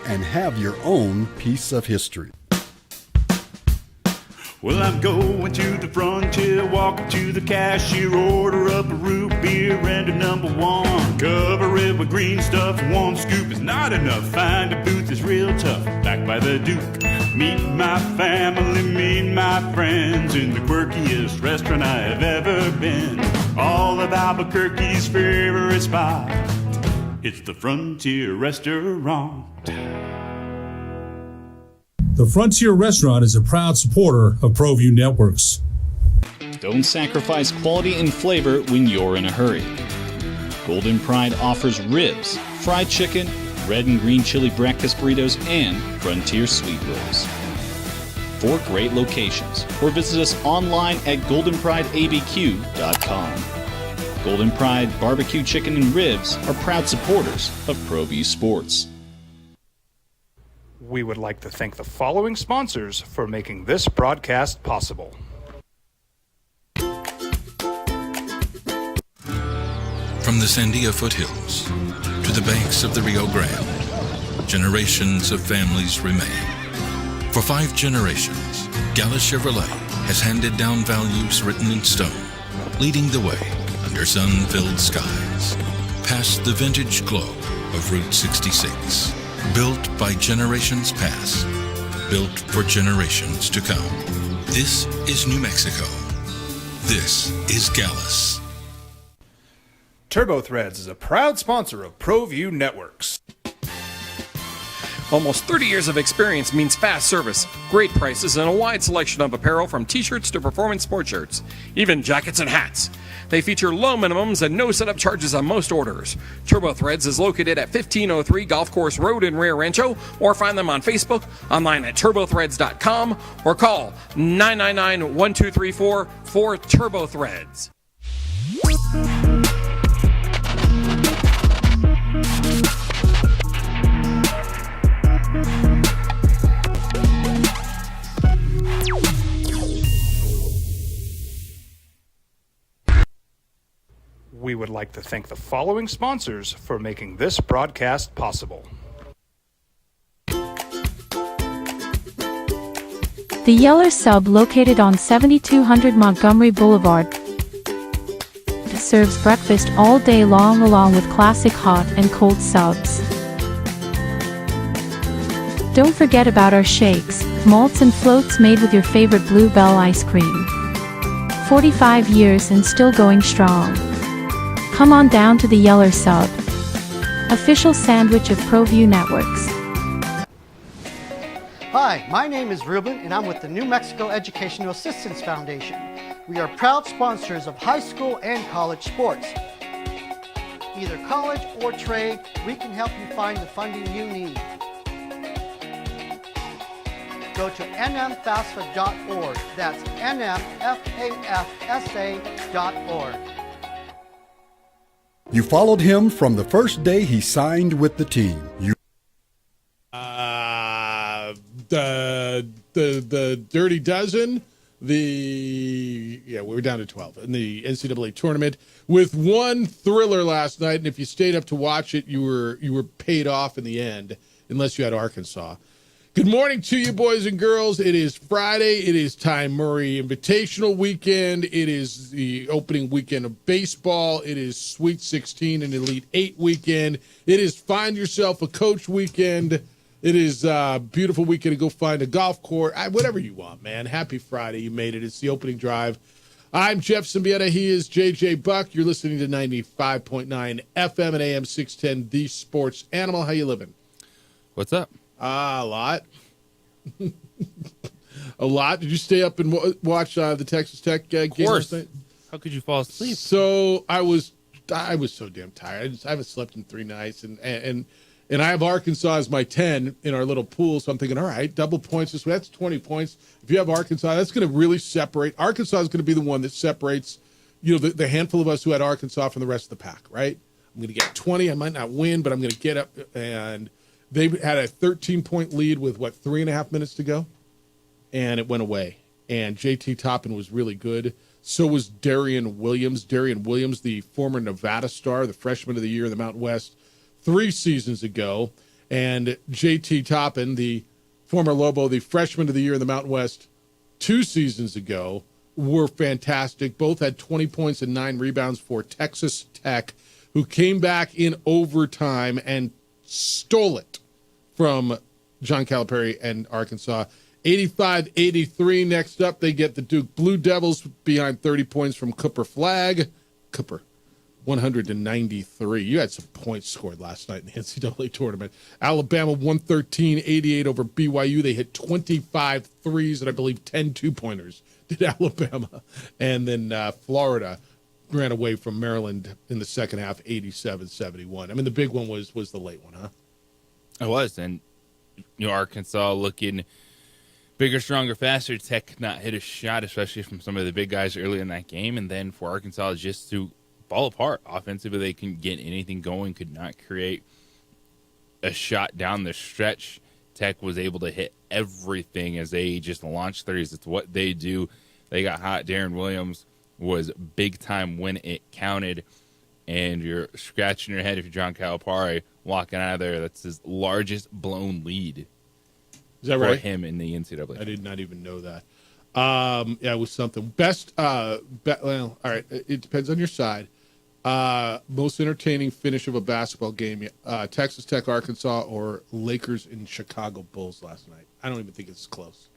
and have your own piece of history. Well, I'm going to the frontier, walking to the cashier, order up a root beer and a number one. Cover it with green stuff, one scoop is not enough. Find a booth is real tough, back by the Duke. Meet my family, meet my friends in the quirkiest restaurant I have ever been. All of Albuquerque's favorite spot, it's the Frontier Restaurant. The Frontier Restaurant is a proud supporter of ProView Networks. Don't sacrifice quality and flavor when you're in a hurry. Golden Pride offers ribs, fried chicken, red and green chili breakfast burritos, and Frontier sweet rolls. 4 great locations, or visit us online at goldenprideabq.com. Golden Pride Barbecue Chicken and Ribs are proud supporters of ProView Sports. We would like to thank the following sponsors for making this broadcast possible. From the Sandia foothills to the banks of the Rio Grande, generations of families remain. For 5 generations, Gallus Chevrolet has handed down values written in stone, leading the way under sun-filled skies, past the vintage glow of Route 66. Built by generations past, built for generations to come. This is New Mexico. This is Gallus. TurboThreads is a proud sponsor of ProView Networks. Almost 30 years of experience means fast service, great prices, and a wide selection of apparel from t-shirts to performance sport shirts, even jackets and hats. They feature low minimums and no setup charges on most orders. TurboThreads is located at 1503 Golf Course Road in Rio Rancho, or find them on Facebook, online at turbothreads.com, or call 999-1234 for TurboThreads. We would like to thank the following sponsors for making this broadcast possible. The Yeller Sub, located on 7200 Montgomery Boulevard, serves breakfast all day long along with classic hot and cold subs. Don't forget about our shakes, malts and floats made with your favorite Bluebell ice cream. 45 years and still going strong. Come on down to the Yeller Sub, official sandwich of ProView Networks. Hi, my name is Ruben and I'm with the New Mexico Educational Assistance Foundation. We are proud sponsors of high school and college sports. Either college or trade, we can help you find the funding you need. Go to nmfafsa.org. That's nmfafsa.org. You followed him from the first day he signed with the team. The Dirty Dozen, we were down to 12 in the NCAA tournament with one thriller last night, and if you stayed up to watch it, you were paid off in the end, unless you had Arkansas. Good morning to you, boys and girls. It is Friday. It is Ty Murray Invitational Weekend. It is the opening weekend of baseball. It is Sweet 16 and Elite 8 weekend. It is Find Yourself a Coach weekend. It is a beautiful weekend to go find a golf course. Whatever you want, man. Happy Friday. You made it. It's the opening drive. I'm Jeff Symbieta. He is JJ Buck. You're listening to 95.9 FM and AM 610, The Sports Animal. How you living? What's up? A lot. A lot. Did you stay up and watch the Texas Tech game last night? How could you fall asleep? So I was so damn tired. I haven't slept in 3 nights, and I have Arkansas as my 10 in our little pool. So I'm thinking, all right, double points this way. That's 20 points. If you have Arkansas, that's going to really separate. Arkansas is going to be the one that separates, the handful of us who had Arkansas from the rest of the pack. Right? I'm going to get 20. I might not win, but I'm going to get up and. They had a 13-point lead with, 3.5 minutes to go? And it went away. And JT Toppin was really good. So was Darian Williams. Darian Williams, the former Nevada star, the freshman of the year in the Mountain West 3 seasons ago. And JT Toppin, the former Lobo, the freshman of the year in the Mountain West 2 seasons ago, were fantastic. Both had 20 points and 9 rebounds for Texas Tech, who came back in overtime and stole it from John Calipari and Arkansas. 85-83. Next up, they get the Duke Blue Devils behind 30 points from Cooper Flagg. Cooper, 193. You had some points scored last night in the NCAA tournament. Alabama 113-88 over BYU. They hit 25 threes and I believe 10 two-pointers did Alabama. And then Florida ran away from Maryland in the second half, 87-71. I mean, the big one was the late one, huh? It was, and Arkansas looking bigger, stronger, faster. Tech could not hit a shot, especially from some of the big guys early in that game. And then for Arkansas just to fall apart offensively, they couldn't get anything going, could not create a shot down the stretch. Tech was able to hit everything as they just launched threes. It's what they do. They got hot. Darren Williams was big time when it counted. And you're scratching your head if you're John Calipari walking out of there. That's his largest blown lead. Is that for right? him in the NCAA. I did not even know that. Yeah, it was something. Best, well, all right, it depends on your side. Most entertaining finish of a basketball game, Texas Tech, Arkansas, or Lakers and Chicago Bulls last night. I don't even think it's close.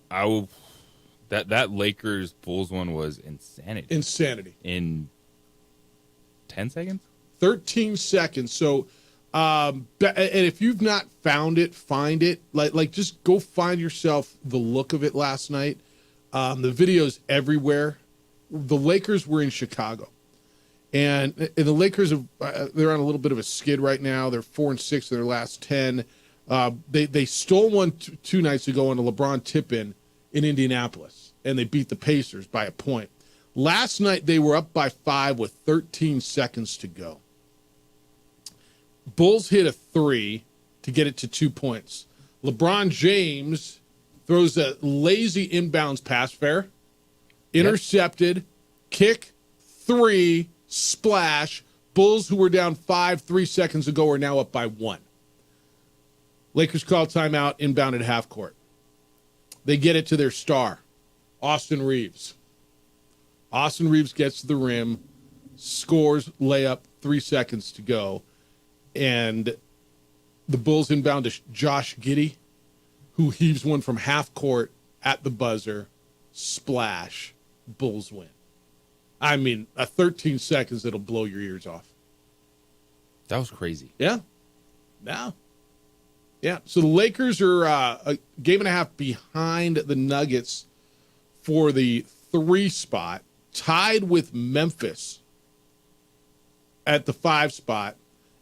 I will. That Lakers Bulls one was insanity. Insanity. In 10 seconds? 13 seconds. So, and if you've not found it, find it. Like just go find yourself the look of it last night. The video's everywhere. The Lakers were in Chicago. And the Lakers, they're on a little bit of a skid right now. They're 4-6 in their last 10. They stole one 2 nights ago on a LeBron tip-in Indianapolis, and they beat the Pacers by a point. Last night, they were up by 5 with 13 seconds to go. Bulls hit a 3 to get it to 2 points. LeBron James throws a lazy inbounds pass, fair, intercepted, kick, 3, splash. Bulls, who were down 5 3 seconds ago, are now up by 1. Lakers call timeout, inbound at half court. They get it to their star, Austin Reeves. Austin Reeves gets to the rim, scores, layup, 3 seconds to go. And the Bulls inbound to Josh Giddey, who heaves one from half court at the buzzer, splash, Bulls win. I mean, 13 seconds that'll blow your ears off. That was crazy. Yeah. Now. Yeah, so the Lakers are a game and a half behind the Nuggets for the 3 spot, tied with Memphis at the 5 spot,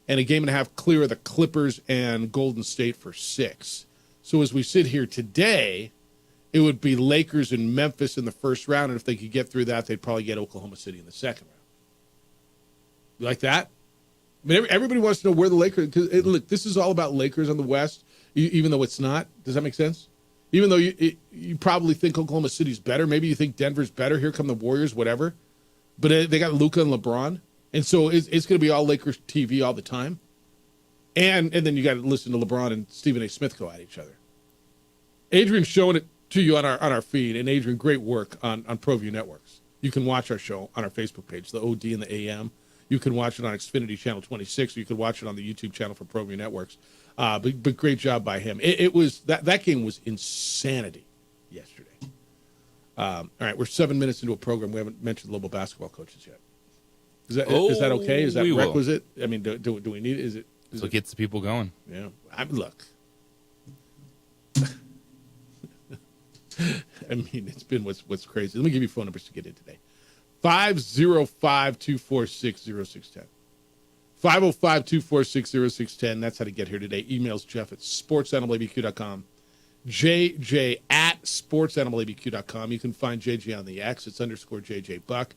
and a game and a half clear of the Clippers and Golden State for 6. So as we sit here today, it would be Lakers and Memphis in the first round, and if they could get through that, they'd probably get Oklahoma City in the second round. You like that? I mean, everybody wants to know where the Lakers, because look, this is all about Lakers on the West, even though it's not. Does that make sense? Even though you probably think Oklahoma City's better, maybe you think Denver's better. Here come the Warriors, whatever. But they got Luka and LeBron, and so it's going to be all Lakers TV all the time. And then you got to listen to LeBron and Stephen A. Smith go at each other. Adrian's showing it to you on our feed, and Adrian, great work on ProView Networks. You can watch our show on our Facebook page, the OD and the AM. You can watch it on Xfinity Channel 26. Or you can watch it on the YouTube channel for ProView Networks. But great job by him. It was that game was insanity yesterday. All right, we're 7 minutes into a program. We haven't mentioned Lobo basketball coaches yet. Is that okay? Is that requisite? I mean, do we need it? Is it? So it gets the people going. Yeah. Look. I mean, it's been what's crazy. Let me give you phone numbers to get in today. 505-246-0610. 505-246-0610. That's how to get here today. Emails Jeff at sportsanimalabq.com. JJ at sportsanimalabq.com. You can find JJ on the X. It's _JJ Buck.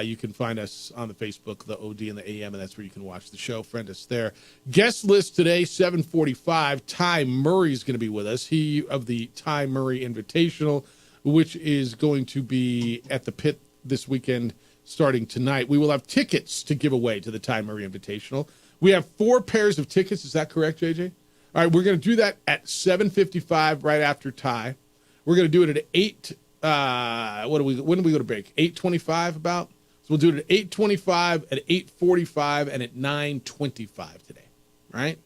You can find us on the Facebook, the OD and the AM, and that's where you can watch the show. Friend us there. Guest list today, 7:45. Ty Murray is going to be with us. He of the Ty Murray Invitational, which is going to be at the Pit this weekend starting tonight. We will have tickets to give away to the Ty Murray Invitational. We have 4 pairs of tickets. Is that correct, JJ? All right, we're going to do that at 7:55 right after tie. We're going to do it at 8. When do we go to break? 8:25 about. So we'll do it at 8:25, at 8:45, and at 9:25 today. All right?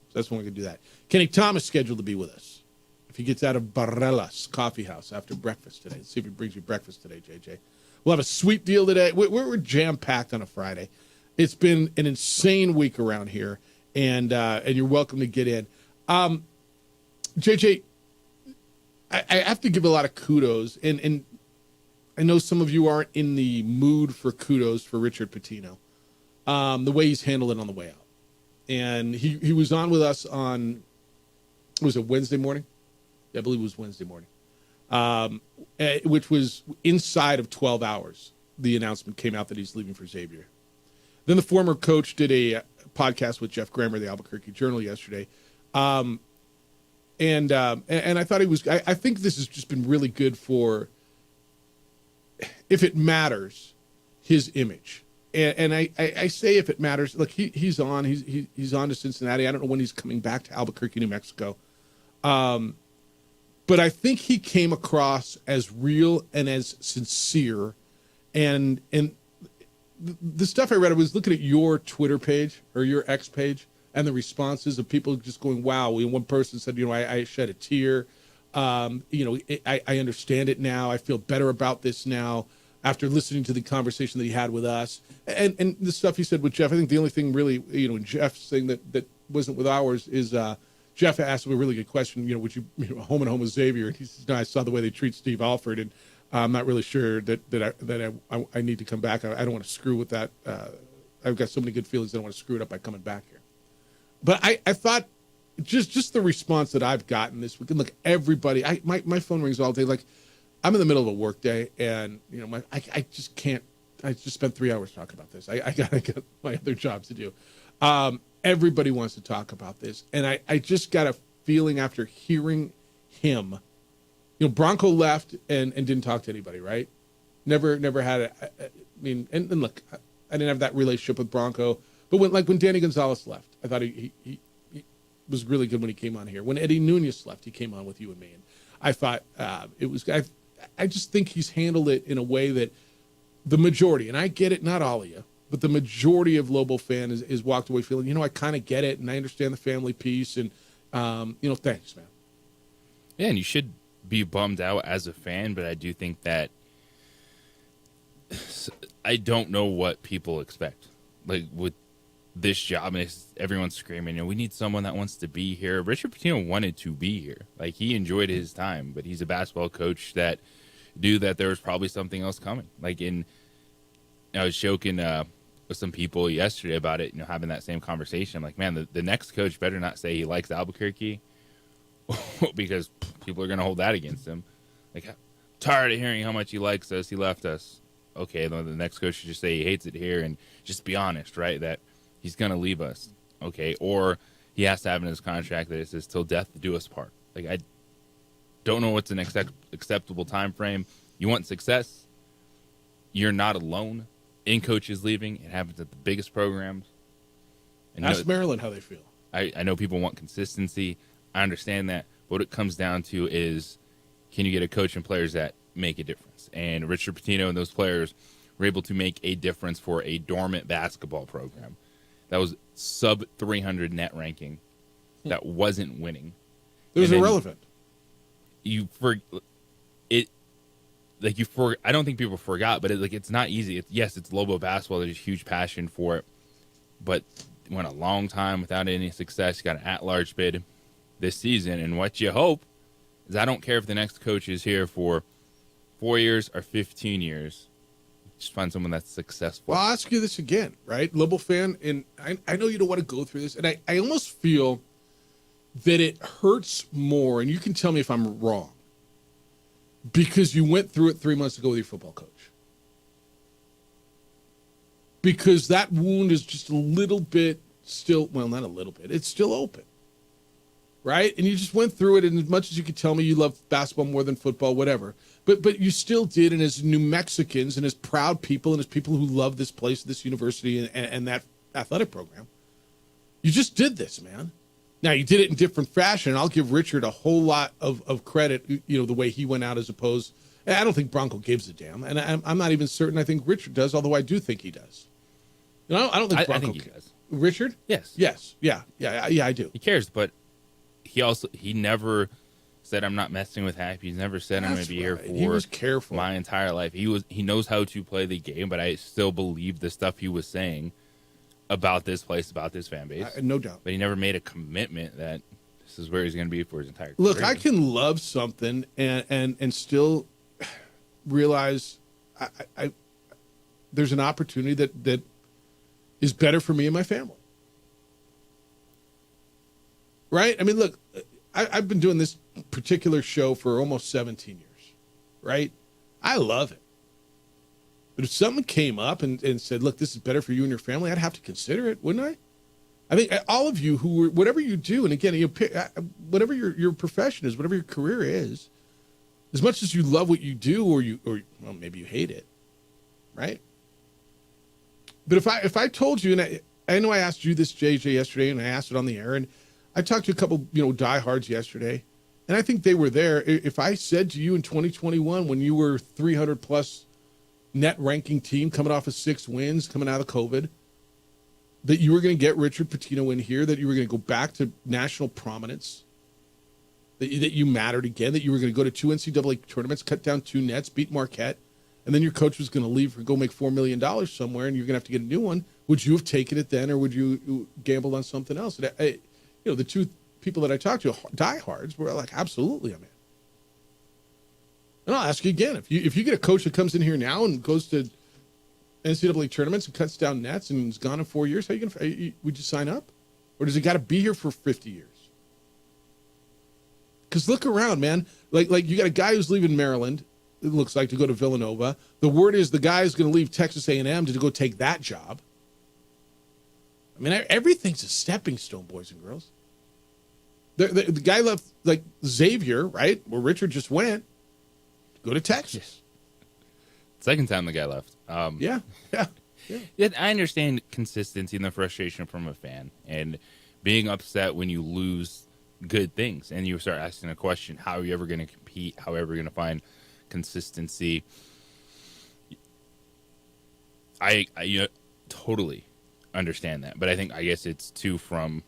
So that's when we're going to do that. Kenny Thomas scheduled to be with us if he gets out of Barrella's Coffee House after breakfast today. Let's see if he brings you breakfast today, JJ. We'll have a sweet deal today. We're jam-packed on a Friday. It's been an insane week around here, and you're welcome to get in. JJ, I have to give a lot of kudos, and I know some of you aren't in the mood for kudos for Richard Pitino, the way he's handled it on the way out. And he was on with us on, was it Wednesday morning? Yeah, I believe it was Wednesday morning, which was inside of 12 hours. The announcement came out that he's leaving for Xavier. Then the former coach did a podcast with Jeff Grammer, the Albuquerque Journal, yesterday. And I thought I think this has just been really good for, if it matters, his image. And I say if it matters, look, he's on to Cincinnati. I don't know when he's coming back to Albuquerque, New Mexico. But I think he came across as real and as sincere. And the stuff I read, I was looking at your Twitter page or your X page and the responses of people just going, wow. One person said, I shed a tear. I understand it now. I feel better about this now after listening to the conversation that he had with us. And the stuff he said with Jeff, I think the only thing really, in Jeff's thing that wasn't with ours is Jeff asked him a really good question, would you, home and home with Xavier? And he says, no, I saw the way they treat Steve Alford, and I'm not really sure that I need to come back. I don't want to screw with that. I've got so many good feelings. I don't want to screw it up by coming back here. But I thought just the response that I've gotten this week, and look, everybody, my phone rings all day. Like, I'm in the middle of a work day, and I just can't. I just spent 3 hours talking about this. I got my other jobs to do. Everybody wants to talk about this, and I just got a feeling after hearing him. Bronco left and didn't talk to anybody, right? Never had and look, I didn't have that relationship with Bronco, but when Danny Gonzalez left, I thought he was really good when he came on here. When Eddie Nunez left, he came on with you and me, and I thought it was. I just think he's handled it in a way that the majority, and I get it, not all of you, but the majority of Lobo fan is walked away feeling, I kind of get it, and I understand the family piece, and thanks, man. Yeah, and you should be bummed out as a fan, but I do think that I don't know what people expect. Like with this job, and everyone's screaming, we need someone that wants to be here. Richard Pitino wanted to be here. Like, he enjoyed his time, but he's a basketball coach that knew that there was probably something else coming. I was joking with some people yesterday about it, having that same conversation. I'm like, man, the next coach better not say he likes Albuquerque because people are going to hold that against him. Like, I'm tired of hearing how much he likes us. He left us. Okay, then the next coach should just say he hates it here and just be honest, right? That he's going to leave us. Okay, or he has to have in his contract that it says till death do us part. Like, I don't know what's an acceptable time frame. You want success? You're not alone in coaches leaving. It happens at the biggest programs. And ask Maryland how they feel. I know people want consistency. I understand that. But what it comes down to is, can you get a coach and players that make a difference? And Richard Pitino and those players were able to make a difference for a dormant basketball program that was sub 300 net ranking, that wasn't winning. It was irrelevant. I don't think people forgot, but it's not easy. It's Lobo basketball. There's a huge passion for it, but it went a long time without any success. You got an at-large bid this season, and what you hope is, I don't care if the next coach is here for 4 years or 15 years. Just find someone that's successful. Well, I'll ask you this again, right? Lobo fan, and I know you don't want to go through this, and I almost feel that it hurts more, and you can tell me if I'm wrong, because you went through it 3 months ago with your football coach. Because that wound is just a little bit still, well, not a little bit, it's still open. Right? And you just went through it, and as much as you could tell me you love basketball more than football, whatever. But you still did, and as New Mexicans and as proud people and as people who love this place, this university, and that athletic program, You just did this, man. Now, you did it in different fashion, and I'll give Richard a whole lot of credit, the way he went out as opposed. I don't think Bronco gives a damn, and I'm not even certain I think Richard does, although I do think he does. I don't think Bronco I think he does. Richard? Yes. Yeah, I do. He cares, but he never said I'm not messing with Happy. He's never said I'm going to be here for He was careful. my entire life. He knows how to play the game, but I still believe the stuff he was saying about this place, about this fan base. No doubt. But he never made a commitment that this is where he's going to be for his entire career. Look, I can love something and still realize I there's an opportunity that is better for me and my family. Right? I mean, look, I've been doing this particular show for almost 17 years, right? I love it. But if something came up and said, look, this is better for you and your family, I'd have to consider it, wouldn't I? I think all of you whatever you do, and again, whatever your profession is, whatever your career is, as much as you love what you do, or maybe you hate it, right? But if I told you, and I know I asked you this, JJ, yesterday, and I asked it on the air, and I talked to a couple, diehards yesterday, and I think they were there. If I said to you in 2021, when you were 300 plus net ranking team coming off of 6 wins, coming out of COVID, that you were going to get Richard Pitino in here, that you were going to go back to national prominence, that you mattered again, that you were going to go to 2 NCAA tournaments, cut down 2 nets, beat Marquette, and then your coach was going to leave or go make $4 million somewhere, and you're going to have to get a new one. Would you have taken it then, or would you gambled on something else? The 2 people that I talked to, diehards, were like, absolutely, I'm in. And I'll ask you again, if you get a coach that comes in here now and goes to NCAA tournaments and cuts down nets and is gone in 4 years, would you sign up? Or does he got to be here for 50 years? Because look around, man. Like you got a guy who's leaving Maryland, it looks like, to go to Villanova. The word is the guy's going to leave Texas A&M to go take that job. I mean, everything's a stepping stone, boys and girls. The guy left, like Xavier, right, where Richard just went, to go to Texas. Second time the guy left. Yeah. I understand consistency and the frustration from a fan and being upset when you lose good things and you start asking a question, how are you ever going to compete? How are you ever going to find consistency? I totally understand that, but I guess it's too from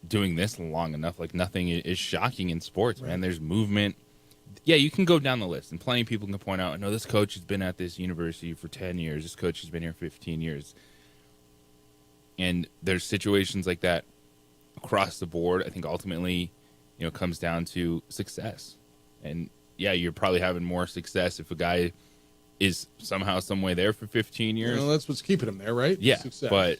doing this long enough. Like, nothing is shocking in sports, man. There's movement. Yeah, you can go down the list, and plenty of people can point out, no, this coach has been at this university for 10 years. This coach has been here 15 years. And there's situations like that across the board. I think ultimately, it comes down to success. And, yeah, you're probably having more success if a guy is somehow, some way there for 15 years. That's what's keeping him there, right? Yeah, success. But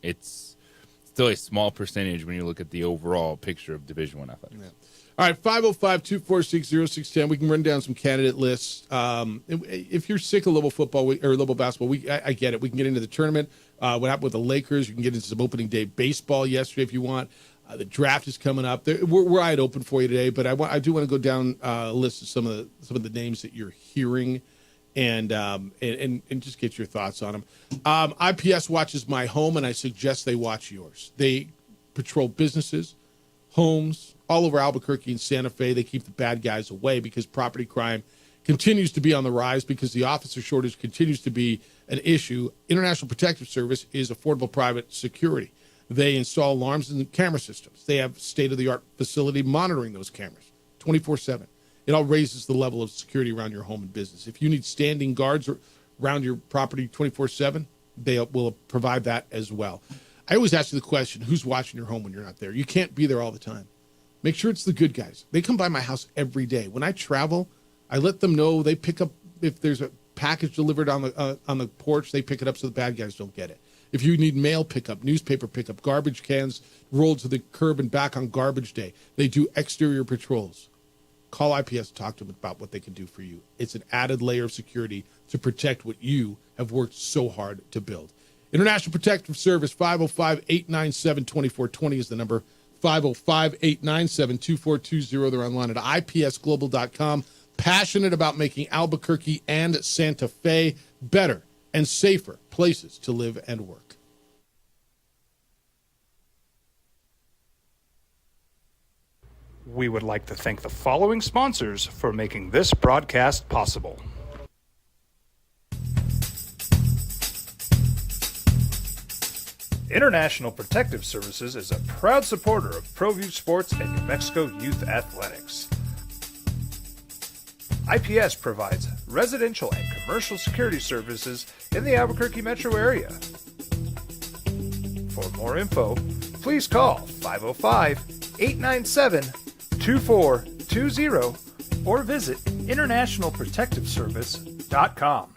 it's still a small percentage when you look at the overall picture of Division I athletics. Yeah. All right, 505-246-0610. We can run down some candidate lists. If you're sick of Louisville football or Louisville basketball, I get it. We can get into the tournament. What happened with the Lakers? You can get into some opening day baseball yesterday if you want. The draft is coming up. We're wide open for you today, but I do want to go down a list of some of the names that you're hearing, and just get your thoughts on them. IPS watches my home, and I suggest they watch yours. They patrol businesses, homes, all over Albuquerque and Santa Fe. They keep the bad guys away because property crime continues to be on the rise, because the officer shortage continues to be an issue. International Protective Service is affordable private security. They install alarms and camera systems. They have state-of-the-art facility monitoring those cameras 24/7. It all raises the level of security around your home and business. If you need standing guards around your property 24/7, they will provide that as well. I always ask you the question, who's watching your home when you're not there? You can't be there all the time. Make sure it's the good guys. They come by my house every day. When I travel, I let them know. They pick up, if there's a package delivered on the porch, they pick it up so the bad guys don't get it. If you need mail pickup, newspaper pickup, garbage cans rolled to the curb and back on garbage day, they do exterior patrols. Call IPS, talk to them about what they can do for you. It's an added layer of security to protect what you have worked so hard to build. International Protective Service, 505-897-2420 is the number. 505-897-2420. They're online at ipsglobal.com. Passionate about making Albuquerque and Santa Fe better and safer places to live and work. We would like to thank the following sponsors for making this broadcast possible. International Protective Services is a proud supporter of ProView Sports and New Mexico Youth Athletics. IPS provides residential and commercial security services in the Albuquerque metro area. For more info, please call 505-897-2420 or visit internationalprotectiveservice.com.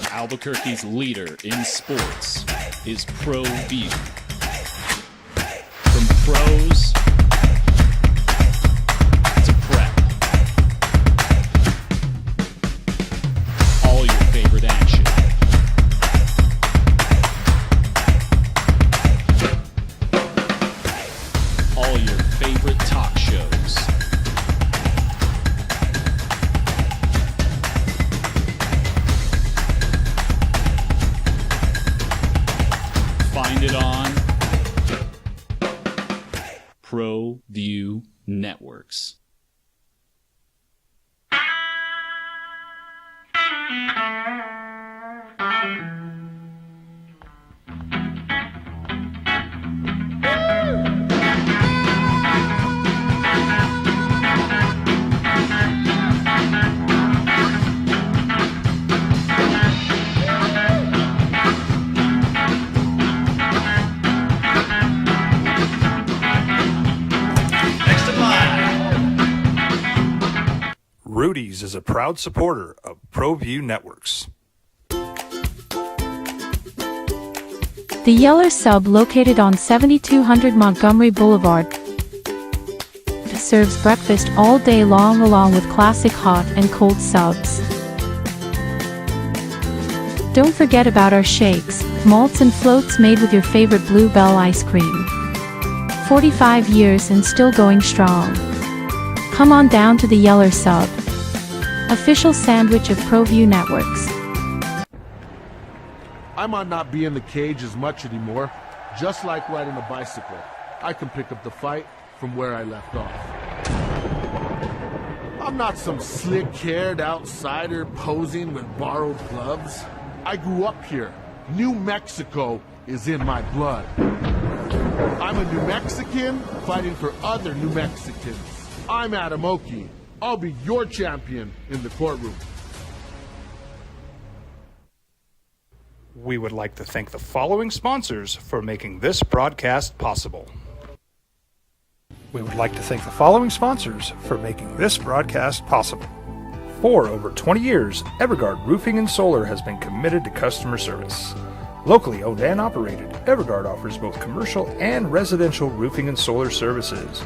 Albuquerque's leader in sports is ProView. From pros to prep, all your favorite action. All your favorite talk shows. Find it on ProView Networks. Rudy's is a proud supporter of ProView Networks. The Yeller Sub, located on 7200 Montgomery Boulevard, serves breakfast all day long along with classic hot and cold subs. Don't forget about our shakes, malts and floats made with your favorite Blue Bell ice cream. 45 years and still going strong. Come on down to the Yeller Sub, official sandwich of ProView Networks. I might not be in the cage as much anymore. Just like riding a bicycle, I can pick up the fight from where I left off. I'm not some slick-haired outsider posing with borrowed gloves. I grew up here. New Mexico is in my blood. I'm a New Mexican fighting for other New Mexicans. I'm Adam Oki. I'll be your champion in the courtroom. We would like to thank the following sponsors for making this broadcast possible. We would like to thank the following sponsors for making this broadcast possible. For over 20 years, Evergard Roofing and Solar has been committed to customer service. Locally owned and operated, Evergard offers both commercial and residential roofing and solar services.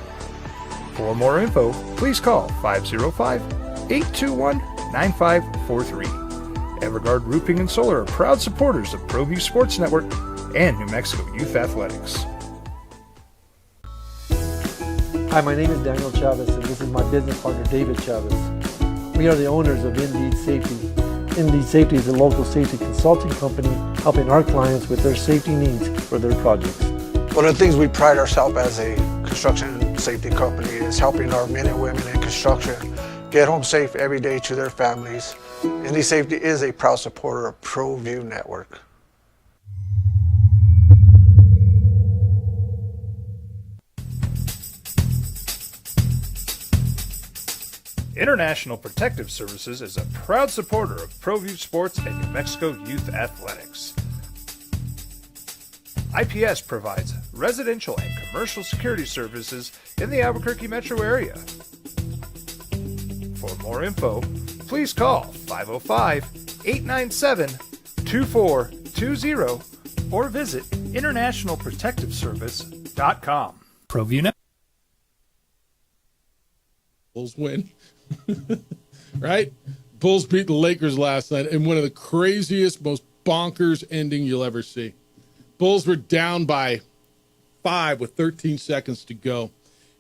For more info, please call 505-821-9543. Evergard Roofing and Solar are proud supporters of ProView Sports Network and New Mexico Youth Athletics. Hi, my name is Daniel Chavez, and this is my business partner, David Chavez. We are the owners of Indeed Safety. Indeed Safety is a local safety consulting company helping our clients with their safety needs for their projects. One of the things we pride ourselves as a construction safety company is helping our men and women in construction get home safe every day to their families. Indeed Safety is a proud supporter of ProView Network. International Protective Services is a proud supporter of ProView Sports and New Mexico Youth Athletics. IPS provides residential and commercial security services in the Albuquerque metro area. For more info, please call 505-897-2420 or visit internationalprotectiveservice.com. ProView Network. Bulls win. Right? Bulls beat the Lakers last night in one of the craziest, most bonkers ending you'll ever see. Bulls were down by 5 with 13 seconds to go.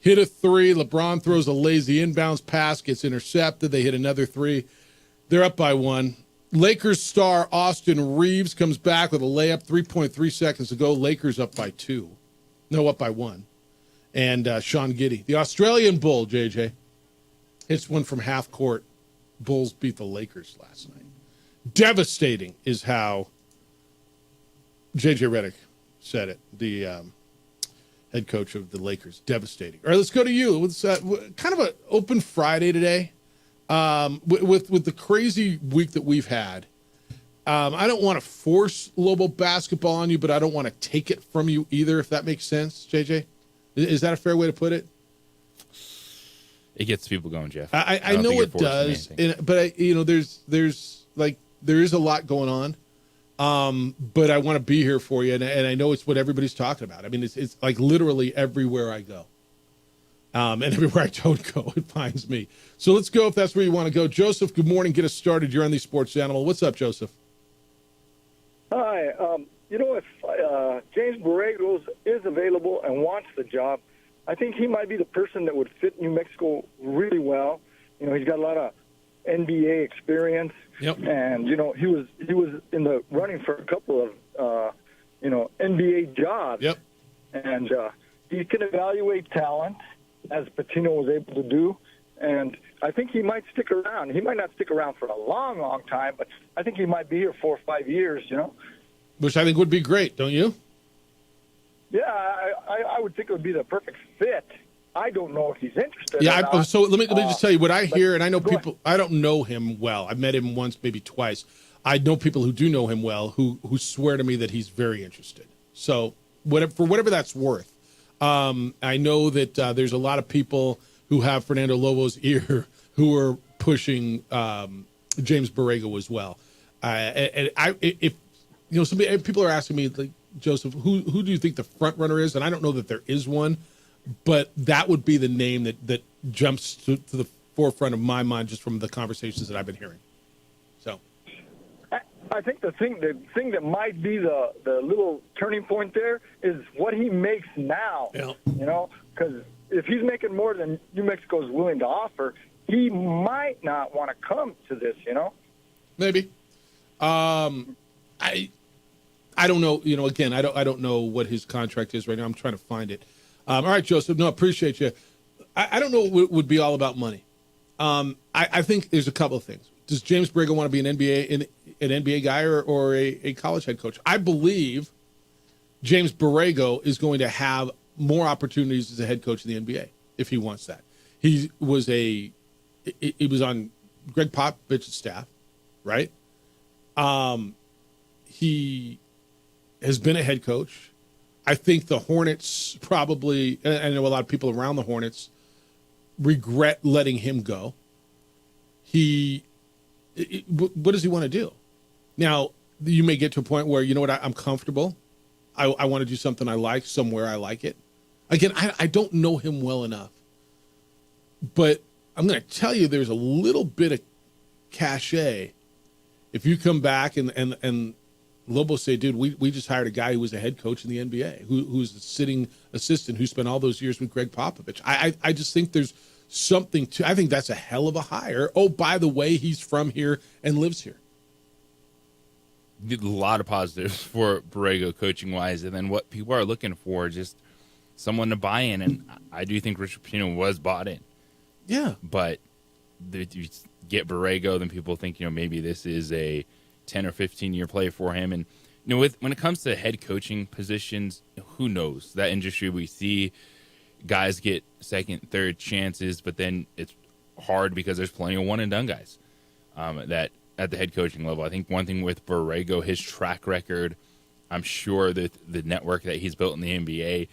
Hit a three. LeBron throws a lazy inbounds pass, gets intercepted. They hit another three. They're up by 1. Lakers star Austin Reeves comes back with a layup, 3.3 seconds to go. Lakers up by 2. No, up by 1. and Sean Giddy. The Australian Bull, JJ, hits one from half court. Bulls beat the Lakers last night. Devastating is how JJ Redick said it, the head coach of the Lakers. Devastating. All right, let's go to you. It's kind of an open Friday today. With the crazy week that we've had, I don't want to force Lobo basketball on you, but I don't want to take it from you either, if that makes sense, JJ. Is that a fair way to put it? It gets people going, Jeff. I know it does, but there is a lot going on. But I want to be here for you, and I know it's what everybody's talking about. I mean, it's like literally everywhere I go. And everywhere I don't go, it finds me. So let's go if that's where you want to go. Joseph, good morning. Get us started. You're on the Sports Animal. What's up, Joseph? Hi. If James Borrego is available and wants the job, I think he might be the person that would fit New Mexico really well. He's got a lot of NBA experience. Yep. And, he was in the running for a couple of, NBA jobs. Yep. And he can evaluate talent, as Patino was able to do. And I think he might stick around. He might not stick around for a long, long time, but I think he might be here 4 or 5 years, Which I think would be great, don't you? Yeah, I would think it would be the perfect fit. I don't know if he's interested. Yeah, so let me just tell you what I hear, and I know people. I don't know him well. I've met him once, maybe twice. I know people who do know him well who swear to me that he's very interested. So whatever that's worth, I know that there's a lot of people who have Fernando Lobo's ear who are pushing James Borrego as well. People are asking me, like, Joseph, who do you think the front runner is? And I don't know that there is one, but that would be the name that jumps to the forefront of my mind just from the conversations that I've been hearing. So, I think the thing that might be the little turning point there is what he makes now. Yeah. Because if he's making more than New Mexico is willing to offer, he might not want to come to this. Maybe. I don't know. Again, I don't know what his contract is right now. I'm trying to find it. All right, Joseph. No, appreciate you. I don't know what would be all about money. I think there's a couple of things. Does James Borrego want to be an NBA guy or a college head coach? I believe James Borrego is going to have more opportunities as a head coach in the NBA if he wants that. He was on Greg Popovich's staff, right? He has been a head coach. I think the Hornets probably, and I know a lot of people around the Hornets regret letting him go. What does he want to do? Now, you may get to a point where, I'm comfortable. I want to do something I like, somewhere I like it. Again, I don't know him well enough. But I'm going to tell you there's a little bit of cachet if you come back and Lobo say, dude, we just hired a guy who was a head coach in the NBA, who's a sitting assistant who spent all those years with Greg Popovich. I just think there's something to. I think that's a hell of a hire. Oh, by the way, he's from here and lives here. A lot of positives for Borrego coaching wise, and then what people are looking for, just someone to buy in. And I do think Richard Pitino was bought in. Yeah, but you get Borrego, then people think maybe this is a 10 or 15-year play for him. And when it comes to head coaching positions, who knows? That industry, we see guys get second, third chances, but then it's hard because there's plenty of one-and-done guys that at the head coaching level. I think one thing with Borrego, his track record, I'm sure that the network that he's built in the NBA,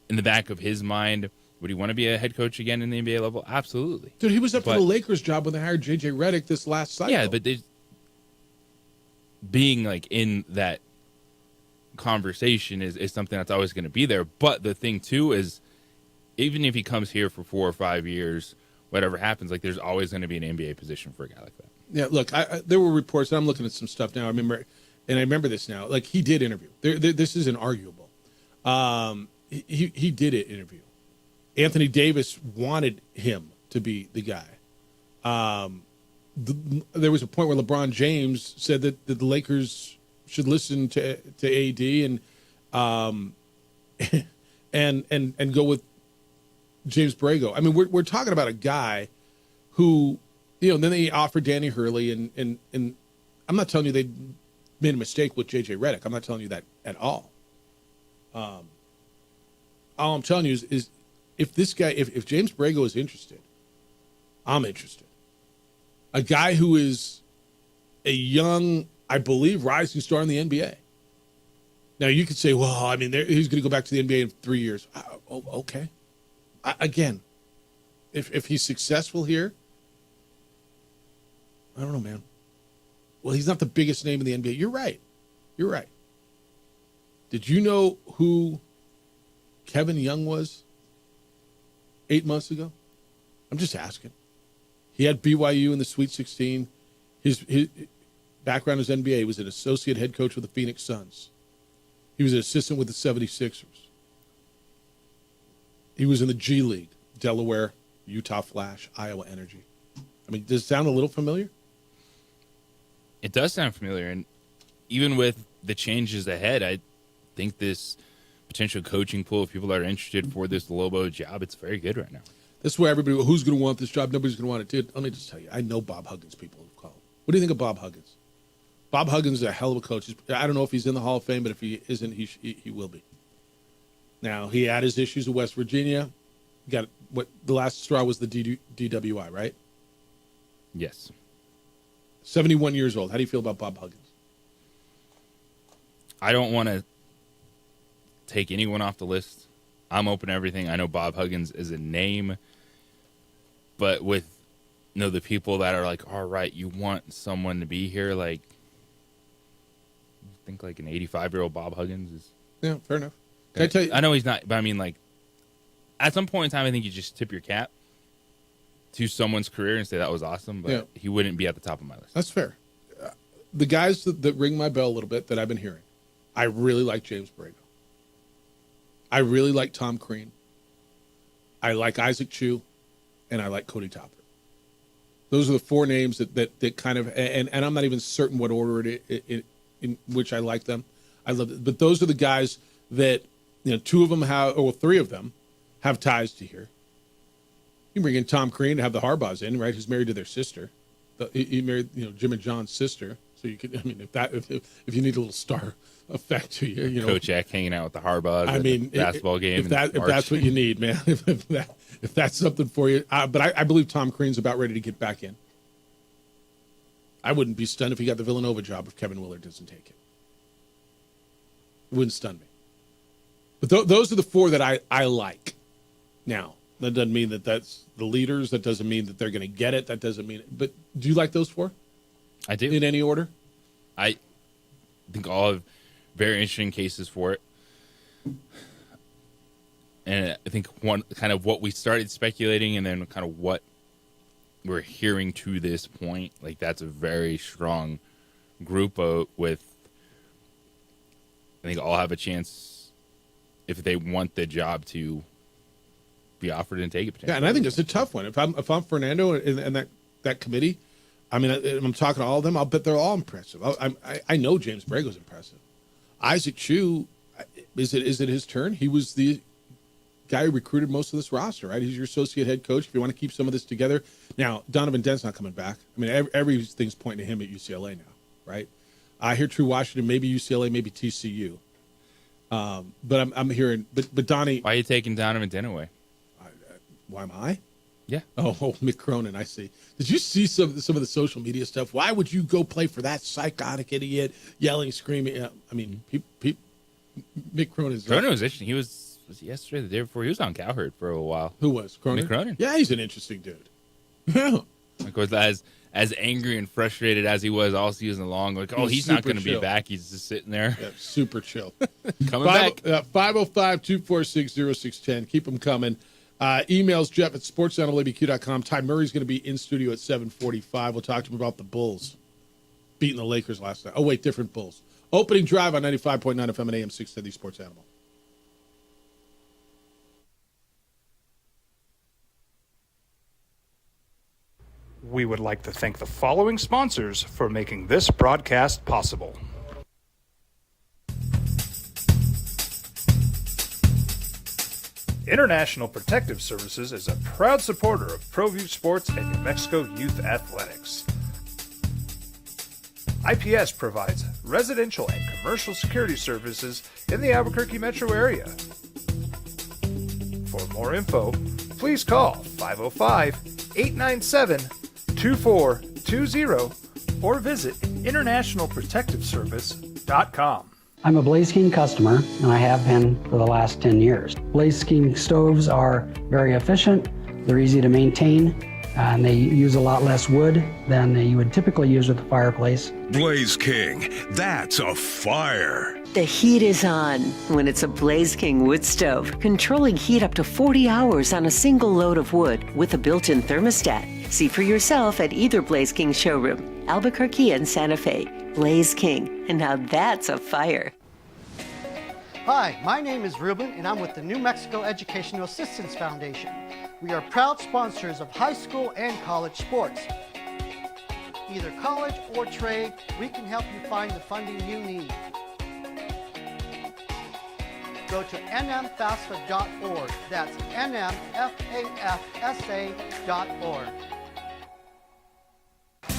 in the back of his mind, would he want to be a head coach again in the NBA level? Absolutely. Dude, he was up for the Lakers job when they hired JJ Redick this last cycle. Yeah, but being like in that conversation is something that's always going to be there. But the thing too is, even if he comes here for 4 or 5 years, whatever happens, like there's always going to be an NBA position for a guy like that. Yeah, look, there were reports, and I'm looking at some stuff now. I remember this now. Like, he did interview. This isn't arguable. He did interview. Anthony Davis wanted him to be the guy. There was a point where LeBron James said that the Lakers should listen to AD and go with James Borrego. I mean, we're talking about a guy who, then they offered Danny Hurley, and I'm not telling you they made a mistake with J.J. Redick. I'm not telling you that at all. All I'm telling you is if this guy, if James Borrego is interested, I'm interested. A guy who is a young, I believe, rising star in the NBA. Now, you could say, well, I mean, he's going to go back to the NBA in 3 years. Okay. Again, if he's successful here, I don't know, man. Well, he's not the biggest name in the NBA. You're right. Did you know who Kevin Young was 8 months ago? I'm just asking. He had BYU in the Sweet 16. His background is NBA. He was an associate head coach with the Phoenix Suns. He was an assistant with the 76ers. He was in the G League, Delaware, Utah Flash, Iowa Energy. I mean, does it sound a little familiar? It does sound familiar. And even with the changes ahead, I think this potential coaching pool of people that are interested for this Lobo job, it's very good right now. This is where everybody, who's going to want this job? Nobody's going to want it. Dude, let me just tell you, I know Bob Huggins people have called. What do you think of Bob Huggins? Bob Huggins is a hell of a coach. I don't know if he's in the Hall of Fame, but if he isn't, he will be. Now, he had his issues with West Virginia. Got what the last straw was the DWI, right? Yes. 71 years old. How do you feel about Bob Huggins? I don't want to take anyone off the list. I'm open to everything. I know Bob Huggins is a name, but with the people that are like, all right, you want someone to be here, like I think like an 85-year-old Bob Huggins is. Yeah, fair enough. Can I tell you? I know he's not, but I mean, like at some point in time, I think you just tip your cap to someone's career and say that was awesome, but he wouldn't be at the top of my list. That's fair. The guys that ring my bell a little bit that I've been hearing, I really like James Borrego. I really like Tom Crean. I like Isaac Chu, and I like Cody Topper. Those are the four names that kind of, and I'm not even certain what order in which I like them. I love it. But those are the guys that, two of them have, or three of them have ties to here. You bring in Tom Crean to have the Harbaughs in, right? Who's married to their sister. He married, Jim and John's sister. So you could, I mean, if you need a little star effect to you, Coach Jack hanging out with the Harbaughs. I mean, basketball game. If that's what you need, man. If that's something for you, but I believe Tom Crean's about ready to get back in. I wouldn't be stunned if he got the Villanova job if Kevin Willard doesn't take it. It wouldn't stun me. But those are the four that I like. Now, that doesn't mean that that's the leaders. That doesn't mean that they're going to get it. That doesn't mean it. But do you like those four? I do. In any order? I think all have very interesting cases for it. And I think one kind of what we started speculating and then kind of what we're hearing to this point, like that's a very strong group with, I think all have a chance if they want the job to be offered and take it. Yeah, and I think it's a tough one. If I'm Fernando and that committee, I mean, I'm talking to all of them. I'll bet they're all impressive. I know James Borrego's impressive. Isaac Chu, is it his turn? He was the guy who recruited most of this roster, right? He's your associate head coach. If you want to keep some of this together, now Donovan Dent's not coming back. I mean, everything's pointing to him at UCLA now, right? I hear True Washington, maybe UCLA, maybe TCU. But I'm hearing, but Donnie, why are you taking Donovan Dent away? Why am I? Yeah. Oh, Mick Cronin, I see. Did you see some of the social media stuff? Why would you go play for that psychotic idiot, yelling, screaming? I mean, Mick Cronin was interesting. He was yesterday, the day before. He was on Cowherd for a while. Who was Cronin? Mick Cronin. Yeah, he's an interesting dude. Yeah. Of course, as angry and frustrated as he was all season long, like, he's not going to be back. He's just sitting there. Yeah, super chill. Coming back. 505-246-0610. Keep them coming. Emails Jeff at sportsanalabq.com. Ty Murray's going to be in studio at 7:45. We'll talk to him about the Bulls beating the Lakers last night. Oh, wait, different Bulls. Opening drive on 95.9 FM and AM 670 Sports Animal. We would like to thank the following sponsors for making this broadcast possible. International Protective Services is a proud supporter of ProView Sports and New Mexico Youth Athletics. IPS provides residential and commercial security services in the Albuquerque metro area. For more info, please call 505-897-2420 or visit internationalprotectiveservice.com. I'm a Blaze King customer, and I have been for the last 10 years. Blaze King stoves are very efficient, they're easy to maintain, and they use a lot less wood than you would typically use with a fireplace. Blaze King, that's a fire. The heat is on when it's a Blaze King wood stove, controlling heat up to 40 hours on a single load of wood with a built-in thermostat. See for yourself at either Blaze King showroom, Albuquerque and Santa Fe. Blaze King, and now that's a fire. Hi, my name is Ruben, and I'm with the New Mexico Educational Assistance Foundation. We are proud sponsors of high school and college sports. Either college or trade, we can help you find the funding you need. Go to nmfafsa.org. That's nmfafsa.org.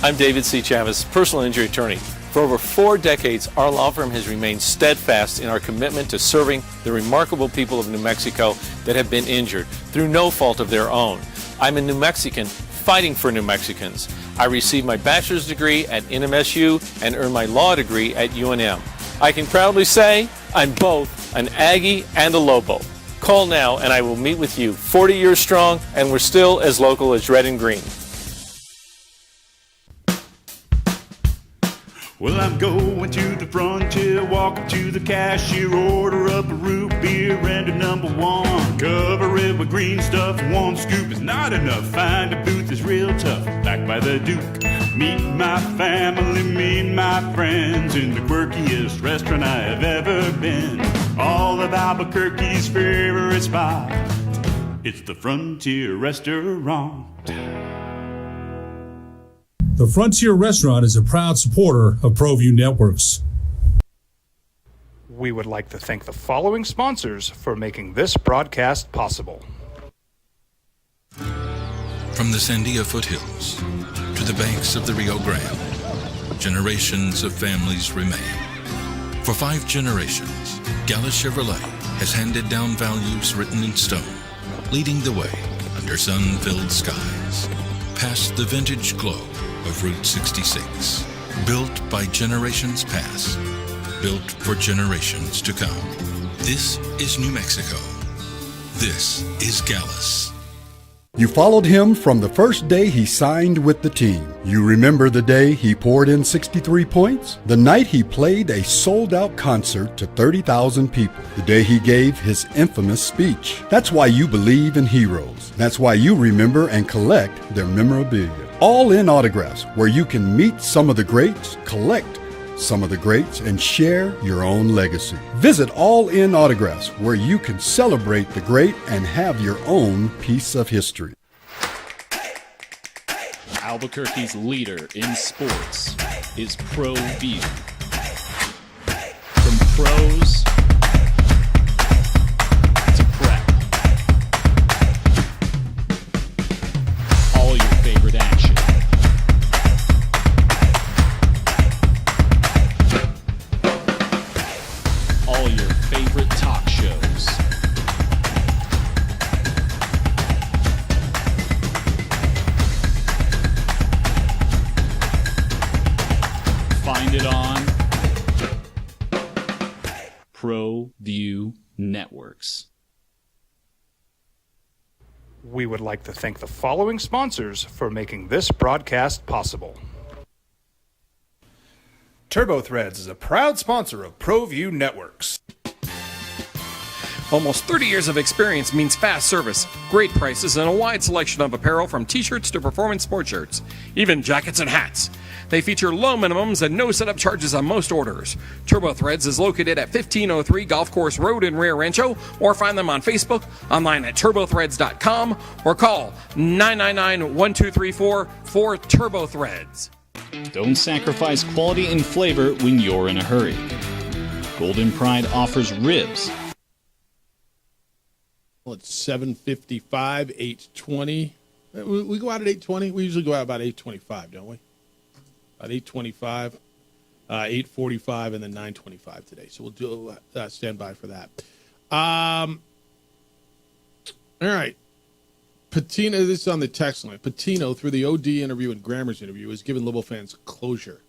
I'm David C. Chavez, personal injury attorney. For over 4 decades, our law firm has remained steadfast in our commitment to serving the remarkable people of New Mexico that have been injured through no fault of their own. I'm a New Mexican fighting for New Mexicans. I received my bachelor's degree at NMSU and earned my law degree at UNM. I can proudly say I'm both an Aggie and a Lobo. Call now and I will meet with you. 40 years strong, and we're still as local as red and green. Well, I'm going to the frontier, walking to the cashier, order up a root beer and a number one. Cover it with green stuff, one scoop is not enough. Find a booth is real tough, back by the Duke. Meet my family, meet my friends in the quirkiest restaurant I have ever been. All of Albuquerque's favorite spot, it's the Frontier Restaurant. The Frontier Restaurant is a proud supporter of ProView Networks. We would like to thank the following sponsors for making this broadcast possible. From the Sandia foothills to the banks of the Rio Grande, generations of families remain. For 5 generations, Gallus Chevrolet has handed down values written in stone, leading the way under sun-filled skies, past the vintage glow of Route 66. Built by generations past, built for generations to come. This is New Mexico. This is Gallus. You followed him from the first day he signed with the team. You remember the day he poured in 63 points? The night he played a sold-out concert to 30,000 people. The day he gave his infamous speech. That's why you believe in heroes. That's why you remember and collect their memorabilia. All in autographs, where you can meet some of the greats, collect some of the greats, and share your own legacy. Visit All In Autographs, where you can celebrate the great and have your own piece of history. Albuquerque's leader in sports is ProView. From pros to prep, all your favorite action. All your favorite talk shows. Find it on ProView Networks. We would like to thank the following sponsors for making this broadcast possible. TurboThreads is a proud sponsor of ProView Networks. Almost 30 years of experience means fast service, great prices, and a wide selection of apparel from t-shirts to performance sport shirts, even jackets and hats. They feature low minimums and no setup charges on most orders. TurboThreads is located at 1503 Golf Course Road in Rio Rancho, or find them on Facebook, online at turbothreads.com, or call 999-1234 for TurboThreads. Don't sacrifice quality and flavor when you're in a hurry. Golden Pride offers ribs, Well, it's 7:55, 8:20. We go out at 8:20. We usually go out about 8:25, don't we? About 8:25, 8:45, and then 9:25 today. So we'll do stand by for that. All right. Patino, this is on the text line. Patino, through the OD interview and Grammer's interview, has given Lobo fans closure.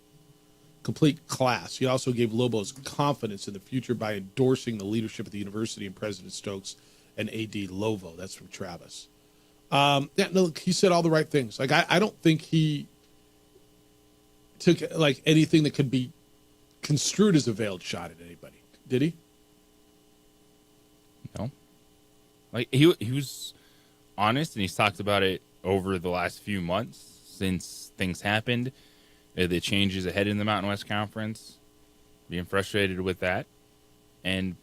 Complete class. He also gave Lobos confidence in the future by endorsing the leadership of the university and President Stokes and AD Lovo. That's from Travis. He said all the right things. Like, I don't think he took like anything that could be construed as a veiled shot at anybody. Did he? No. Like, he was honest, and he's talked about it over the last few months since things happened. The changes ahead in the Mountain West Conference, being frustrated with that, and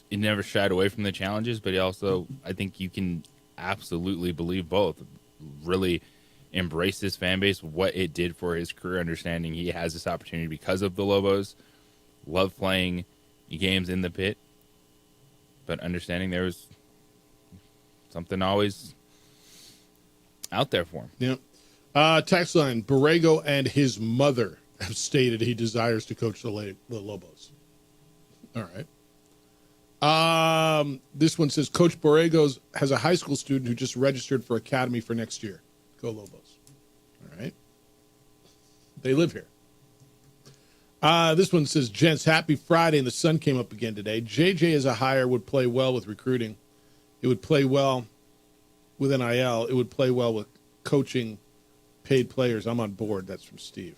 he never shied away from the challenges, but he also, I think you can absolutely believe both. Really embrace this fan base, what it did for his career, understanding he has this opportunity because of the Lobos. Love playing games in the pit, but understanding there was something always out there for him. Yeah. Text line, Borrego and his mother have stated he desires to coach the Lobos. All right. This one says, Coach Borrego has a high school student who just registered for academy for next year. Go Lobos. All right. They live here. This one says, gents, happy Friday, and the sun came up again today. JJ as a hire would play well with recruiting. It would play well with NIL. It would play well with coaching paid players. I'm on board. That's from Steve.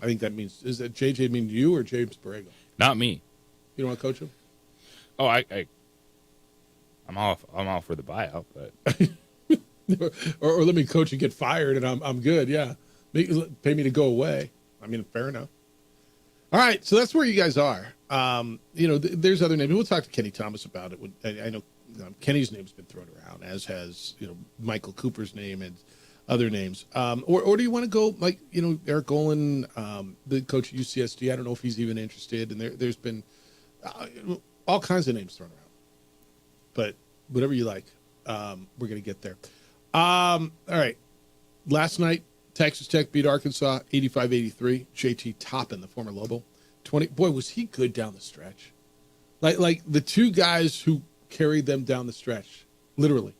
I think that means, is that JJ mean you or James Borrego? Not me. You don't want to coach him? Oh, I'm all for the buyout, but or let me coach and get fired, and I'm good. Yeah, pay me to go away. I mean, fair enough. All right, so that's where you guys are. There's other names. We'll talk to Kenny Thomas about it. I know Kenny's name's been thrown around, as has Michael Cooper's name and other names. Or do you want to go like Eric Golan, the coach at UCSD? I don't know if he's even interested. And there's been all kinds of names thrown around. But whatever you like, we're gonna get there. All right. Last night, Texas Tech beat Arkansas 85-83. JT Toppin, the former Lobo, 20. Boy, was he good down the stretch. Like the two guys who carried them down the stretch, literally,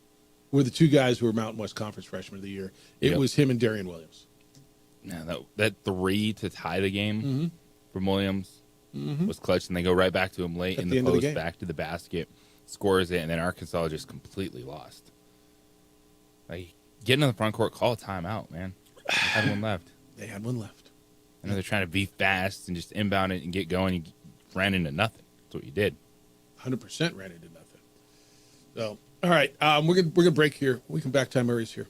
were the two guys who were Mountain West Conference Freshman of the Year. It was him and Darian Williams. Yeah, that three to tie the game from Williams was clutch, and they go right back to him late in the post, back to the basket, scores it, and then Arkansas just completely lost. Like, getting in the front court, call a timeout, man. They had one left. They had one left. I know they're trying to be fast and just inbound it and get going. You ran into nothing. That's what you did. 100% ran into nothing. So, all right, we're gonna break here. We come back. Ty Murray's here.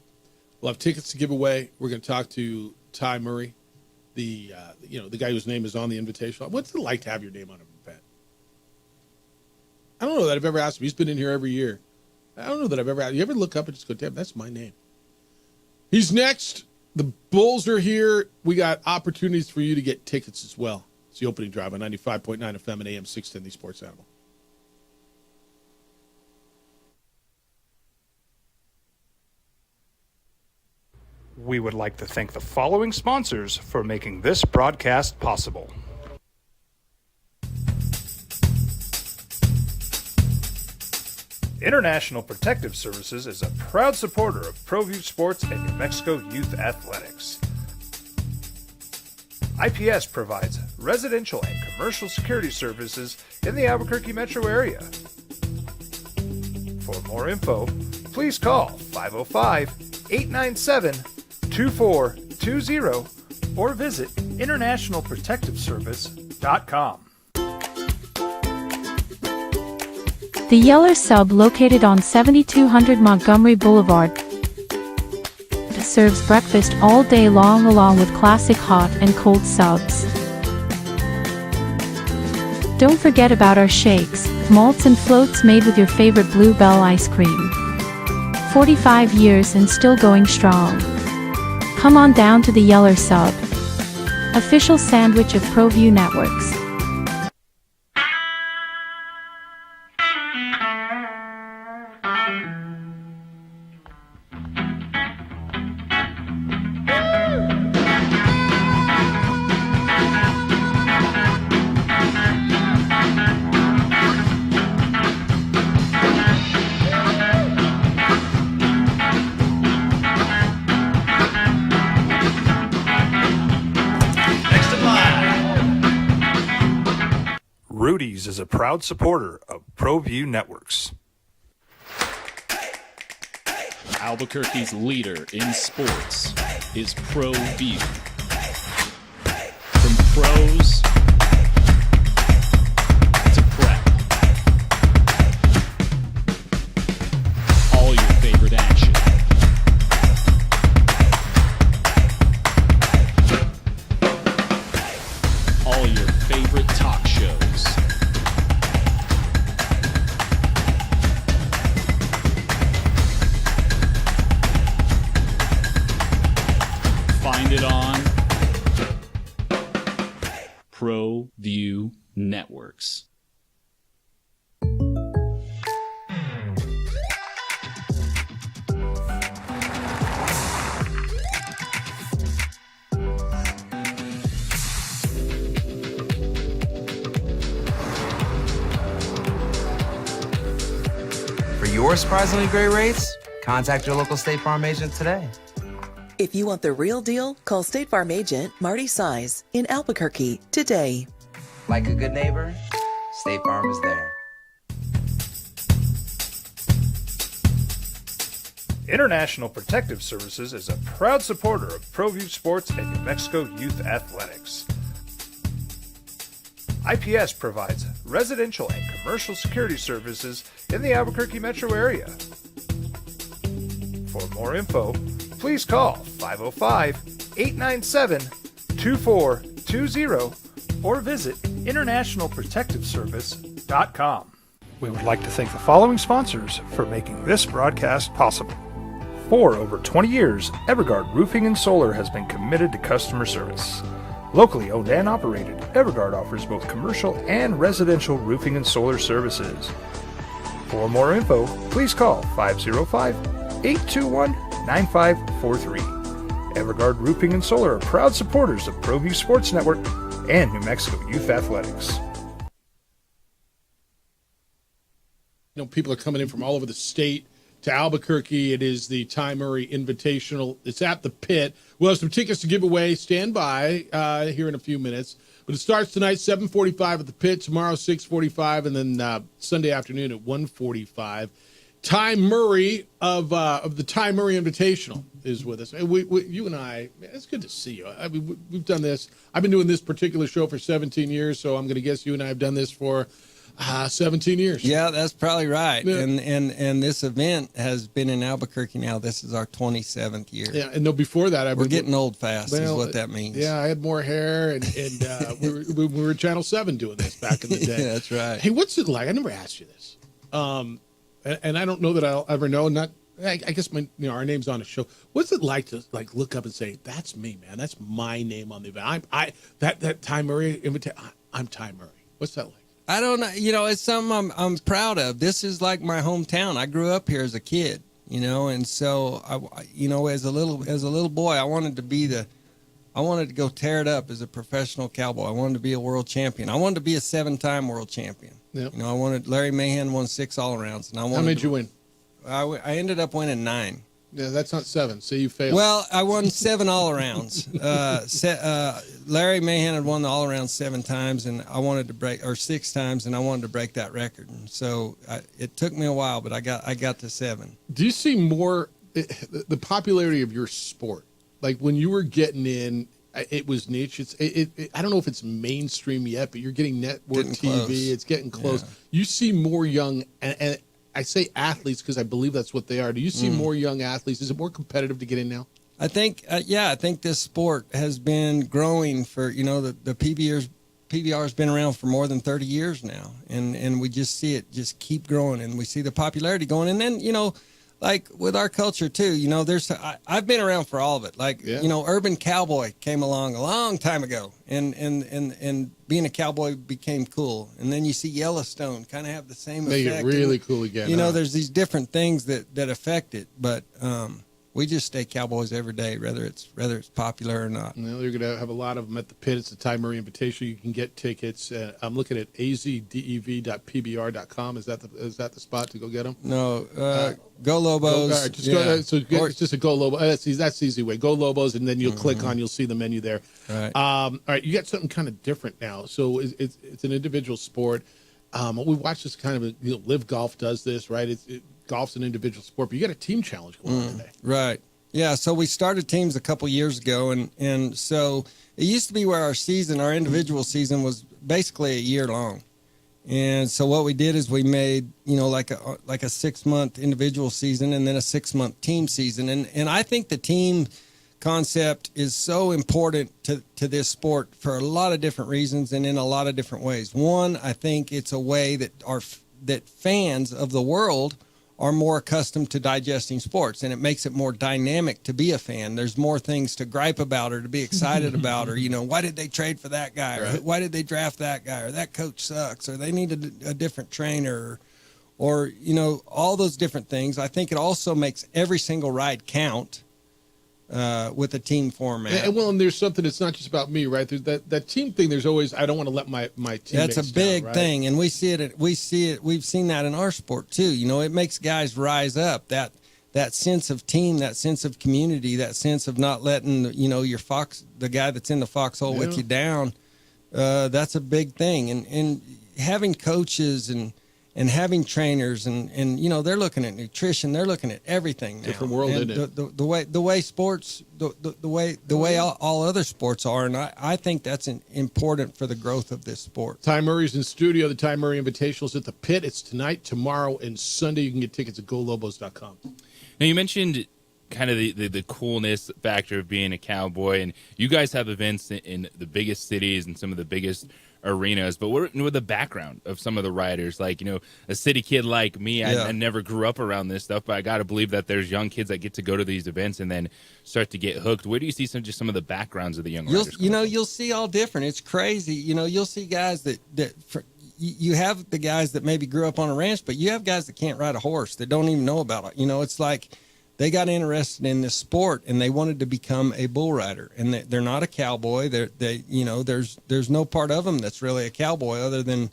We'll have tickets to give away. We're gonna talk to Ty Murray, the guy whose name is on the invitation. What's it like to have your name on an event? I don't know that I've ever asked him. He's been in here every year. I don't know that I've ever asked. You ever look up and just go, damn, that's my name. He's next. The Bulls are here. We got opportunities for you to get tickets as well. It's the opening drive on 95.9 FM and AM 610, the Sports Animal. We would like to thank the following sponsors for making this broadcast possible. International Protective Services is a proud supporter of ProView Sports and New Mexico Youth Athletics. IPS provides residential and commercial security services in the Albuquerque metro area. For more info, please call 505-897-2420 or visit internationalprotectiveservice.com. The Yeller Sub, located on 7200 Montgomery Boulevard, serves breakfast all day long along with classic hot and cold subs. Don't forget about our shakes, malts and floats made with your favorite Bluebell ice cream. 45 years and still going strong. Come on down to the Yeller Sub, official sandwich of ProView Networks. Rudy's is a proud supporter of ProView Networks. Albuquerque's leader in sports is ProView. From pros to prep. All your favorite action. All your favorite talk shows. Find it on ProView Networks. For your surprisingly great rates, contact your local State Farm agent today. If you want the real deal, call State Farm agent Marty Size in Albuquerque today. Like a good neighbor, State Farm is there. International Protective Services is a proud supporter of ProView Sports and New Mexico Youth Athletics. IPS provides residential and commercial security services in the Albuquerque metro area. For more info, please call 505-897-2420 or visit internationalprotectiveservice.com. We would like to thank the following sponsors for making this broadcast possible. For over 20 years, Evergard Roofing and Solar has been committed to customer service. Locally owned and operated, Evergard offers both commercial and residential roofing and solar services. For more info, please call 505-821-9543. Evergard Roofing and Solar are proud supporters of ProView Sports Network and New Mexico Youth Athletics. You know, people are coming in from all over the state to Albuquerque. It is the Ty Murray Invitational. It's at the Pit. We'll have some tickets to give away. Stand by here in a few minutes. But it starts tonight, 7:45 at the Pit. Tomorrow, 6:45, and then Sunday afternoon at 1:45. Ty Murray of the Ty Murray Invitational is with us. You and I, man, it's good to see you. I mean, we've done this. I've been doing this particular show for 17 years, so I'm going to guess you and I have done this for 17 years. Yeah, that's probably right. Yeah. And this event has been in Albuquerque now. This is our 27th year. Yeah, and no, before that, we're getting old fast, is what that means. Yeah, I had more hair, and we were Channel 7 doing this back in the day. Yeah, that's right. Hey, what's it like? I never asked you this, and I don't know that I'll ever know. I guess our name's on a show. What's it like to look up and say, "That's me, man. That's my name on the event. That Ty Murray invitation. I'm Ty Murray." What's that like? I don't know. You know, it's something I'm proud of. This is like my hometown. I grew up here as a kid, and so as a little boy, I wanted to go tear it up as a professional cowboy. I wanted to be a world champion. I wanted to be a 7-time world champion. Yep. Larry Mahan won 6 all-arounds, and I wanted. How many did you win? I ended up winning 9. Yeah, that's not 7. So you failed. Well, I won 7 all-arounds. Larry Mahan had won the all-around 7 times, and I wanted to break, or 6 times, and I wanted to break that record. And so it took me a while, but I got to 7. Do you see more the popularity of your sport? Like when you were getting in, it was niche. I don't know if it's mainstream yet, but you're getting network TV. Close. It's getting close. Yeah. You see more young and I say athletes because I believe that's what they are. Do you see more young athletes? Is it more competitive to get in now? I think, I think this sport has been growing for, the PBR has been around for more than 30 years now. And we just see it just keep growing, and we see the popularity going. And then, like with our culture too, I've been around for all of it. Like, Urban Cowboy came along a long time ago, and being a cowboy became cool. And then you see Yellowstone kind of have the same effect. They get really cool again. There's these different things that affect it, but We just stay Cowboys every day, whether it's popular or not. Well, you're going to have a lot of them at the pit. It's the Ty Murray Invitational. You can get tickets. I'm looking at azdev.pbr.com. Is that the spot to go get them? No, Go Lobos. All right, it's just a Go Lobos. That's the easy way. Go Lobos, and then you'll click on. You'll see the menu there. Right. All right. You got something kind of different now. So it's an individual sport. We watch this kind of Live Golf does this, right? Golf's an individual sport, but you got a team challenge going on today. Right. Yeah. So we started teams a couple years ago, and so it used to be where our individual season was basically a year long. And so what we did is we made, like a 6-month individual season and then a 6-month team season. And I think the team concept is so important to this sport for a lot of different reasons and in a lot of different ways. One, I think it's a way that fans of the world are more accustomed to digesting sports, and it makes it more dynamic to be a fan. There's more things to gripe about or to be excited about, or, why did they trade for that guy? Or why did they draft that guy? Or that coach sucks, or they need a different trainer, or all those different things. I think it also makes every single ride count with a team format. And there's something that's not just about me, right? There's that team thing. There's always, I don't want to let my teammates That's a big down, right? thing, and we see it. We see it. We've seen that in our sport too. It makes guys rise up. That sense of team, that sense of community, that sense of not letting the guy that's in the foxhole with you down. That's a big thing, and having coaches and having trainers and they're looking at nutrition, they're looking at everything now. Different world, and isn't it? The way sports, the way all other sports are, and I think that's important for the growth of this sport. Ty Murray's in studio. The Ty Murray Invitational's at the pit. It's tonight, tomorrow, and Sunday. You can get tickets at golobos.com. Now, you mentioned kind of the coolness factor of being a cowboy, and you guys have events in the biggest cities and some of the biggest arenas, but what the background of some of the riders, like a city kid like me, I never grew up around this stuff, but I got to believe that there's young kids that get to go to these events and then start to get hooked. Where do you see some of the backgrounds of the young riders? You'll see all different. It's crazy. You'll see guys that you have the guys that maybe grew up on a ranch, but you have guys that can't ride a horse that don't even know about it. It's like they got interested in this sport and they wanted to become a bull rider, and they're not a cowboy. There's no part of them that's really a cowboy other than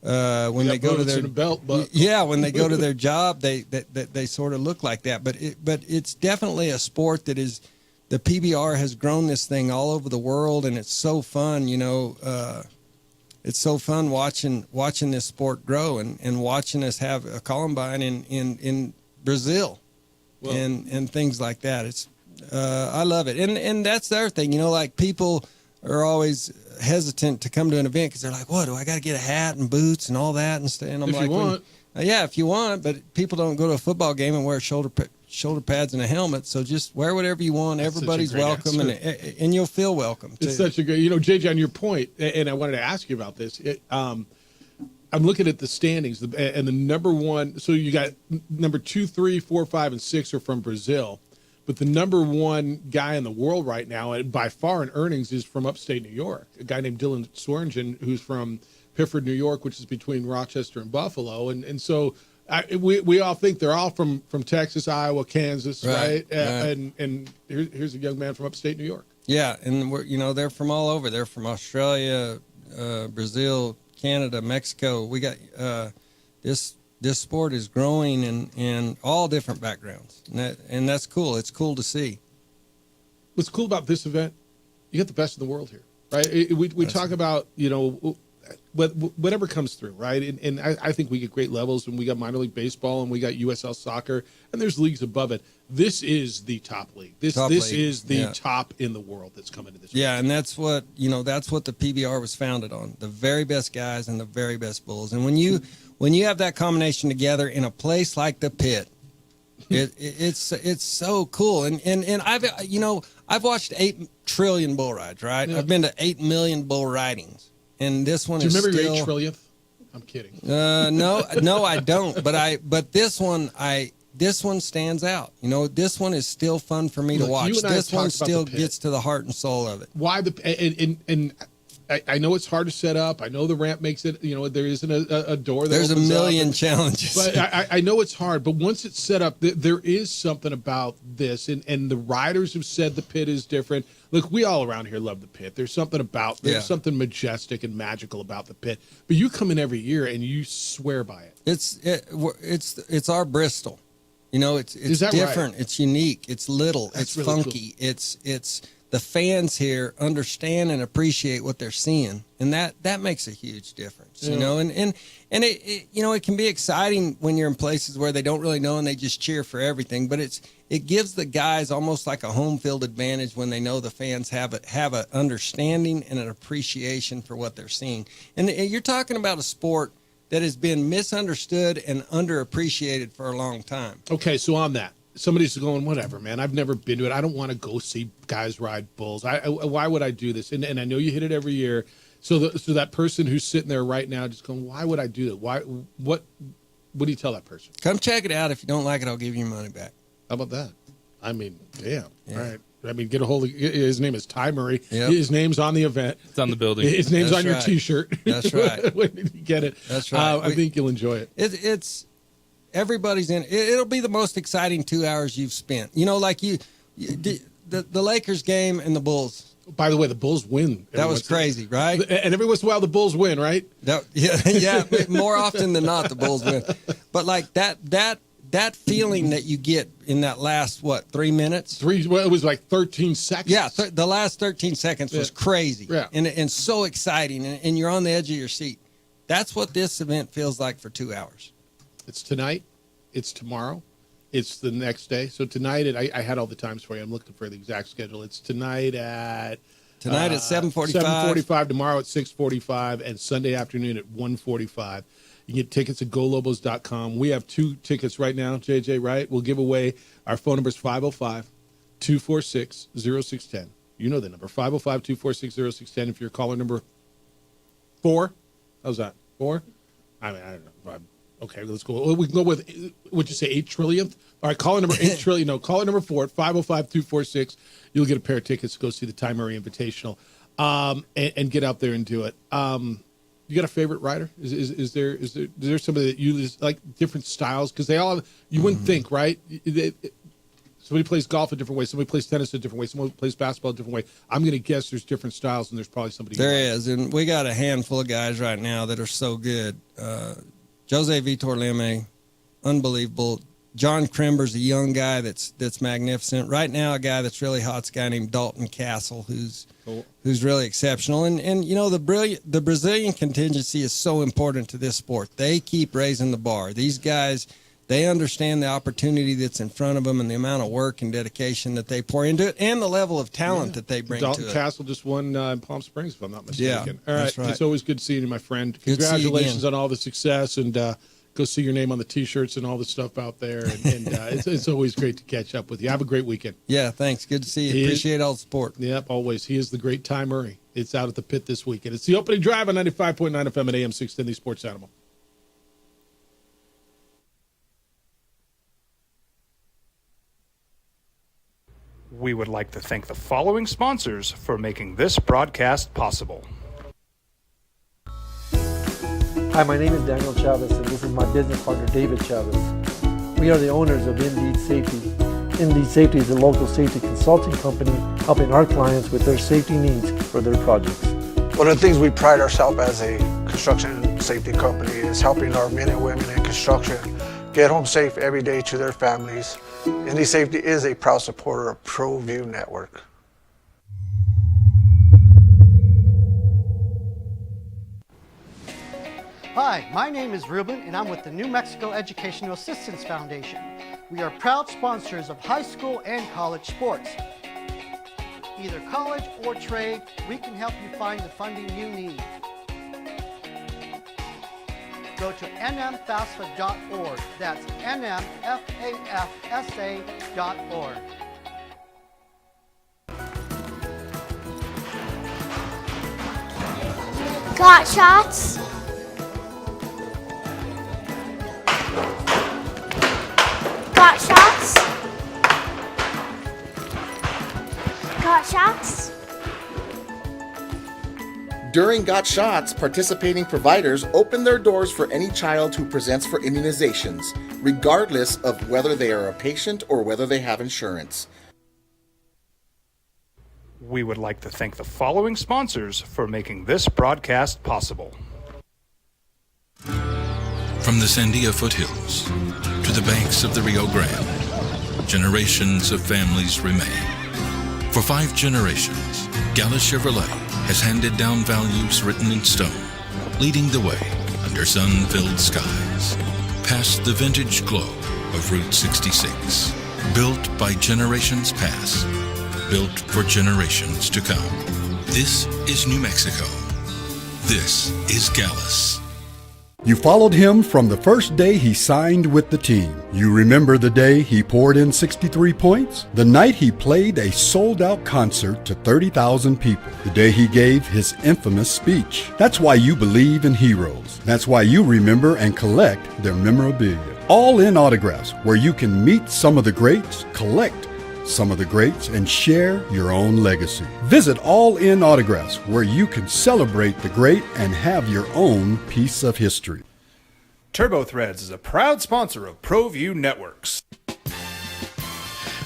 when they go to their belt. But when they go to their job, they sort of look like that. But it's definitely a sport that is, the PBR has grown this thing all over the world, and it's so fun. It's so fun watching this sport grow and watching us have a Columbine in Brazil. Well, and things like that. It's I love it, and that's the other thing. Like people are always hesitant to come to an event because they're like, "What do I got to get a hat and boots and all that and stuff?" And I'm if like, you want. if you want, but people don't go to a football game and wear shoulder pads and a helmet. So just wear whatever you want. That's Everybody's welcome, and you'll feel welcome. It's such a good, JJ, on your point, and I wanted to ask you about this. I'm looking at the standings, and the number one. So you got number 2, 3, 4, 5, and 6 are from Brazil, but the number one guy in the world right now, and by far in earnings, is from upstate New York. A guy named Dylan Swearingen, who's from Pifford, New York, which is between Rochester and Buffalo, and so we all think they're all from Texas, Iowa, Kansas, right? And here's a young man from upstate New York. Yeah, and they're from all over. They're from Australia, Brazil, Canada, Mexico. We got this sport is growing in all different backgrounds, and that's cool. It's cool to see. What's cool about this event, you got the best in the world here, right? We talk about whatever comes through, right? And I think we get great levels, and we got minor league baseball, and we got USL soccer, and there's leagues above it. This is the top league. This is the top in the world that's coming to this. Yeah, and that's what the PBR was founded on: the very best guys and the very best bulls. And when you have that combination together in a place like the pit, it's so cool. And I've watched 8 trillion bull rides, right? Yeah. I've been to 8 million bull ridings, and this one Do you is remember still. your 8 trillionth? I'm kidding. No, I don't. But this one stands out. This one is still fun for me to watch. This one still gets to the heart and soul of it. Why and I know it's hard to set up. I know the ramp makes it, there isn't a door. There's a million challenges. But I know it's hard. But once it's set up, there is something about this. And the riders have said the pit is different. Look, we all around here love the pit. There's something something majestic and magical about the pit. But you come in every year and you swear by it. It's our Bristol. It's different. Right? It's unique. It's little. It's really funky. Cool. It's the fans here understand and appreciate what they're seeing, and that makes a huge difference. Yeah. And it can be exciting when you're in places where they don't really know and they just cheer for everything. But it gives the guys almost like a home field advantage when they know the fans have an understanding and an appreciation for what they're seeing. And you're talking about a sport that has been misunderstood and underappreciated for a long time. Okay, so on that, somebody's going, whatever, man, I've never been to it. I don't want to go see guys ride bulls. Why would I do this? And I know you hit it every year. So that person who's sitting there right now just going, why would I do that? What do you tell that person? Come check it out. If you don't like it, I'll give you your money back. How about that? I mean, damn. Yeah. All right. I mean, get a hold of his name is Ty Murray. Yep. His name's on the event. It's on the building. His name's That's on your right. T-shirt. That's right. When you get it. That's right. I think you'll enjoy it. It's everybody's in. It'll be the most exciting 2 hours you've spent. Like the Lakers game and the Bulls. By the way, the Bulls win. That was crazy, right? And every once in a while, the Bulls win, right? Yeah. More often than not, the Bulls win. But like that feeling that you get in that last 3 minutes? It was like 13 seconds. Yeah, the last 13 seconds was crazy. Yeah. And so exciting, and you're on the edge of your seat. That's what this event feels like for 2 hours. It's tonight. It's tomorrow. It's the next day. So tonight, I had all the times for you. I'm looking for the exact schedule. It's tonight at 7:45. 7:45. Tomorrow at 6:45, and Sunday afternoon at 1:45. You can get tickets at golobos.com. We have 2 tickets right now, JJ, right? We'll give away. Our phone number is 505-246-0610. You know the number, 505-246-0610. If you're caller number 4, how's that? 4? I mean, I don't know. Okay, let's go. We can go with, what'd you say, 8 trillionth? All right, caller number 8 trillion. No, caller number 4 at 505-246. You'll get a pair of tickets to go see the Ty Murray Invitational and get out there and do it. You got a favorite rider? Is there somebody that you like, different styles? Because they all have, you wouldn't think, right? Somebody plays golf a different way. Somebody plays tennis a different way. Someone plays basketball a different way. I'm going to guess there's different styles, and there's probably somebody. There is, and we got a handful of guys right now that are so good. Jose Vitor Leme, unbelievable. John Krember's a young guy that's magnificent. Right now, a guy that's really hot's a guy named Dalton Castle, who's really exceptional. And the Brazilian contingency is so important to this sport. They keep raising the bar. These guys, they understand the opportunity that's in front of them and the amount of work and dedication that they pour into it, and the level of talent that they bring Dalton to it. Castle just won in Palm Springs, if I'm not mistaken. Yeah, all right. that's right. It's always good seeing you, my friend. Good to see you Congratulations again. on all the success, and go see your name on the T-shirts and all the stuff out there. And it's always great to catch up with you. Have a great weekend. Yeah, thanks. Good to see you. Appreciate all the support. Yep, always. He is the great Ty Murray. It's out at the pit this weekend. It's the opening drive on 95.9 FM and AM 610, the Sports Animal. We would like to thank the following sponsors for making this broadcast possible. Hi, my name is Daniel Chavez, and this is my business partner, David Chavez. We are the owners of Indeed Safety. Indeed Safety is a local safety consulting company helping our clients with their safety needs for their projects. One of the things we pride ourselves as a construction safety company is helping our men and women in construction get home safe every day to their families. Indeed Safety is a proud supporter of ProView Network. Hi, my name is Ruben, and I'm with the New Mexico Educational Assistance Foundation. We are proud sponsors of high school and college sports. Either college or trade, we can help you find the funding you need. Go to nmfafsa.org. That's nmfafsa.org. Got shots? Got shots? Got shots? During Got Shots, participating providers open their doors for any child who presents for immunizations, regardless of whether they are a patient or whether they have insurance. We would like to thank the following sponsors for making this broadcast possible. From the Sandia foothills to the banks of the Rio Grande, generations of families remain. For 5 generations, Gallus Chevrolet has handed down values written in stone, leading the way under sun-filled skies, past the vintage glow of Route 66. Built by generations past, built for generations to come. This is New Mexico. This is Gallus. You followed him from the first day he signed with the team. You remember the day he poured in 63 points? The night he played a sold-out concert to 30,000 people. The day he gave his infamous speech. That's why you believe in heroes. That's why you remember and collect their memorabilia. All in Autographs, where you can meet some of the greats, collect some of the greats, and share your own legacy. Visit All In Autographs, where you can celebrate the great and have your own piece of history. TurboThreads is a proud sponsor of ProView Networks.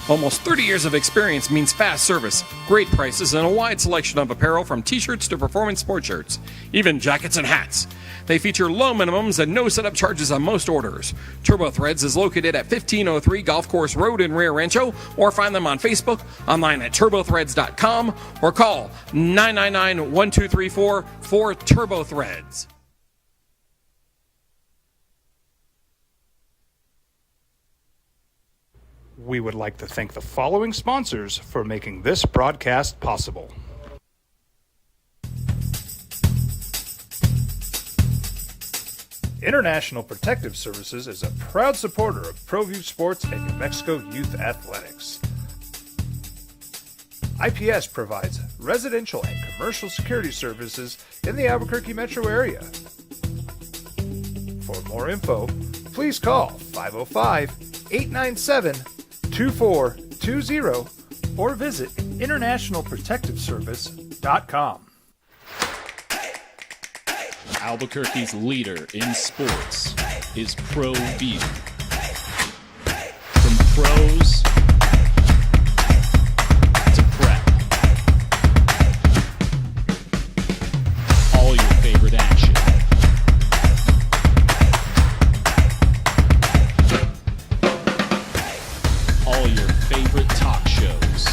Almost 30 years of experience means fast service, great prices, and a wide selection of apparel from t-shirts to performance sport shirts, even jackets and hats. They feature low minimums and no setup charges on most orders. TurboThreads is located at 1503 Golf Course Road in Rio Rancho, or find them on Facebook, online at turbothreads.com, or call 999-1234 for TurboThreads. We would like to thank the following sponsors for making this broadcast possible. International Protective Services is a proud supporter of ProView Sports and New Mexico Youth Athletics. IPS provides residential and commercial security services in the Albuquerque metro area. For more info, please call 505-897-2420 or visit internationalprotectiveservice.com. Albuquerque's leader in sports is ProView. From pros to prep, all your favorite action. All your favorite talk shows.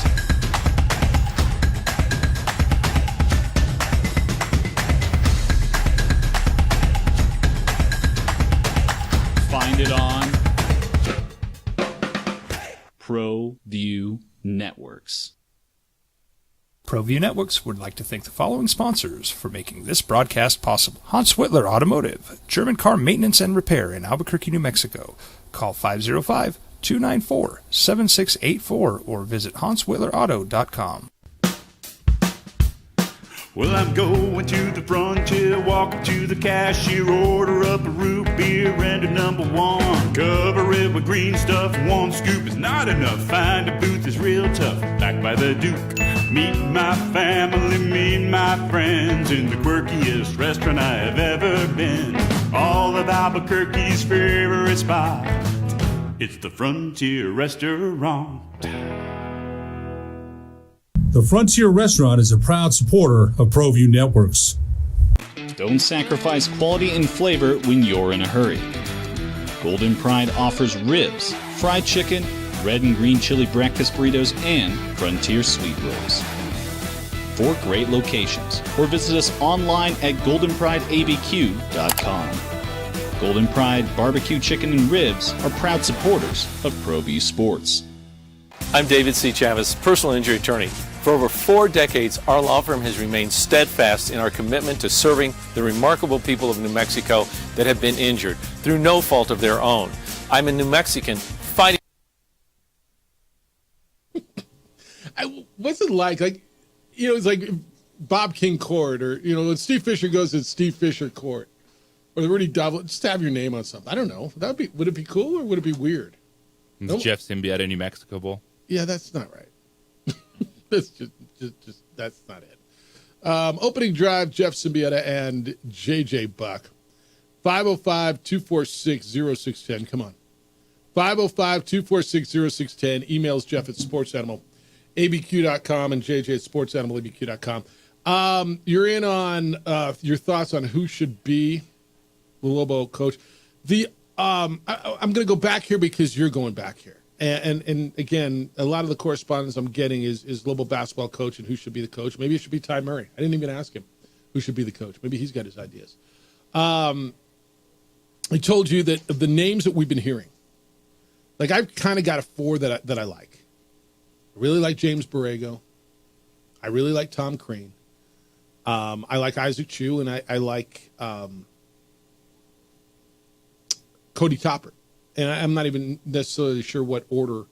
Find it on ProView Networks. ProView Networks would like to thank the following sponsors for making this broadcast possible. Hans Whitler Automotive, German car maintenance and repair in Albuquerque, New Mexico. Call 505-294-7684 or visit HansWhitlerAuto.com. Well, I'm going to the frontier, walking to the cashier, order up a root beer and a number one. Cover it with green stuff, one scoop is not enough. Find a booth is real tough, back by the Duke. Meet my family, meet my friends in the quirkiest restaurant I have ever been. All of Albuquerque's favorite spot, it's the Frontier Restaurant. The Frontier Restaurant is a proud supporter of ProView Networks. Don't sacrifice quality and flavor when you're in a hurry. Golden Pride offers ribs, fried chicken, red and green chili breakfast burritos, and Frontier sweet rolls. 4 great locations, or visit us online at goldenprideabq.com. Golden Pride Barbecue Chicken and Ribs are proud supporters of ProView Sports. I'm David C. Chavez, personal injury attorney. For over 4 decades, our law firm has remained steadfast in our commitment to serving the remarkable people of New Mexico that have been injured through no fault of their own. I'm a New Mexican fighting. What's it like? Like, you know, it's like Bob King Court, or, you know, when Steve Fisher goes to Steve Fisher Court, or the Rudy Dublin, just have your name on something. I don't know. Would it be cool, or would it be weird? Jeff Symbieta, New Mexico Bowl. Yeah, that's not right. That's just that's not it. Opening drive, Jeff Symbieta and JJ Buck. 505-246-0610. Come on. 505-246-0610. Emails Jeff at sportsanimalabq.com and JJ at sportsanimalabq.com. You're in on your thoughts on who should be the Lobo coach. I'm going to go back here because you're going back here. And again, a lot of the correspondence I'm getting is Lobo basketball coach and who should be the coach. Maybe it should be Ty Murray. I didn't even ask him who should be the coach. Maybe he's got his ideas. I told you that of the names that we've been hearing, like I've kind of got a four that I like. I really like James Borrego. I really like Tom Crean. I like Isaac Chu, and I like Cody Topper. And I'm not even necessarily sure what order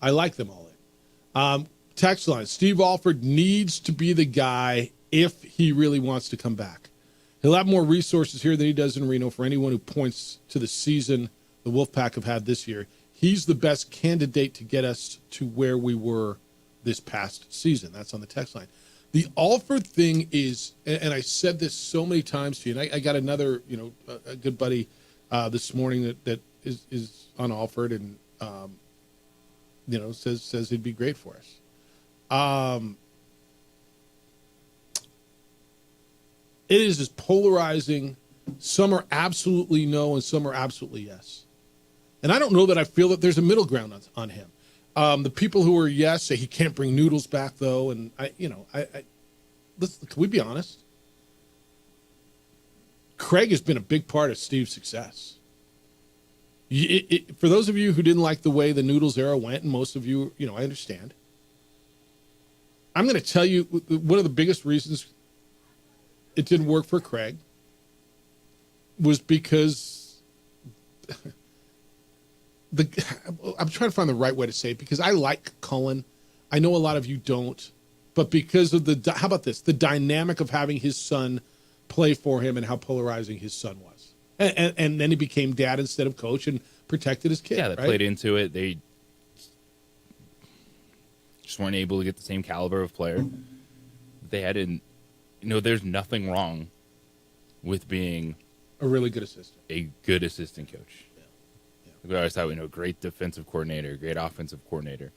I like them all in. Text line, Steve Alford needs to be the guy if he really wants to come back. He'll have more resources here than he does in Reno for anyone who points to the season the Wolfpack have had this year. He's the best candidate to get us to where we were this past season. That's on the text line. The Alford thing is, and I said this so many times to you, and I got another, a good buddy this morning that is on Alford and, says he'd be great for us. It is as polarizing. Some are absolutely no and some are absolutely yes. And I don't know that I feel that there's a middle ground on him. The people who are yes say he can't bring Noodles back though. And can we be honest? Craig has been a big part of Steve's success. For those of you who didn't like the way the Noodles era went, and most of you, I understand. I'm going to tell you one of the biggest reasons it didn't work for Craig was because I'm trying to find the right way to say it, because I like Cullen. I know a lot of you don't, but because of how about this? The dynamic of having his son play for him and how polarizing his son was. And then he became dad instead of coach and protected his kid. Yeah, they played into it. They just weren't able to get the same caliber of player they had in. There's nothing wrong with being a really good assistant, a good assistant coach. Yeah. We always thought a great defensive coordinator, great offensive coordinator,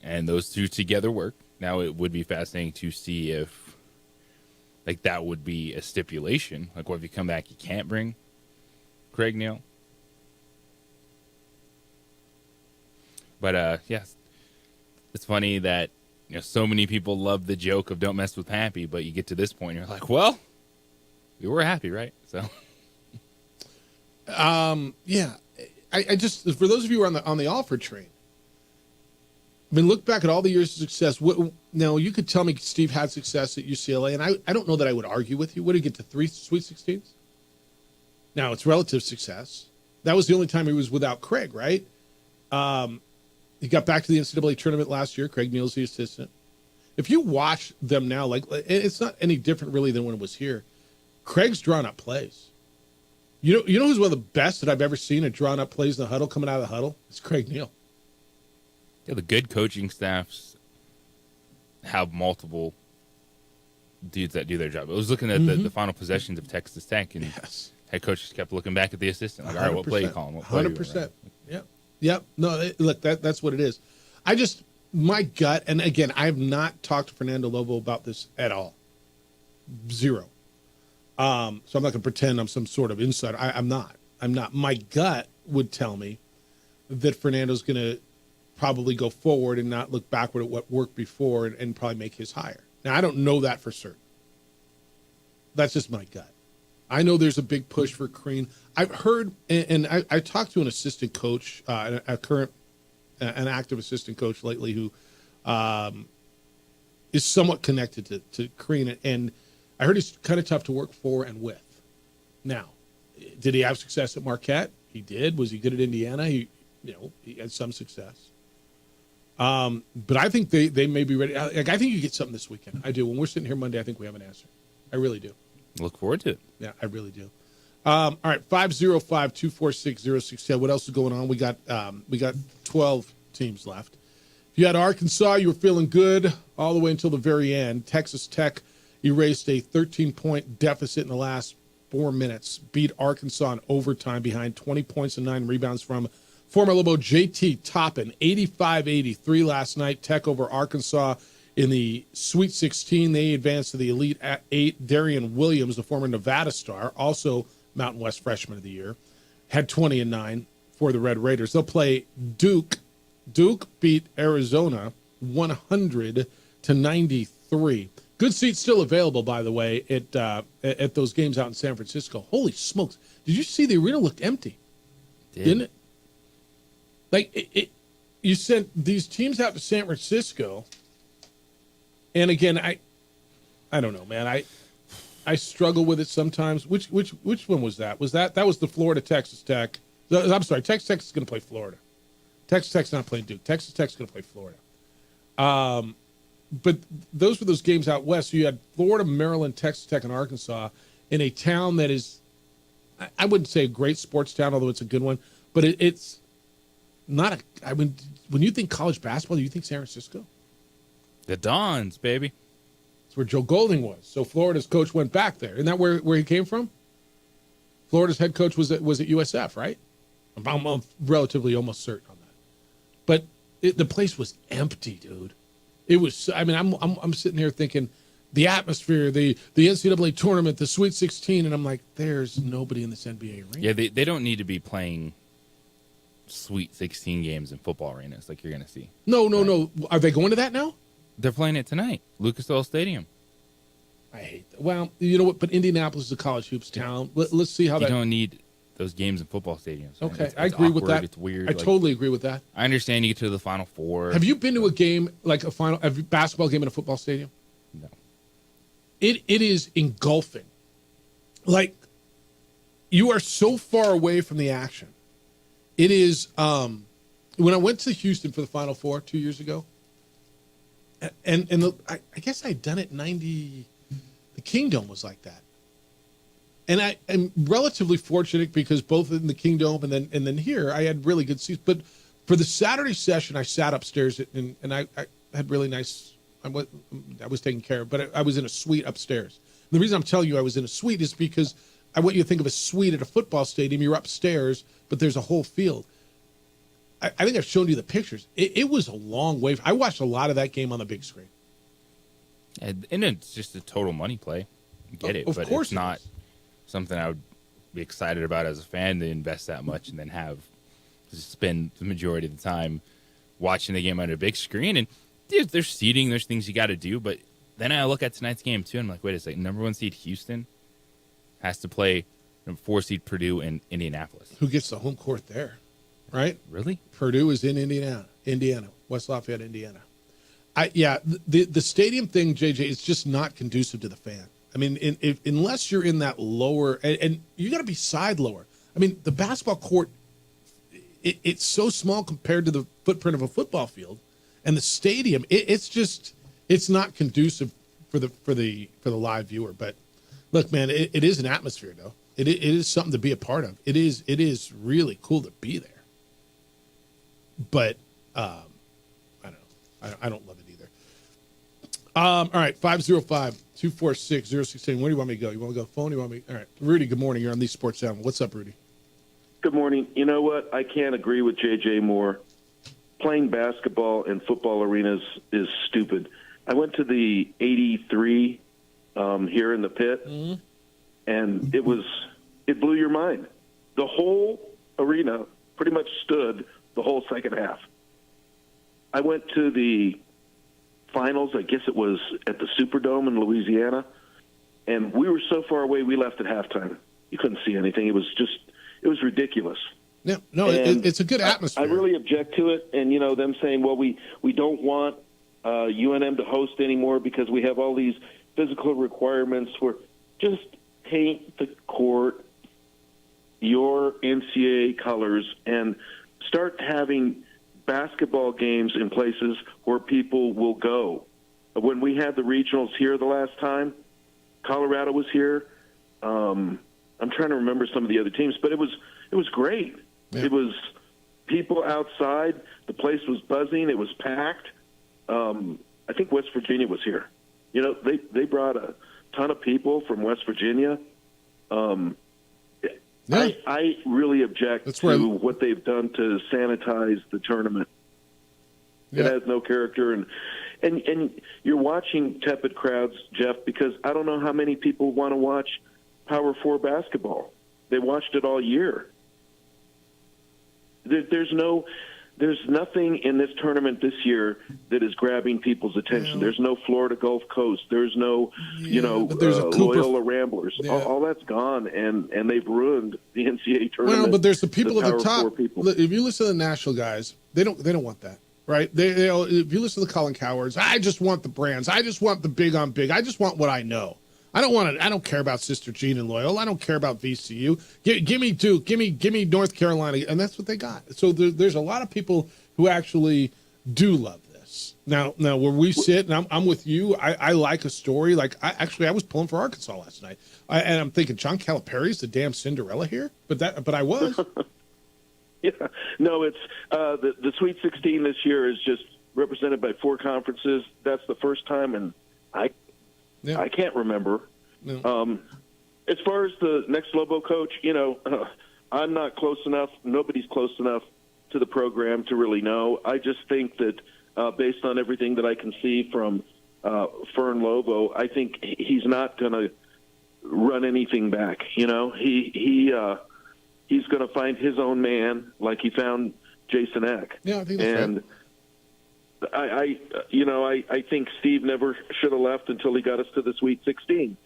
and those two together work. Now it would be fascinating to see if, that would be a stipulation. What if you come back, you can't bring Craig Neal? But yes, it's funny that. So many people love the joke of don't mess with Happy, but you get to this point, you're like, well, we were happy, right? So, yeah, I just, for those of you who are on the Alford train, look back at all the years of success. Now, you could tell me Steve had success at UCLA, and I don't know that I would argue with you. What did he get to 3 Sweet 16s? Now, it's relative success. That was the only time he was without Craig, right? He got back to the NCAA tournament last year. Craig Neal's the assistant. If you watch them now, it's not any different really than when it was here. Craig's drawn up plays. You know who's one of the best that I've ever seen at drawing up plays in the huddle, coming out of the huddle? It's Craig Neal. Yeah, the good coaching staffs have multiple dudes that do their job. I was looking at the final possessions of Texas Tech, and head coaches kept looking back at the assistant. All right, what play you calling? 100%. Yeah. Yep. No, look, that's what it is. My gut, and again, I have not talked to Fernando Lobo about this at all. Zero. So I'm not going to pretend I'm some sort of insider. I'm not. My gut would tell me that Fernando's going to probably go forward and not look backward at what worked before and probably make his hire. Now, I don't know that for certain. That's just my gut. I know there's a big push for Crean. I've heard, and I talked to an assistant coach, an active assistant coach lately who is somewhat connected to Crean, and I heard he's kind of tough to work for and with. Now, did he have success at Marquette? He did. Was he good at Indiana? He had some success. But I think they may be ready. I think you get something this weekend. I do. When we're sitting here Monday, I think we have an answer. I really do. Look forward to it. Yeah, I really do. All right, 505-246-0610. What else is going on? We got 12 teams left. If You had Arkansas. You were feeling good all the way until the very end. Texas Tech erased a 13-point deficit in the last 4 minutes, beat Arkansas in overtime behind 20 points and 9 rebounds from former Lobo JT Toppin, 85-83 last night. Tech over Arkansas in the Sweet 16. They advanced to the Elite 8. Darian Williams, the former Nevada star, also Mountain West Freshman of the Year, had 20 and 9 for the Red Raiders. They'll play Duke. Duke beat Arizona 100-93. Good seats still available, by the way, at those games out in San Francisco. Holy smokes! Did you see the arena looked empty? Didn't it? Like you sent these teams out to San Francisco, and again, I don't know, man. I struggle with it sometimes. Which one was that? That was the Florida Texas Tech? I'm sorry, Texas Tech is going to play Florida. Texas Tech's not playing Duke. Texas Tech's going to play Florida. But those were those games out west. So you had Florida, Maryland, Texas Tech, and Arkansas in a town that is, I wouldn't say a great sports town, although it's a good one. But it's not a. I mean, when you think college basketball, do you think San Francisco? The Dons, baby. That's where Joe Golding was. So Florida's coach went back there. Isn't that where he came from? Florida's head coach was at USF, right? I'm relatively almost certain on that. But the place was empty, dude. It was. I mean, I'm sitting here thinking, the atmosphere, the NCAA tournament, the Sweet 16, and I'm like, there's nobody in this NBA arena. Yeah, they don't need to be playing Sweet 16 games in football arenas like you're going to see. No. Are they going to that now? They're playing it tonight, Lucas Oil Stadium. I hate that. Well, you know what? But Indianapolis is a college hoops town. Let's see how you don't need those games in football stadiums. Okay, it's I agree awkward, with that. It's weird. I totally agree with that. I understand you get to the Final Four. Have you been to a game like a basketball game in a football stadium? No. It is engulfing. Like, you are so far away from the action. It is. When I went to Houston for the Final Four 2 years ago, and I guess I'd done it in 90. The Kingdome was like that. And I am relatively fortunate because both in the Kingdome and then here I had really good seats. But for the Saturday session, I sat upstairs and I had really nice. I was taken care of, but I was in a suite upstairs. And the reason I'm telling you I was in a suite is because I want you to think of a suite at a football stadium. You're upstairs, but there's a whole field. I think I've shown you the pictures. It was a long way. I watched a lot of that game on the big screen. And it's just a total money play. I get it, Of but course it's not something I would be excited about as a fan to invest that much and then have to spend the majority of the time watching the game on a big screen. And there's seating, there's things you got to do. But then I look at tonight's game, too, and I'm like, wait a second. Number 1 seed Houston has to play number 4 seed Purdue in Indianapolis. Who gets the home court there, right? Really? Purdue is in Indiana, West Lafayette, Indiana. The stadium thing, JJ, is just not conducive to the fan. I mean, unless you're in that lower, and you got to be side lower. I mean, the basketball court, it's so small compared to the footprint of a football field, and the stadium, it's not conducive for the live viewer. But look, man, it is an atmosphere, though. It is something to be a part of. It is really cool to be there. But I don't know. I don't love it either. All right, 505-246-0610. Where do you want me to go? You want to go phone? You want me? All right, Rudy. Good morning. You're on the Sports Channel. What's up, Rudy? Good morning. You know what? I can't agree with JJ more. Playing basketball in football arenas is stupid. I went to the 83 here in the pit, and it blew your mind. The whole arena pretty much stood the whole second half. I went to the finals, I guess it was at the Superdome in Louisiana, and we were so far away we left at halftime. You couldn't see anything. It was ridiculous. Yeah, no, it's a good atmosphere. I really object to it, and them saying, well, we don't want UNM to host anymore because we have all these physical requirements for just paint the court your NCAA colors and start having basketball games in places where people will go. When we had the regionals here the last time, Colorado was here. I'm trying to remember some of the other teams, but it was great. Yeah. people outside. The place was buzzing. It was packed. I think West Virginia was here. You know, they brought a ton of people from West Virginia. I really object to what they've done to sanitize the tournament. It has no character, and you're watching tepid crowds, Jeff, because I don't know how many people want to watch Power 4 basketball. They watched it all year. There's nothing in this tournament this year that is grabbing people's attention. There's no Florida Gulf Coast. There's no, Loyola Ramblers. All that's gone, and they've ruined the NCAA tournament. Well, but there's the people at the top. People. If you listen to the national guys, they don't want that, right? If you listen to Colin Cowards, I just want the brands. I just want the big on big. I just want what I know. I don't care about Sister Jean and Loyola. I don't care about VCU. Give me Duke. Give me North Carolina, and that's what they got. So there's a lot of people who actually do love this. Now where we sit, and I'm with you. I like a story. Like I was pulling for Arkansas last night, and I'm thinking John Calipari's the damn Cinderella here. But I was. Yeah, no, it's the Sweet 16 this year is just represented by 4 conferences. That's the first time, and I can't remember. No. As far as the next Lobo coach, I'm not close enough. Nobody's close enough to the program to really know. I just think that based on everything that I can see from Fern Lobo, I think he's not going to run anything back. He's going to find his own man, like he found Jason Eck. Yeah, I think that's right. I think Steve never should have left until he got us to the Sweet 16.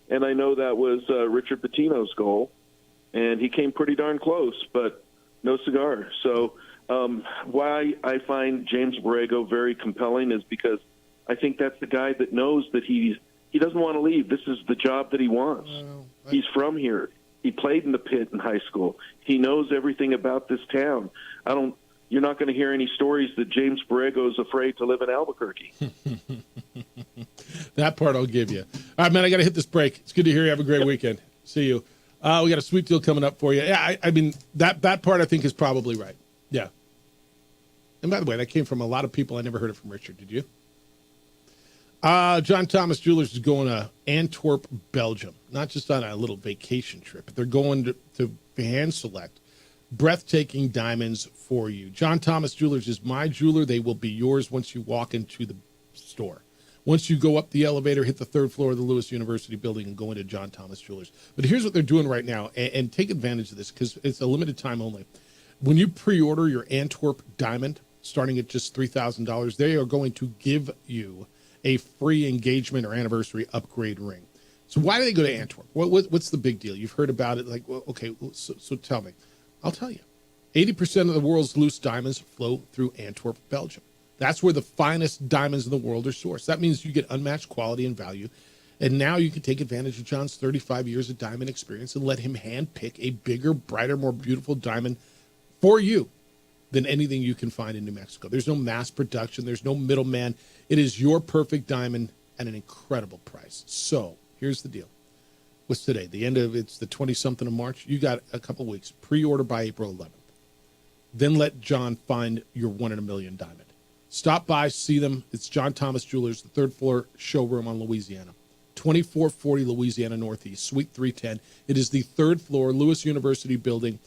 And I know that was Richard Pitino's goal, and he came pretty darn close, but no cigar. So why I find James Borrego very compelling is because I think that's the guy that knows that he doesn't want to leave. This is the job that he wants. He's from here. He played in the pit in high school. He knows everything about this town. You're not going to hear any stories that James Borrego is afraid to live in Albuquerque. That part I'll give you. All right, man, I got to hit this break. It's good to hear you. Have a great weekend. See you. We got a sweet deal coming up for you. Yeah, I mean, that part I think is probably right. Yeah. And by the way, that came from a lot of people. I never heard it from Richard. Did you? John Thomas Jewelers is going to Antwerp, Belgium. Not just on a little vacation trip, but they're going to hand select breathtaking diamonds for you. John Thomas Jewelers is my jeweler. They will be yours once you walk into the store. Once you go up the elevator, hit the 3rd floor of the Lewis University building and go into John Thomas Jewelers. But here's what they're doing right now, and take advantage of this because it's a limited time only. When you pre-order your Antwerp diamond, starting at just $3,000, they are going to give you a free engagement or anniversary upgrade ring. So why do they go to Antwerp? What's the big deal? You've heard about it. Like, well, okay, so tell me. I'll tell you. 80% of the world's loose diamonds flow through Antwerp, Belgium. That's where the finest diamonds in the world are sourced. That means you get unmatched quality and value. And now you can take advantage of John's 35 years of diamond experience and let him handpick a bigger, brighter, more beautiful diamond for you than anything you can find in New Mexico. There's no mass production. There's no middleman. It is your perfect diamond at an incredible price. So here's the deal. What's today? It's the 20-something of March. You got a couple weeks. Pre-order by April 11th. Then let John find your 1 in a million diamond. Stop by, see them. It's John Thomas Jewelers, the 3rd floor showroom on Louisiana. 2440 Louisiana Northeast, Suite 310. It is the 3rd floor Lewis University building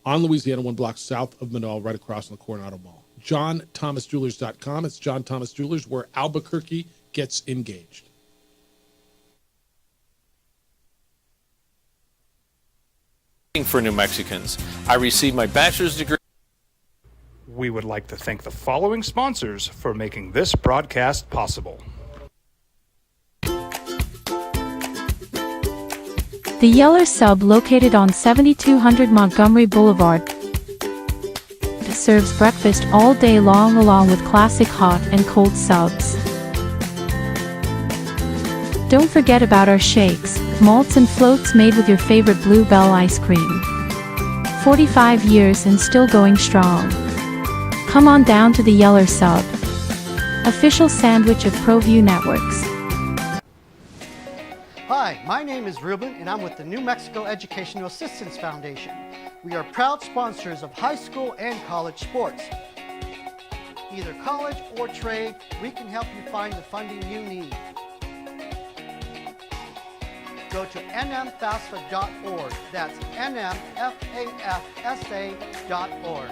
on Louisiana, 1 block south of Manal, right across from the Coronado Mall. JohnThomasJewelers.com. It's John Thomas Jewelers, where Albuquerque gets engaged. For New Mexicans, I received my bachelor's degree. We would like to thank the following sponsors for making this broadcast possible. The Yeller Sub, located on 7200 Montgomery Boulevard, serves breakfast all day long along with classic hot and cold subs. Don't forget about our shakes, malts and floats made with your favorite Bluebell ice cream. 45 years and still going strong. Come on down to the Yeller Sub, official sandwich of ProView Networks. Hi, Hi, my name is Ruben, and I'm with the New Mexico Educational Assistance Foundation. We are proud sponsors of high school and college sports. Either college or trade, we can help you find the funding you need. Go to nmfafsa.org. That's nmfafsa.org.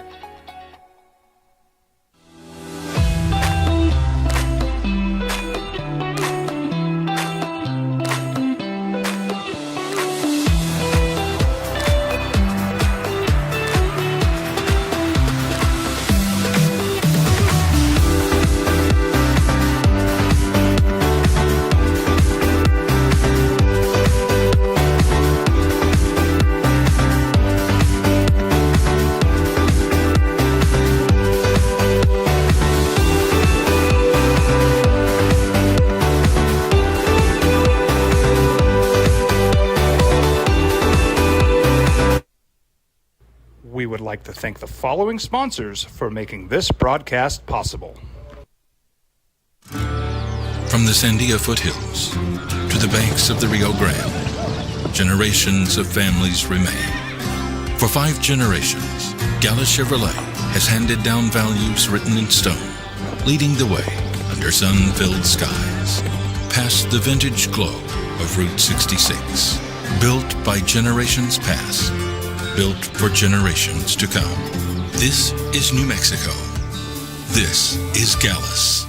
We would like to thank the following sponsors for making this broadcast possible. From the Sandia foothills to the banks of the Rio Grande, generations of families remain. For 5 generations, Gallus Chevrolet has handed down values written in stone, leading the way under sun-filled skies, past the vintage glow of Route 66, built by generations past, built for generations to come. This is New Mexico. This is Gallus.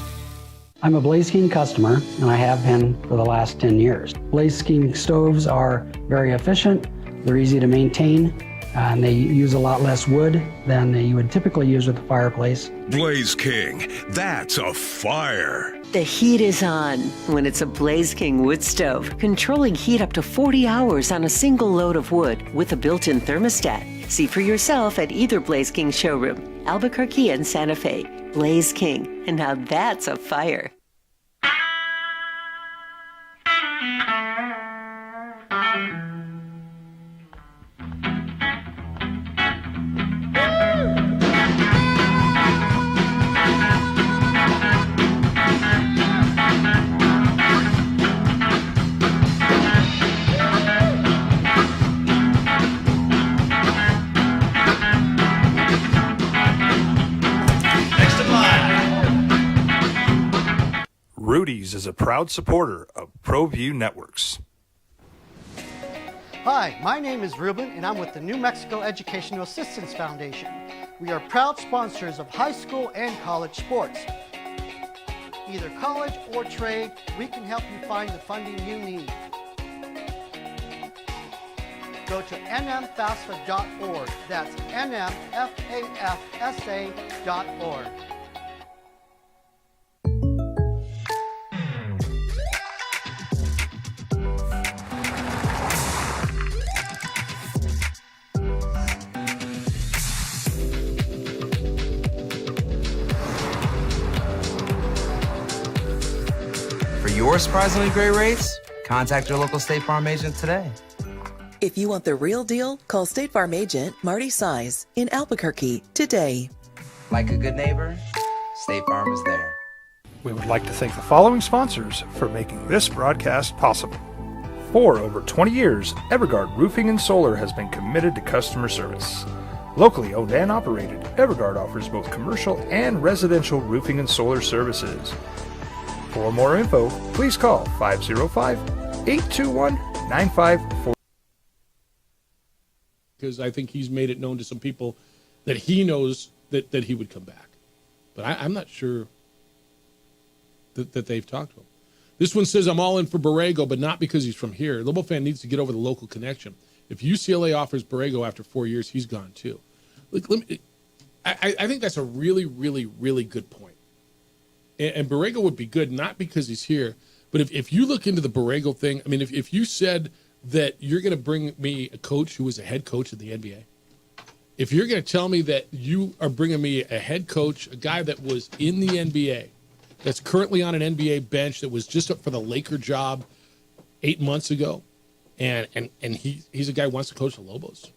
I'm a Blaze King customer, and I have been for the last 10 years. Blaze King stoves are very efficient, they're easy to maintain, and they use a lot less wood than you would typically use with a fireplace. Blaze King, that's a fire. The heat is on when it's a Blaze King wood stove, controlling heat up to 40 hours on a single load of wood with a built-in thermostat. See for yourself at either Blaze King showroom, Albuquerque and Santa Fe. Blaze King, and now that's a fire. Rudy's is a proud supporter of ProView Networks. Hi, my name is Ruben, and I'm with the New Mexico Educational Assistance Foundation. We are proud sponsors of high school and college sports. Either college or trade, we can help you find the funding you need. Go to nmfafsa.org. That's nmfafsa.org. For your surprisingly great rates, contact your local State Farm agent today. If you want the real deal, call State Farm agent Marty Size in Albuquerque today. Like a good neighbor, State Farm is there. We would like to thank the following sponsors for making this broadcast possible. For over 20 years, Evergard Roofing and Solar has been committed to customer service. Locally owned and operated, Evergard offers both commercial and residential roofing and solar services. For more info, please call 505-821-9540. Because I think he's made it known to some people that he knows that he would come back. But I'm not sure that they've talked to him. This one says, I'm all in for Borrego, but not because he's from here. Lobo fan needs to get over the local connection. If UCLA offers Borrego after 4 years, he's gone too. Look, I think that's a really, really, really good point. And Borrego would be good, not because he's here, but if you look into the Borrego thing, I mean, if you said that you're going to bring me a coach who was a head coach in the NBA, if you're going to tell me that you are bringing me a head coach, a guy that was in the NBA, that's currently on an NBA bench, that was just up for the Laker job 8 months ago, and he's a guy who wants to coach the Lobos,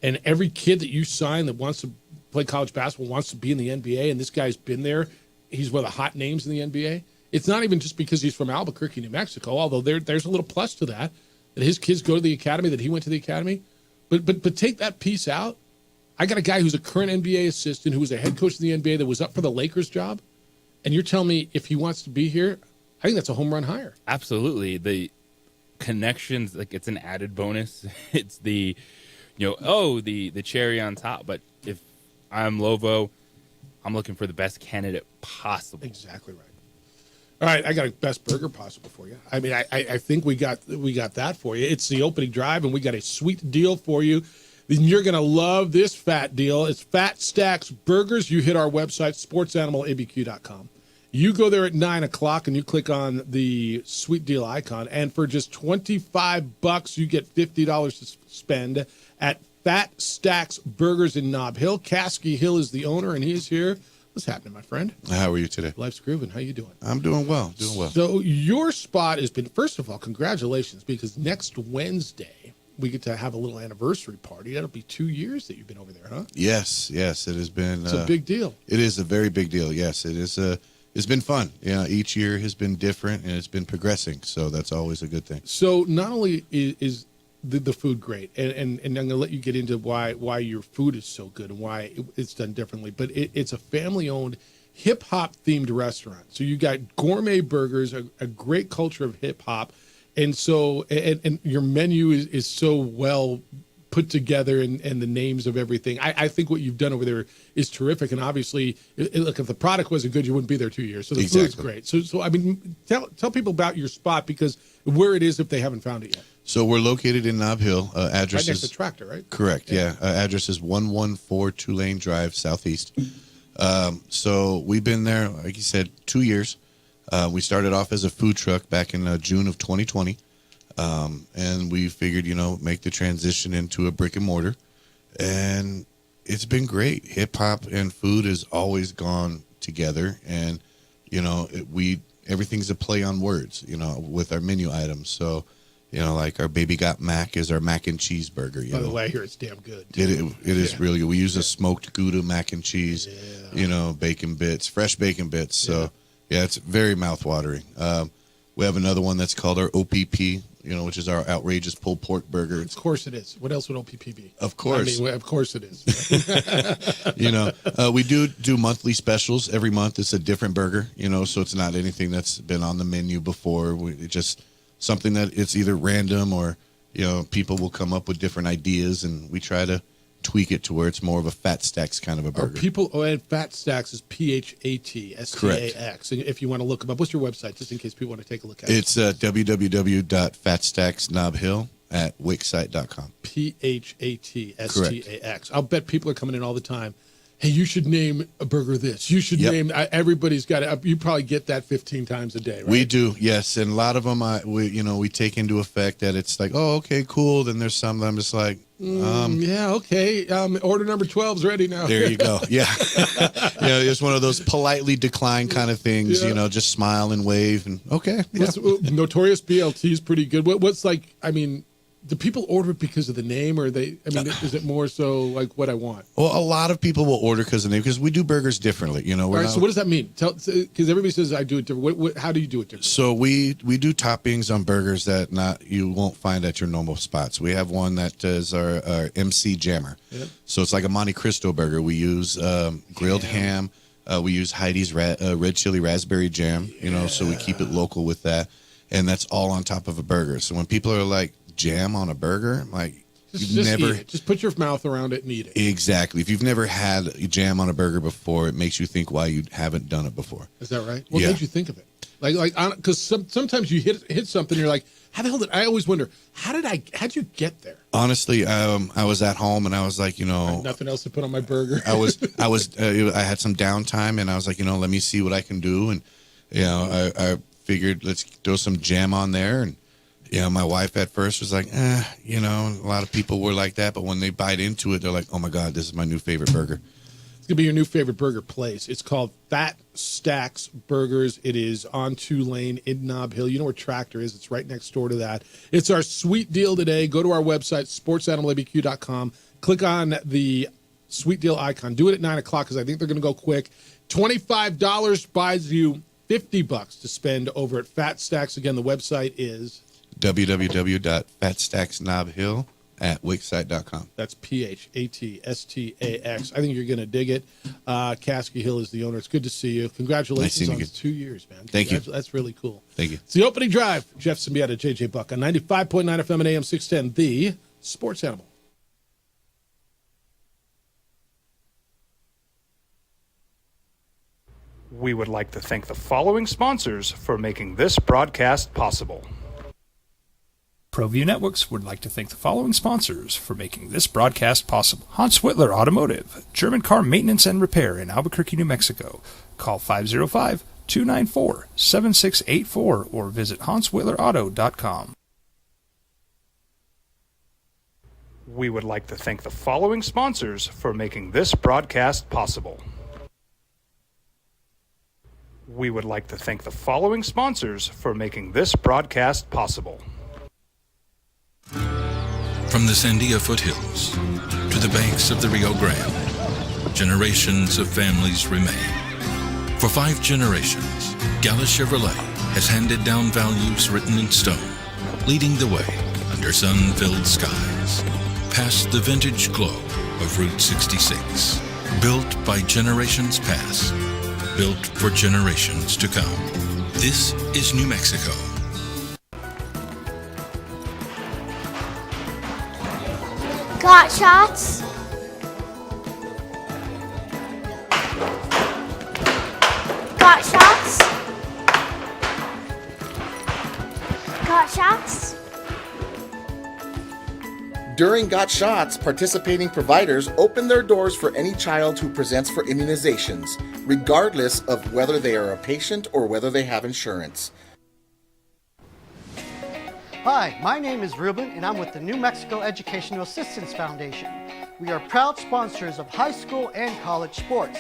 and every kid that you sign that wants to play college basketball wants to be in the NBA, and this guy's been there. He's one of the hot names in the NBA. It's not even just because he's from Albuquerque, New Mexico, although there's a little plus to that his kids go to the academy, that he went to the academy. But take that piece out. I got a guy who's a current NBA assistant who was a head coach in the NBA that was up for the Lakers job, and you're telling me if he wants to be here, I think that's a home run hire. Absolutely. The connections, like, it's an added bonus. It's the, the cherry on top. But if I'm Lovo, I'm looking for the best candidate possible. Exactly right. All right, I got a best burger possible for you. I mean, I think we got that for you. It's the opening drive, and we got a sweet deal for you. Then you're going to love this fat deal. It's Fat Stacks Burgers. You hit our website, sportsanimалabq.com. You go there at 9 o'clock, and you click on the sweet deal icon, and for just $25, you get $50 to spend at Fat Stacks Burgers in Nob Hill. Caskey Hill is the owner, and he is here. What's happening, my friend? How are you today? Life's grooving. How you doing? I'm doing well. So your spot has been, first of all, congratulations, because next Wednesday we get to have a little anniversary party. That'll be 2 years that you've been over there, huh? Yes. It has been. It's a big deal. It is a very big deal. Yes, it is. It's been fun. Yeah, each year has been different, and it's been progressing. So that's always a good thing. So not only is the food great, and I'm going to let you get into why your food is so good and why it's done differently, but it's a family-owned, hip-hop themed restaurant. So you got gourmet burgers, a great culture of hip-hop, and so and your menu is so well put together, and the names of everything. I think what you've done over there is terrific, and obviously, look, if the product wasn't good, you wouldn't be there 2 years. So the food's great. So I mean, tell people about your spot, because where it is if they haven't found it yet. So we're located in Nob Hill. Address right next is to Tractor, right? Correct. Yeah. Address is 114 Tulane Drive, Southeast. So we've been there, like you said, 2 years. We started off as a food truck back in June of 2020. And we figured, make the transition into a brick and mortar, and it's been great. Hip hop and food has always gone together, and everything's a play on words, with our menu items. So, like our Baby Got Mac is our mac and cheese burger. By the way, I hear it's damn good. It is really good. We use a smoked Gouda mac and cheese, bacon bits, fresh bacon bits. So it's very mouth-watering. We have another one that's called our OPP, which is our outrageous pulled pork burger. Of course it is. What else would OPP be? Of course. I mean, of course it is. We do monthly specials. Every month it's a different burger, so it's not anything that's been on the menu before. It's just something that it's either random or, people will come up with different ideas, and we try to tweak it to where it's more of a Fat Stacks kind of a burger. And Fat Stacks is PHATSTAX. Correct. And if you want to look them up, what's your website, just in case people want to take a look at it? It's www.fatstacksnobhill@wixsite.com. PHATSTAX. I'll bet people are coming in all the time. Hey, you should name a burger this. You should name. Everybody's got it. You probably get that 15 times a day, right? We do, yes. And a lot of them, we take into effect that it's like, oh, okay, cool. Then there's some that I'm just like, okay. Order number 12's ready now. There you go. Yeah. It's one of those politely decline kind of things. Just smile and wave and okay. Notorious BLT is pretty good. What's like? I mean, do people order it because of the name, or is it more so like what I want? Well, a lot of people will order because of the name, because we do burgers differently. All right, so what does that mean? Because everybody says I do it different. How do you do it different? So we do toppings on burgers that you won't find at your normal spots. We have one that is our MC Jammer. Yep. So it's like a Monte Cristo burger. We use grilled ham. We use Heidi's red chili raspberry jam. So we keep it local with that, and that's all on top of a burger. So when people are like, jam on a burger, like just eat it. Just put your mouth around it and eat it. Exactly. If you've never had jam on a burger before, it makes you think why you haven't done it before. Is that right? What made you think of it? Like because sometimes you hit something, and you're like, how the hell I always wonder, how'd you get there? Honestly, I was at home and I was like, I had nothing else to put on my burger. I had some downtime, and I was like, let me see what I can do, and I figured let's throw some jam on there. And my wife at first was like, a lot of people were like that. But when they bite into it, they're like, oh, my God, this is my new favorite burger. It's going to be your new favorite burger place. It's called Fat Stacks Burgers. It is on Tulane in Nob Hill. You know where Tractor is. It's right next door to that. It's our sweet deal today. Go to our website, sportsanimалabq.com. Click on the sweet deal icon. Do it at 9 o'clock because I think they're going to go quick. $25 buys you $50 to spend over at Fat Stacks. Again, the website is www.fatstacksnobhill@wixsite.com. That's PHATSTAX. I think you're going to dig it. Caskey Hill is the owner. It's good to see you. Congratulations on 2 years, man. Thank you. That's really cool. Thank you. It's the opening drive. Jeff Symbieta, JJ Buck on 95.9 FM and AM 610, the Sports Animal. We would like to thank the following sponsors for making this broadcast possible. ProView Networks would like to thank the following sponsors for making this broadcast possible. Hans Whitler Automotive, German car maintenance and repair in Albuquerque, New Mexico. Call 505-294-7684 or visit HansWhitlerAuto.com. We would like to thank the following sponsors for making this broadcast possible. We would like to thank the following sponsors for making this broadcast possible. From the Sandia foothills to the banks of the Rio Grande, generations of families remain. For 5 generations, Gallus Chevrolet has handed down values written in stone, leading the way under sun-filled skies, past the vintage glow of Route 66, built by generations past, built for generations to come. This is New Mexico. Got shots? Got shots? Got shots? During Got Shots, participating providers open their doors for any child who presents for immunizations, regardless of whether they are a patient or whether they have insurance. Hi, my name is Ruben, and I'm with the New Mexico Educational Assistance Foundation. We are proud sponsors of high school and college sports.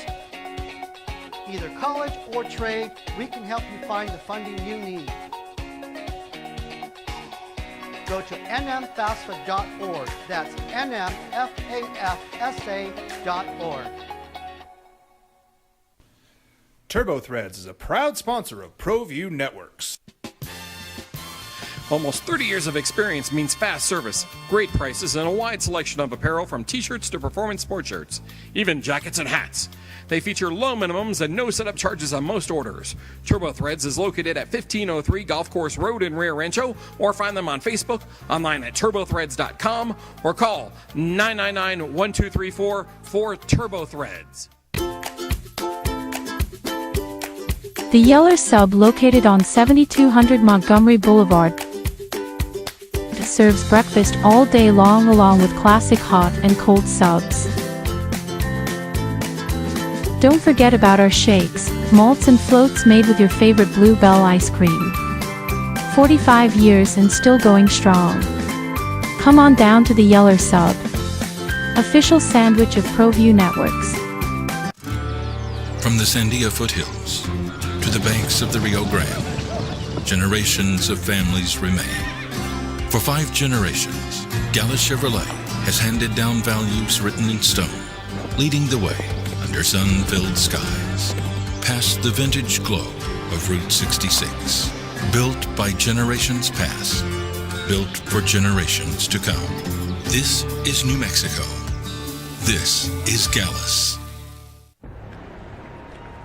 Either college or trade, we can help you find the funding you need. Go to nmfafsa.org. That's nmfafsa.org. TurboThreads is a proud sponsor of ProView Networks. Almost 30 years of experience means fast service, great prices, and a wide selection of apparel from t-shirts to performance sport shirts, even jackets and hats. They feature low minimums and no setup charges on most orders. TurboThreads is located at 1503 Golf Course Road in Rio Rancho, or find them on Facebook, online at turbothreads.com, or call 999-1234 for TurboThreads. The Yeller Sub, located on 7200 Montgomery Boulevard, serves breakfast all day long along with classic hot and cold subs. Don't forget about our shakes, malts and floats made with your favorite Bluebell ice cream. 45 years and still going strong. Come on down to the Yeller Sub, official sandwich of ProView Networks. From the Sandia foothills to the banks of the Rio Grande, generations of families remain. For 5 generations, Gallus Chevrolet has handed down values written in stone, leading the way under sun-filled skies, past the vintage glow of Route 66, built by generations past, built for generations to come. This is New Mexico. This is Gallus.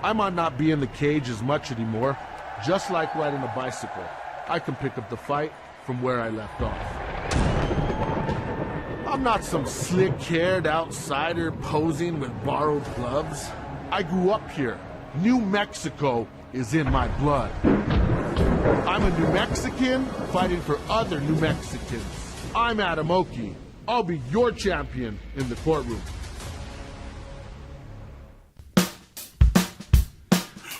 I might not be in the cage as much anymore. Just like riding a bicycle, I can pick up the fight from where I left off. I'm not some slick-haired outsider posing with borrowed gloves. I grew up here. New Mexico is in my blood. I'm a New Mexican fighting for other New Mexicans. I'm Adam Oki. I'll be your champion in the courtroom.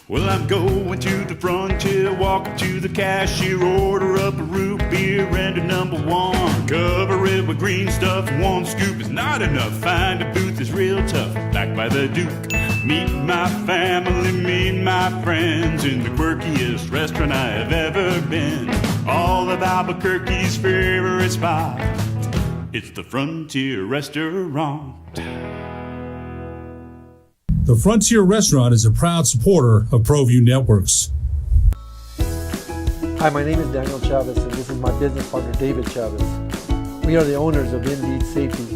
Well, I'm going to the frontier, walking to the cashier, order up a root beer and a number 1. Cover it with green stuff, 1 scoop is not enough. Find a booth is real tough, back by the Duke. Meet my family, meet my friends in the quirkiest restaurant I have ever been. All of Albuquerque's favorite spot, it's the Frontier Restaurant. The Frontier Restaurant is a proud supporter of ProView Networks. Hi, my name is Daniel Chavez, and this is my business partner, David Chavez. We are the owners of Indeed Safety.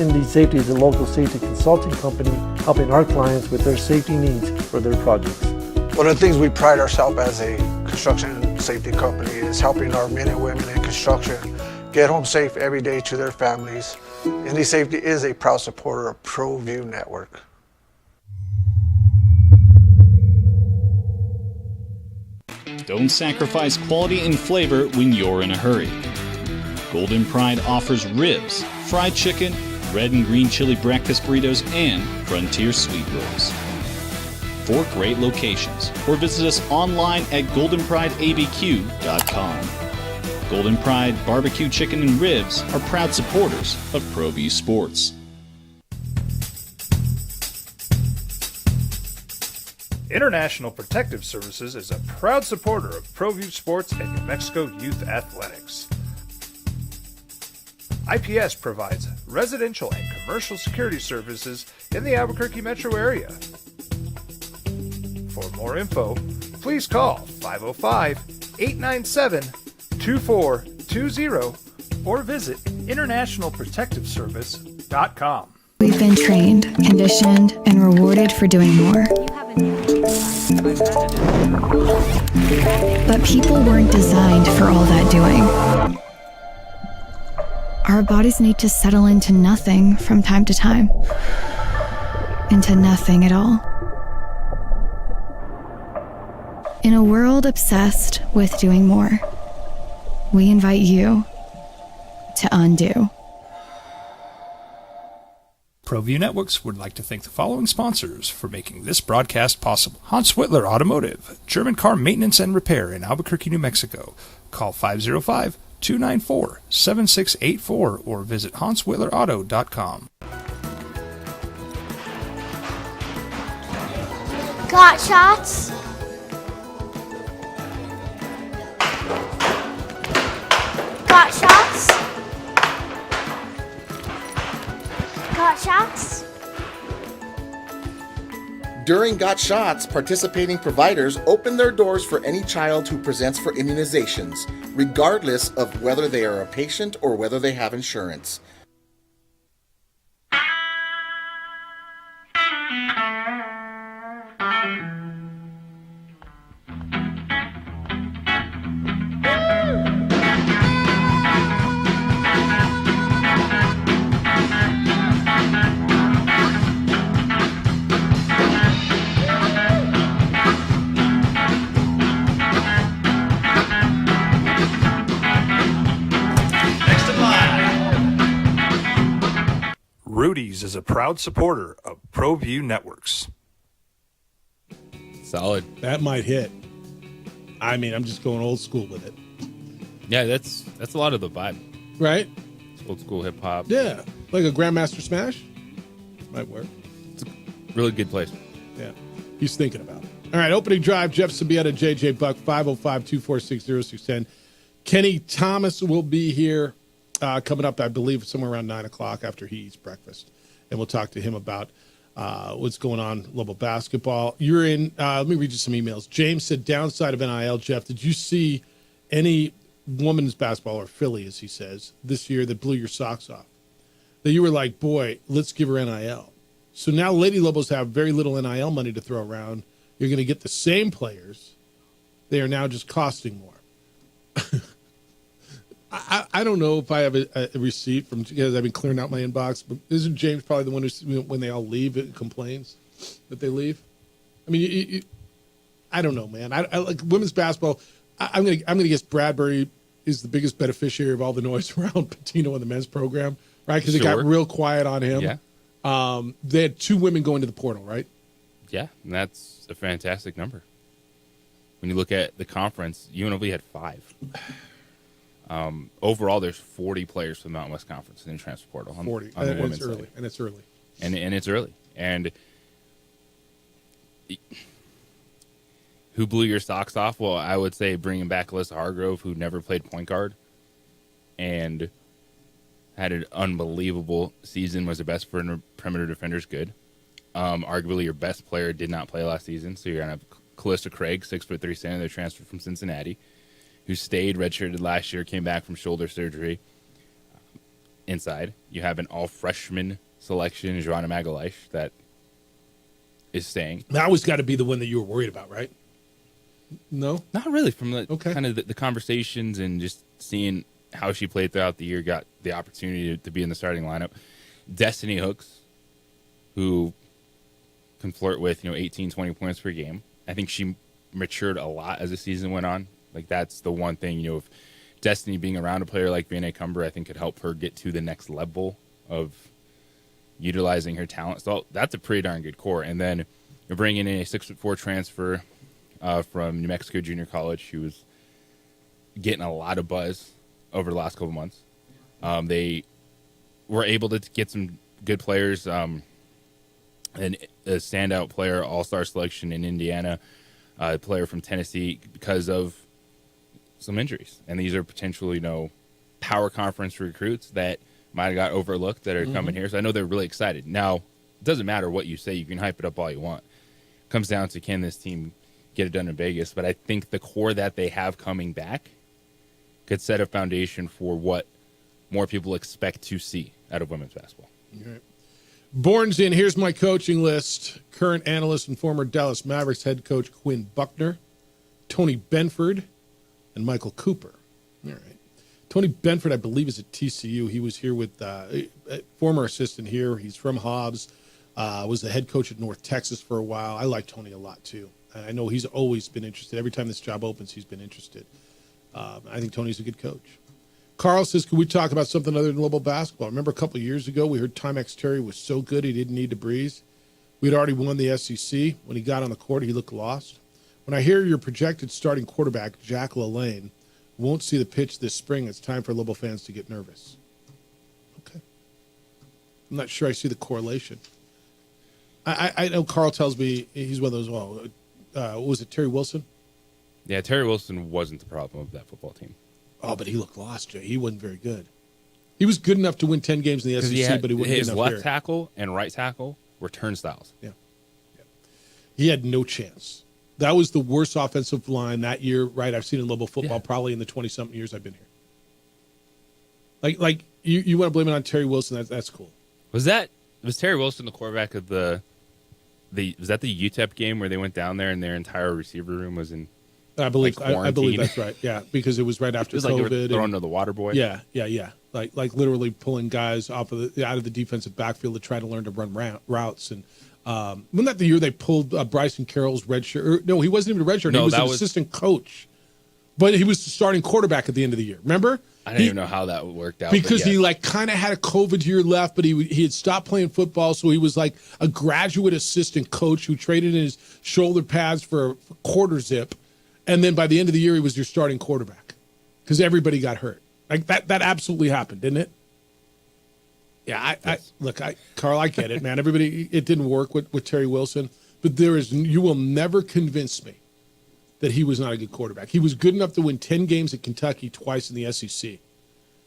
Indeed Safety is a local safety consulting company helping our clients with their safety needs for their projects. One of the things we pride ourselves as a construction safety company is helping our men and women in construction get home safe every day to their families. Indeed Safety is a proud supporter of ProView Network. Don't sacrifice quality and flavor when you're in a hurry. Golden Pride offers ribs, fried chicken, red and green chili breakfast burritos, and Frontier sweet rolls. 4 great locations, or visit us online at goldenprideabq.com. Golden Pride Barbecue Chicken and Ribs are proud supporters of ProView Sports. International Protective Services is a proud supporter of ProView Sports and New Mexico Youth Athletics. IPS provides residential and commercial security services in the Albuquerque metro area. For more info, please call 505-897-2420 or visit internationalprotectiveservice.com. We've been trained, conditioned, and rewarded for doing more. But people weren't designed for all that doing. Our bodies need to settle into nothing from time to time. Into nothing at all. In a world obsessed with doing more, we invite you to undo. ProView Networks would like to thank the following sponsors for making this broadcast possible. Hans Whitler Automotive, German car maintenance and repair in Albuquerque, New Mexico. Call 505-294-7684 or visit hanswhitlerauto.com. Got shots? Got shots? Got shots? During Got Shots, participating providers open their doors for any child who presents for immunizations, regardless of whether they are a patient or whether they have insurance. Rudy's is a proud supporter of ProView Networks. Solid. That might hit. I mean, I'm just going old school with it. Yeah, that's a lot of the vibe. Right? Old school hip hop. Yeah. Like a Grandmaster Smash? Might work. It's a really good place. Yeah. He's thinking about it. All right, opening drive, Jeff Sabieta, JJ Buck, 505-246-0610. Kenny Thomas will be here coming up, I believe, somewhere around 9 o'clock after he eats breakfast. And we'll talk to him about what's going on in Lobo basketball. You're in, let me read you some emails. James said, downside of NIL, Jeff, did you see any women's basketball, or Philly, as he says, this year that blew your socks off? That you were like, boy, let's give her NIL. So now Lady Lobos have very little NIL money to throw around. You're going to get the same players. They are now just costing more. I don't know if I have a receipt from, because I've been clearing out my inbox, but isn't James probably the one who, when they all leave, it complains that they leave? I mean, I don't know, man. I like women's basketball. I'm gonna guess Bradbury is the biggest beneficiary of all the noise around Patino in the men's program, right? Because it got real quiet on him. Yeah. They had 2 women going to the portal, right? Yeah, and that's a fantastic number. When you look at the conference, UNLV had 5. Overall, there's 40 players for the Mountain West Conference in the transfer portal. 40, on the and women's it's early, side. and it's early. And it's early. And who blew your socks off? Well, I would say bringing back Alyssa Hargrove, who never played point guard and had an unbelievable season, was the best perimeter defenders good. Arguably your best player did not play last season, so you're going to have Callista Craig, 6'3" center, that transferred from Cincinnati, who stayed redshirted last year, came back from shoulder surgery. Inside, you have an all-freshman selection, Joanna Magalhaes, that is staying. That always got to be the one that you were worried about, right? No? Not really. From the kind of the conversations and just seeing how she played throughout the year, got the opportunity to be in the starting lineup. Destiny Hooks, who can flirt with 18, 20 points per game. I think she matured a lot as the season went on. Like, that's the one thing, if Destiny being around a player like Vianney Cumber, I think could help her get to the next level of utilizing her talent. So that's a pretty darn good core. And then you're bringing in a 6'4" transfer from New Mexico Junior College, who was getting a lot of buzz over the last couple months. They were able to get some good players, and a standout player, all-star selection in Indiana, a player from Tennessee, because of some injuries. And these are potential, power conference recruits that might have got overlooked that are coming here. So I know they're really excited. Now, it doesn't matter what you say. You can hype it up all you want. It comes down to, can this team get it done in Vegas? But I think the core that they have coming back could set a foundation for what more people expect to see out of women's basketball. All right. Born's in. Here's my coaching list. Current analyst and former Dallas Mavericks head coach Quinn Buckner, Tony Benford, and Michael Cooper. All right. Tony Benford, I believe, is at TCU. He was here with a former assistant here. He's from Hobbs. Was the head coach at North Texas for a while. I like Tony a lot, too. I know he's always been interested. Every time this job opens, he's been interested. I think Tony's a good coach. Carl says, could we talk about something other than Lobo basketball? Remember a couple of years ago, we heard Timex Terry was so good he didn't need to breathe. We'd already won the SEC. When he got on the court, he looked lost. When I hear your projected starting quarterback, Jack LaLanne, won't see the pitch this spring, it's time for Lobo fans to get nervous. Okay. I'm not sure I see the correlation. I know Carl tells me he's one of those, what was it, Terry Wilson? Yeah, Terry Wilson wasn't the problem of that football team. Oh, but he looked lost, Jay. He wasn't very good. He was good enough to win 10 games in the SEC, but he wasn't good enough his left here. tackle and right tackle were turnstiles. Yeah. He had no chance. That was the worst offensive line that year, right? I've seen in Lobo football probably in the 20-something years I've been here. Like you want to blame it on Terry Wilson? That's cool. Was Terry Wilson the quarterback of was that the UTEP game where they went down there and their entire receiver room was in? I believe that's right. Yeah, because it was right after it was COVID. Like they were throwing to the water boy. Yeah. Like literally pulling guys out of the defensive backfield to try to learn to run routes. And wasn't that the year they pulled Bryson Carroll's red shirt? No, he wasn't even a red shirt. No, he was an assistant coach, but he was the starting quarterback at the end of the year. Remember? I don't even know how that worked out. Because he kind of had a COVID year left, but he had stopped playing football, so he was like a graduate assistant coach who traded in his shoulder pads for a quarter zip. And then by the end of the year, he was your starting quarterback because everybody got hurt. Like that absolutely happened, didn't it? Yeah, Carl, I get it, man. Everybody, it didn't work with Terry Wilson, but you will never convince me that he was not a good quarterback. He was good enough to win 10 games at Kentucky twice in the SEC,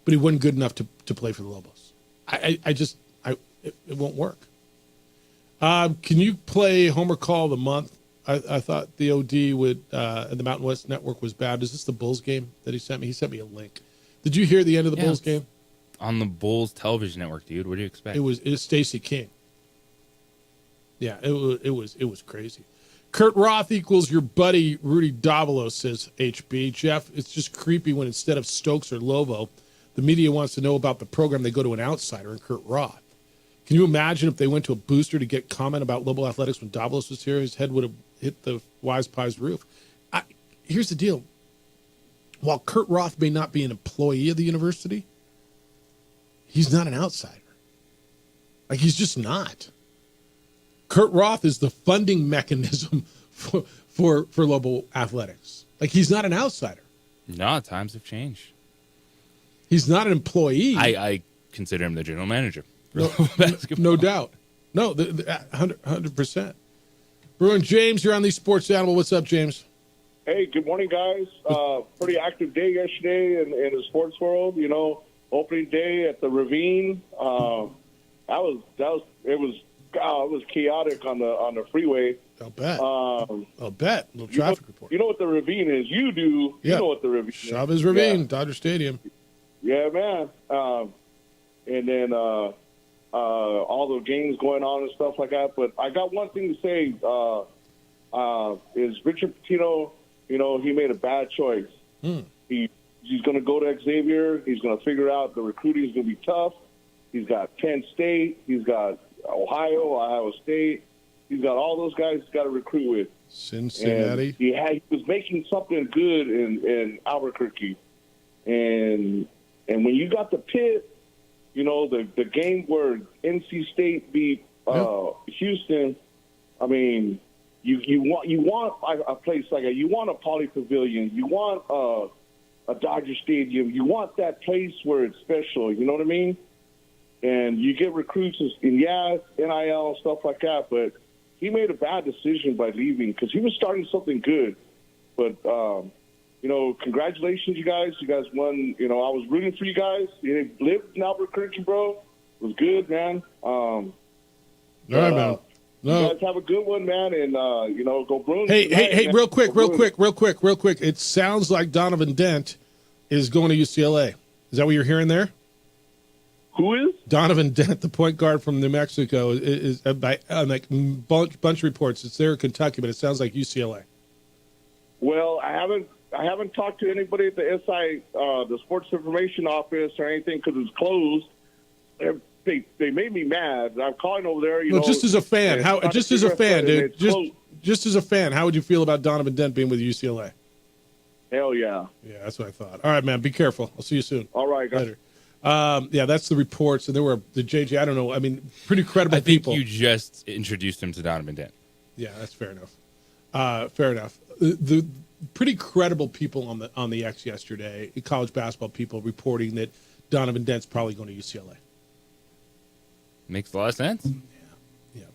but he wasn't good enough to play for the Lobos. It won't work. Can you play Homer Call of the Month? I thought the OD and the Mountain West Network was bad. Is this the Bulls game that he sent me? He sent me a link. Did you hear the end of the Bulls game? On the Bulls television network, dude. What do you expect? It was Stacey King. Yeah, it was crazy. Kurt Roth equals your buddy Rudy Davilo, says HB. Jeff, it's just creepy when instead of Stokes or Lovo, the media wants to know about the program, they go to an outsider and Kurt Roth. Can you imagine if they went to a booster to get comment about Lobo Athletics when Davalos was here? His head would have hit the Wise Pies roof. Here's the deal. While Kurt Roth may not be an employee of the university, he's not an outsider. Like, he's just not. Kurt Roth is the funding mechanism for Lobo Athletics. Like, he's not an outsider. No, times have changed. He's not an employee. I consider him the general manager. No doubt. No, 100%. Bruin James, you're on the Sports Animal. What's up, James? Hey, good morning, guys. Pretty active day yesterday in the sports world. Opening day at the Ravine. It was chaotic on the freeway. I'll bet. I'll bet. Little traffic report. You know what the ravine is? You do. Yeah. You know what the ravine is. Chavez Ravine, Yeah. Dodger Stadium. Yeah, man. And then all the games going on and stuff like that. But I got one thing to say. Is Richard Pitino, he made a bad choice. He's going to go to Xavier. He's going to figure out the recruiting is going to be tough. He's got Penn State. He's got Ohio State. He's got all those guys he's got to recruit with. Cincinnati. And he was making something good in Albuquerque. And when you got the Pitt, the game where NC State beat Houston, I mean, you want a place like that. You want a Poly Pavilion. You want a Dodger Stadium. You want that place where it's special. You know what I mean? And you get recruits in NIL, stuff like that. But he made a bad decision by leaving because he was starting something good. But, congratulations, you guys. You guys won. I was rooting for you guys. You lived in Albuquerque, bro. It was good, man. All right, man. No. You guys have a good one, man, and, go Bruins. Hey, tonight, man. real quick. Go Bruins. It sounds like Donovan Dent is going to UCLA. Is that what you're hearing there? Who is? Donovan Dent, the point guard from New Mexico, is by bunch of reports. It's there in Kentucky, but it sounds like UCLA. Well, I haven't talked to anybody at the SI, the Sports Information Office or anything because it's closed. They made me mad. I'm calling over there. Just as a fan, just as a fan, how would you feel about Donovan Dent being with UCLA? Hell yeah. Yeah, that's what I thought. All right, man, be careful. I'll see you soon. All right, guys. Later. That's the reports, and there were the JJ. I don't know. I mean, pretty credible people. I think you just introduced him to Donovan Dent. Yeah, that's fair enough. Fair enough. The pretty credible people on the X yesterday, college basketball people, reporting that Donovan Dent's probably going to UCLA. Makes a lot of sense. Yeah.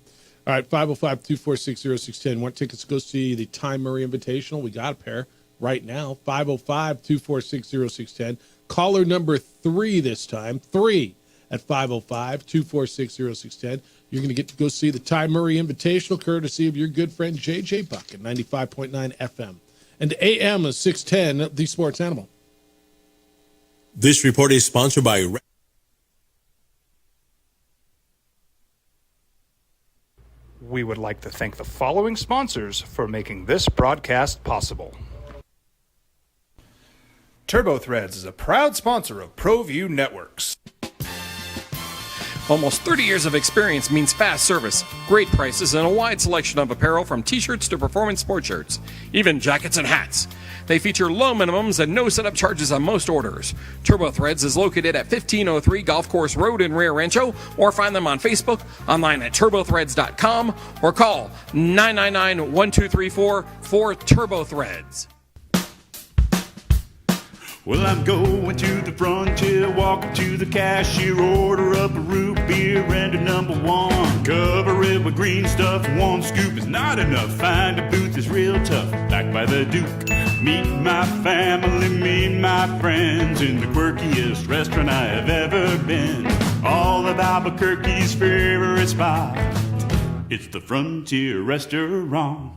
All right, 505-246-0610. Want tickets to go see the Ty Murray Invitational? We got a pair right now. 505-246-0610. Caller number 3 this time. 3 at 505-246-0610. You're going to get to go see the Ty Murray Invitational, courtesy of your good friend J.J. Buck at 95.9 FM. And AM is 610, the Sports Animal. This report is sponsored by... We would like to thank the following sponsors for making this broadcast possible. TurboThreads is a proud sponsor of ProView Networks. Almost 30 years of experience means fast service, great prices, and a wide selection of apparel from t-shirts to performance sport shirts, even jackets and hats. They feature low minimums and no setup charges on most orders. TurboThreads is located at 1503 Golf Course Road in Rio Rancho, or find them on Facebook, online at turbothreads.com, or call 999-1234 for TurboThreads. Well, I'm going to the frontier, walking to the cashier, order up a root beer and a number one. Cover it with green stuff, one scoop is not enough. Find a booth is real tough, back by the Duke. Meet my family, meet my friends in the quirkiest restaurant I have ever been. All of Albuquerque's favorite spot, it's the Frontier Restaurant.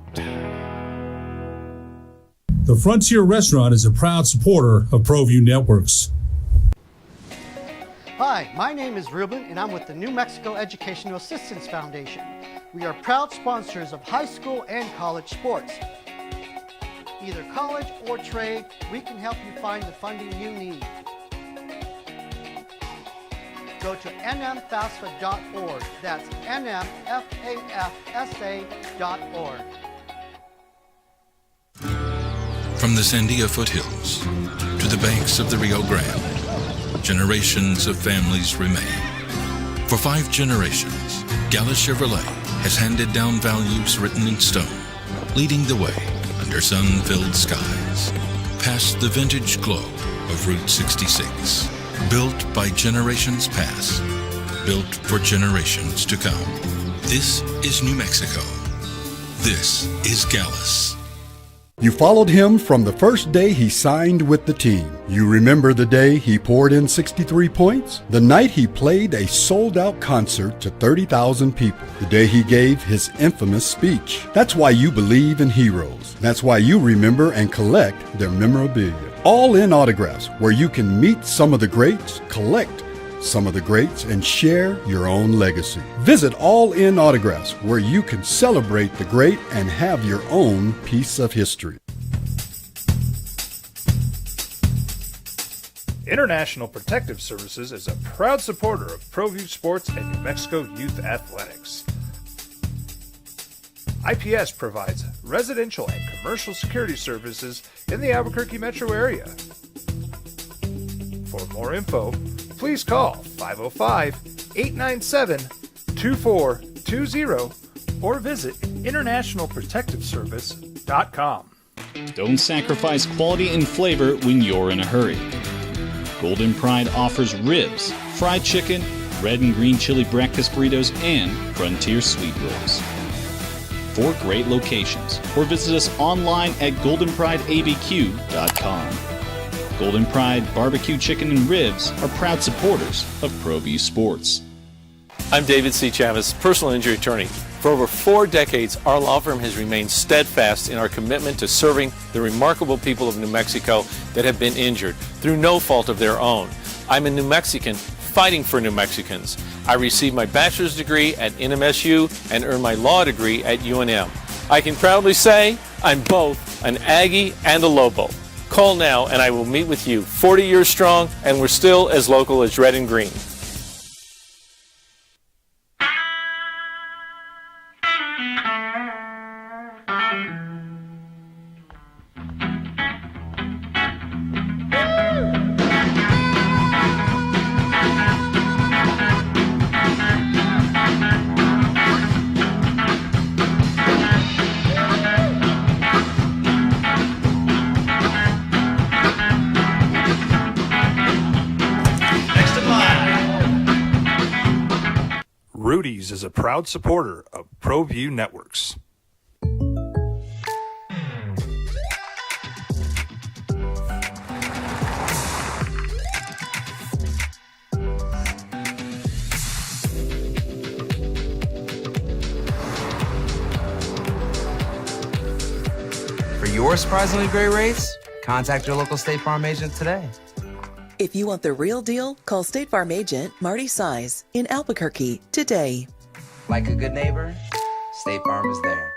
The Frontier Restaurant is a proud supporter of ProView Networks. Hi, my name is Ruben, and I'm with the New Mexico Educational Assistance Foundation. We are proud sponsors of high school and college sports. Either college or trade, we can help you find the funding you need. Go to nmfafsa.org. That's nmfafsa.org. From the Sandia foothills to the banks of the Rio Grande, generations of families remain. For 5 generations, Gala Chevrolet has handed down values written in stone, leading the way under sun-filled skies, past the vintage glow of Route 66. Built by generations past, built for generations to come. This is New Mexico. This is Gallus. You followed him from the first day he signed with the team. You remember the day he poured in 63 points? The night he played a sold-out concert to 30,000 people. The day he gave his infamous speech. That's why you believe in heroes. That's why you remember and collect their memorabilia. All In Autographs, where you can meet some of the greats, collect some of the greats, and share your own legacy. Visit All In Autographs, where you can celebrate the great and have your own piece of history. International Protective Services is a proud supporter of ProView Sports and New Mexico Youth Athletics. IPS provides residential and commercial security services in the Albuquerque metro area. For more info, please call 505-897-2420 or visit internationalprotectiveservice.com. Don't sacrifice quality and flavor when you're in a hurry. Golden Pride offers ribs, fried chicken, red and green chili breakfast burritos, and Frontier sweet rolls. 4 great locations, or visit us online at goldenprideabq.com. Golden Pride Barbecue Chicken and Ribs are proud supporters of ProView Sports. I'm David C. Chavis, personal injury attorney. For over 4 decades, our law firm has remained steadfast in our commitment to serving the remarkable people of New Mexico that have been injured through no fault of their own. I'm a New Mexican fighting for New Mexicans. I received my bachelor's degree at NMSU and earned my law degree at UNM. I can proudly say I'm both an Aggie and a Lobo. Call now and I will meet with you. 40 years strong, and we're still as local as red and green. Rudy's is a proud supporter of ProView Networks. For your surprisingly great rates, contact your local State Farm agent today. If you want the real deal, call State Farm agent Marty Size in Albuquerque today. Like a good neighbor, State Farm is there.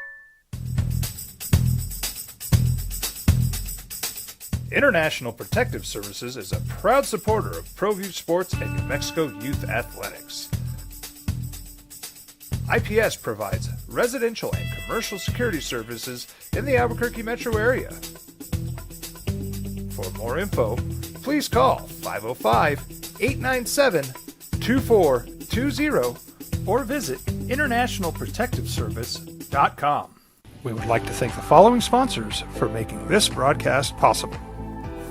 International Protective Services is a proud supporter of ProView Sports and New Mexico Youth Athletics. IPS provides residential and commercial security services in the Albuquerque metro area. For more info, please call 505-897-2420 or visit internationalprotectiveservice.com. We would like to thank the following sponsors for making this broadcast possible.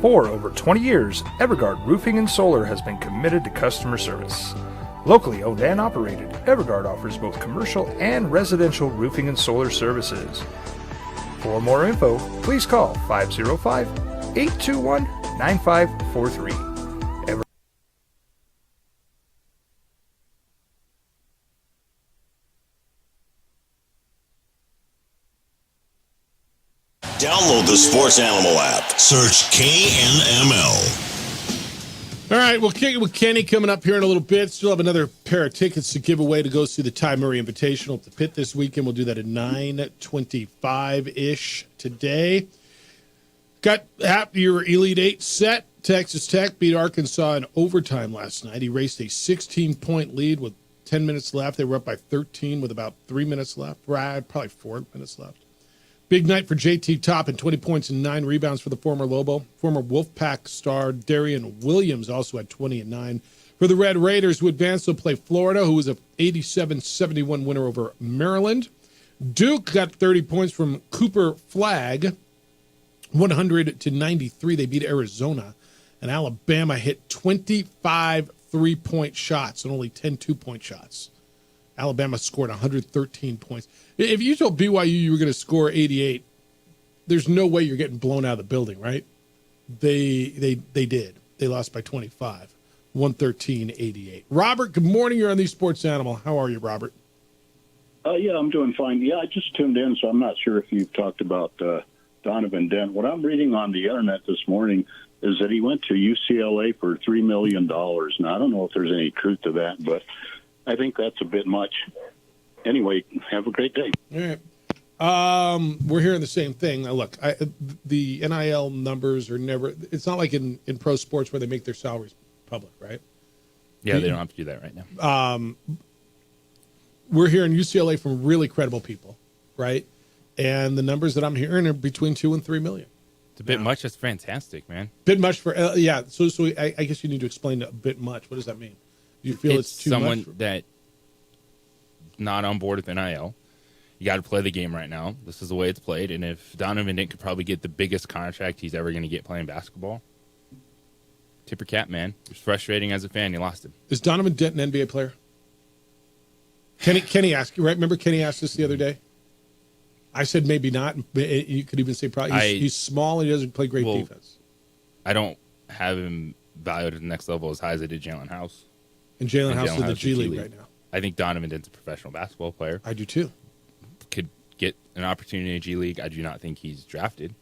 For over 20 years, Evergard Roofing and Solar has been committed to customer service. Locally owned and operated, Evergard offers both commercial and residential roofing and solar services. For more info, please call 505-821-9543. Download the Sports Animal app. Search KNML. All right, we'll kick it with Kenny coming up here in a little bit. Still have another pair of tickets to give away to go see the Ty Murray Invitational at the Pit this weekend. We'll do that at 9:25-ish today. Got your Elite Eight set. Texas Tech beat Arkansas in overtime last night. He raced a 16-point lead with 10 minutes left. They were up by 13 with about 3 minutes left. Probably 4 minutes left. Big night for JT Toppin, 20 points and 9 rebounds for the former Lobo. Former Wolfpack star Darian Williams also had 20 and 9. For the Red Raiders, who advanced to play Florida, who was a 87-71 winner over Maryland. Duke got 30 points from Cooper Flagg, 100-93. They beat Arizona. And Alabama hit 25 3-point shots and only 10 2-point shots. Alabama scored 113 points. If you told BYU you were going to score 88, there's no way you're getting blown out of the building, right? They did. They lost by 25, 113-88. Robert, good morning. You're on the Sports Animal. How are you, Robert? Yeah, I'm doing fine. Yeah, I just tuned in, so I'm not sure if you've talked about Donovan Dent. What I'm reading on the internet this morning is that he went to UCLA for $3 million. Now, I don't know if there's any truth to that, but I think that's a bit much. Anyway, have a great day. All right. We're hearing the same thing. Now, look, the NIL numbers are never – it's not like in pro sports where they make their salaries public, right? Yeah, they don't have to do that right now. We're hearing UCLA from really credible people, right? And the numbers that I'm hearing are between 2 and 3 million. It's a bit much. That's fantastic, man. Bit much for yeah. So I guess you need to explain a bit much. What does that mean? Do you feel it's too someone much? that not on board with NIL? You got to play the game right now. This is the way it's played. And if Donovan Dent could probably get the biggest contract he's ever going to get playing basketball, tip your cap, man. It's frustrating as a fan. You lost him. Is Donovan Dent an NBA player? Kenny asked you, right? Remember Kenny asked this the other day? I said maybe not. You could even say probably. He's small and he doesn't play great defense. I don't have him valued at the next level as high as I did Jalen House. And Jalen House is in the G League right now. I think Donovan Dent's a professional basketball player. I do too. Could get an opportunity in the G League. I do not think he's drafted.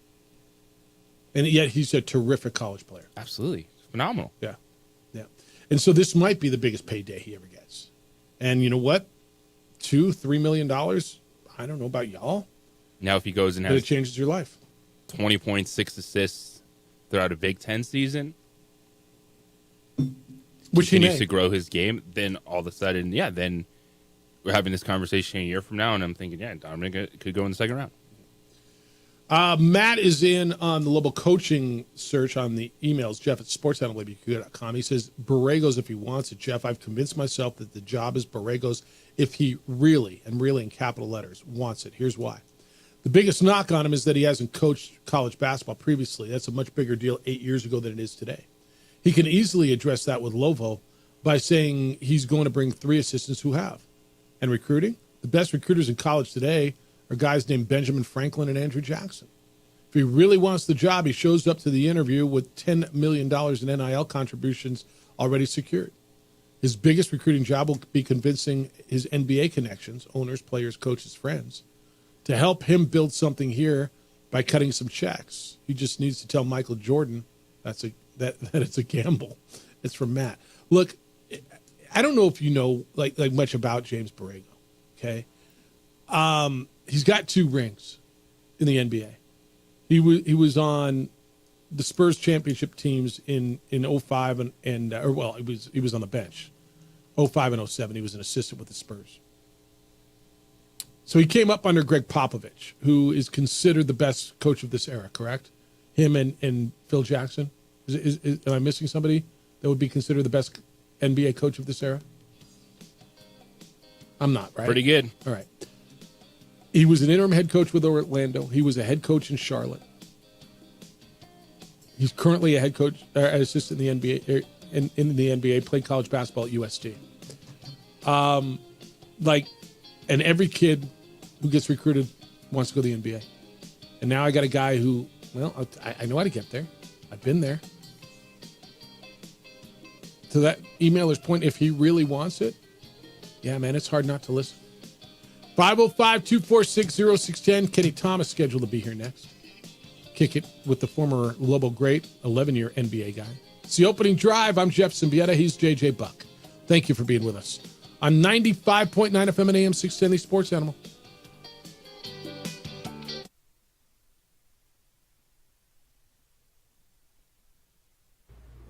And yet he's a terrific college player. Absolutely. Phenomenal. Yeah. Yeah. And so this might be the biggest payday he ever gets. And you know what? $2-3 million. I don't know about y'all. Now, if he goes and but has it changes your life. 20 points, 6 assists throughout a Big Ten season, which he continues may. to grow his game, then all of a sudden, then we're having this conversation a year from now, and I'm thinking, Dominic could go in the second round. Matt is in on the Lobo coaching search on the emails, Jeff at sportsanalytics.com. He says, Borregos if he wants it. Jeff, I've convinced myself that the job is Borregos if he really, and really in capital letters, wants it. Here's why. The biggest knock on him is that he hasn't coached college basketball previously. That's a much bigger deal 8 years ago than it is today. He can easily address that with Lovo by saying he's going to bring 3 assistants who have. And recruiting, the best recruiters in college today are guys named Benjamin Franklin and Andrew Jackson. If he really wants the job, he shows up to the interview with $10 million in NIL contributions already secured. His biggest recruiting job will be convincing his NBA connections, owners, players, coaches, friends, to help him build something here by cutting some checks. He just needs to tell Michael Jordan that it's a gamble. It's from Matt. Look, I don't know if you know like much about James Borrego, okay? He's got 2 rings in the NBA. He was on the Spurs championship teams in 05 and he was on the bench. 05 and 07, he was an assistant with the Spurs. So he came up under Greg Popovich, who is considered the best coach of this era, correct? Him and Phil Jackson. Am I missing somebody that would be considered the best NBA coach of this era? I'm not, right? Pretty good. All right. He was an interim head coach with Orlando. He was a head coach in Charlotte. He's currently a head coach, an assistant in the NBA. In the NBA, played college basketball at USD. And every kid who gets recruited wants to go to the NBA. And now I got a guy who, I know how to get there. I've been there. To that emailer's point, if he really wants it, yeah, man, it's hard not to listen. 505-246-0610. Kenny Thomas scheduled to be here next. Kick it with the former Lobo great, 11-year NBA guy. It's the opening drive. I'm Jeff Symbieta. He's JJ Buck. Thank you for being with us on 95.9 FM and AM 610, the Sports Animal.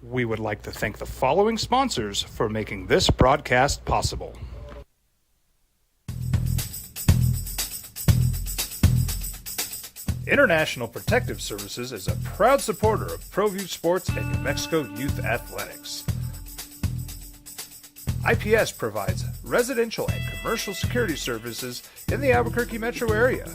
We would like to thank the following sponsors for making this broadcast possible. International Protective Services is a proud supporter of ProView Sports and New Mexico Youth Athletics. IPS provides residential and commercial security services in the Albuquerque metro area.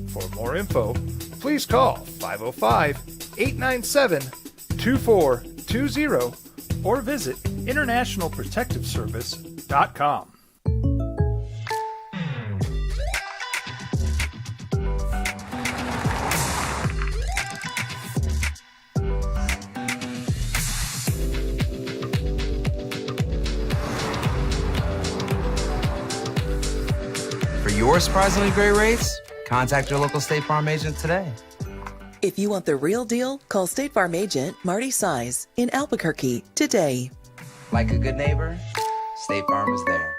For more info, please call 505-897-2420 or visit internationalprotectiveservice.com. your surprisingly great rates, contact your local State Farm agent today. If you want the real deal, call State Farm agent Marty Size in Albuquerque today. Like a good neighbor, State Farm is there.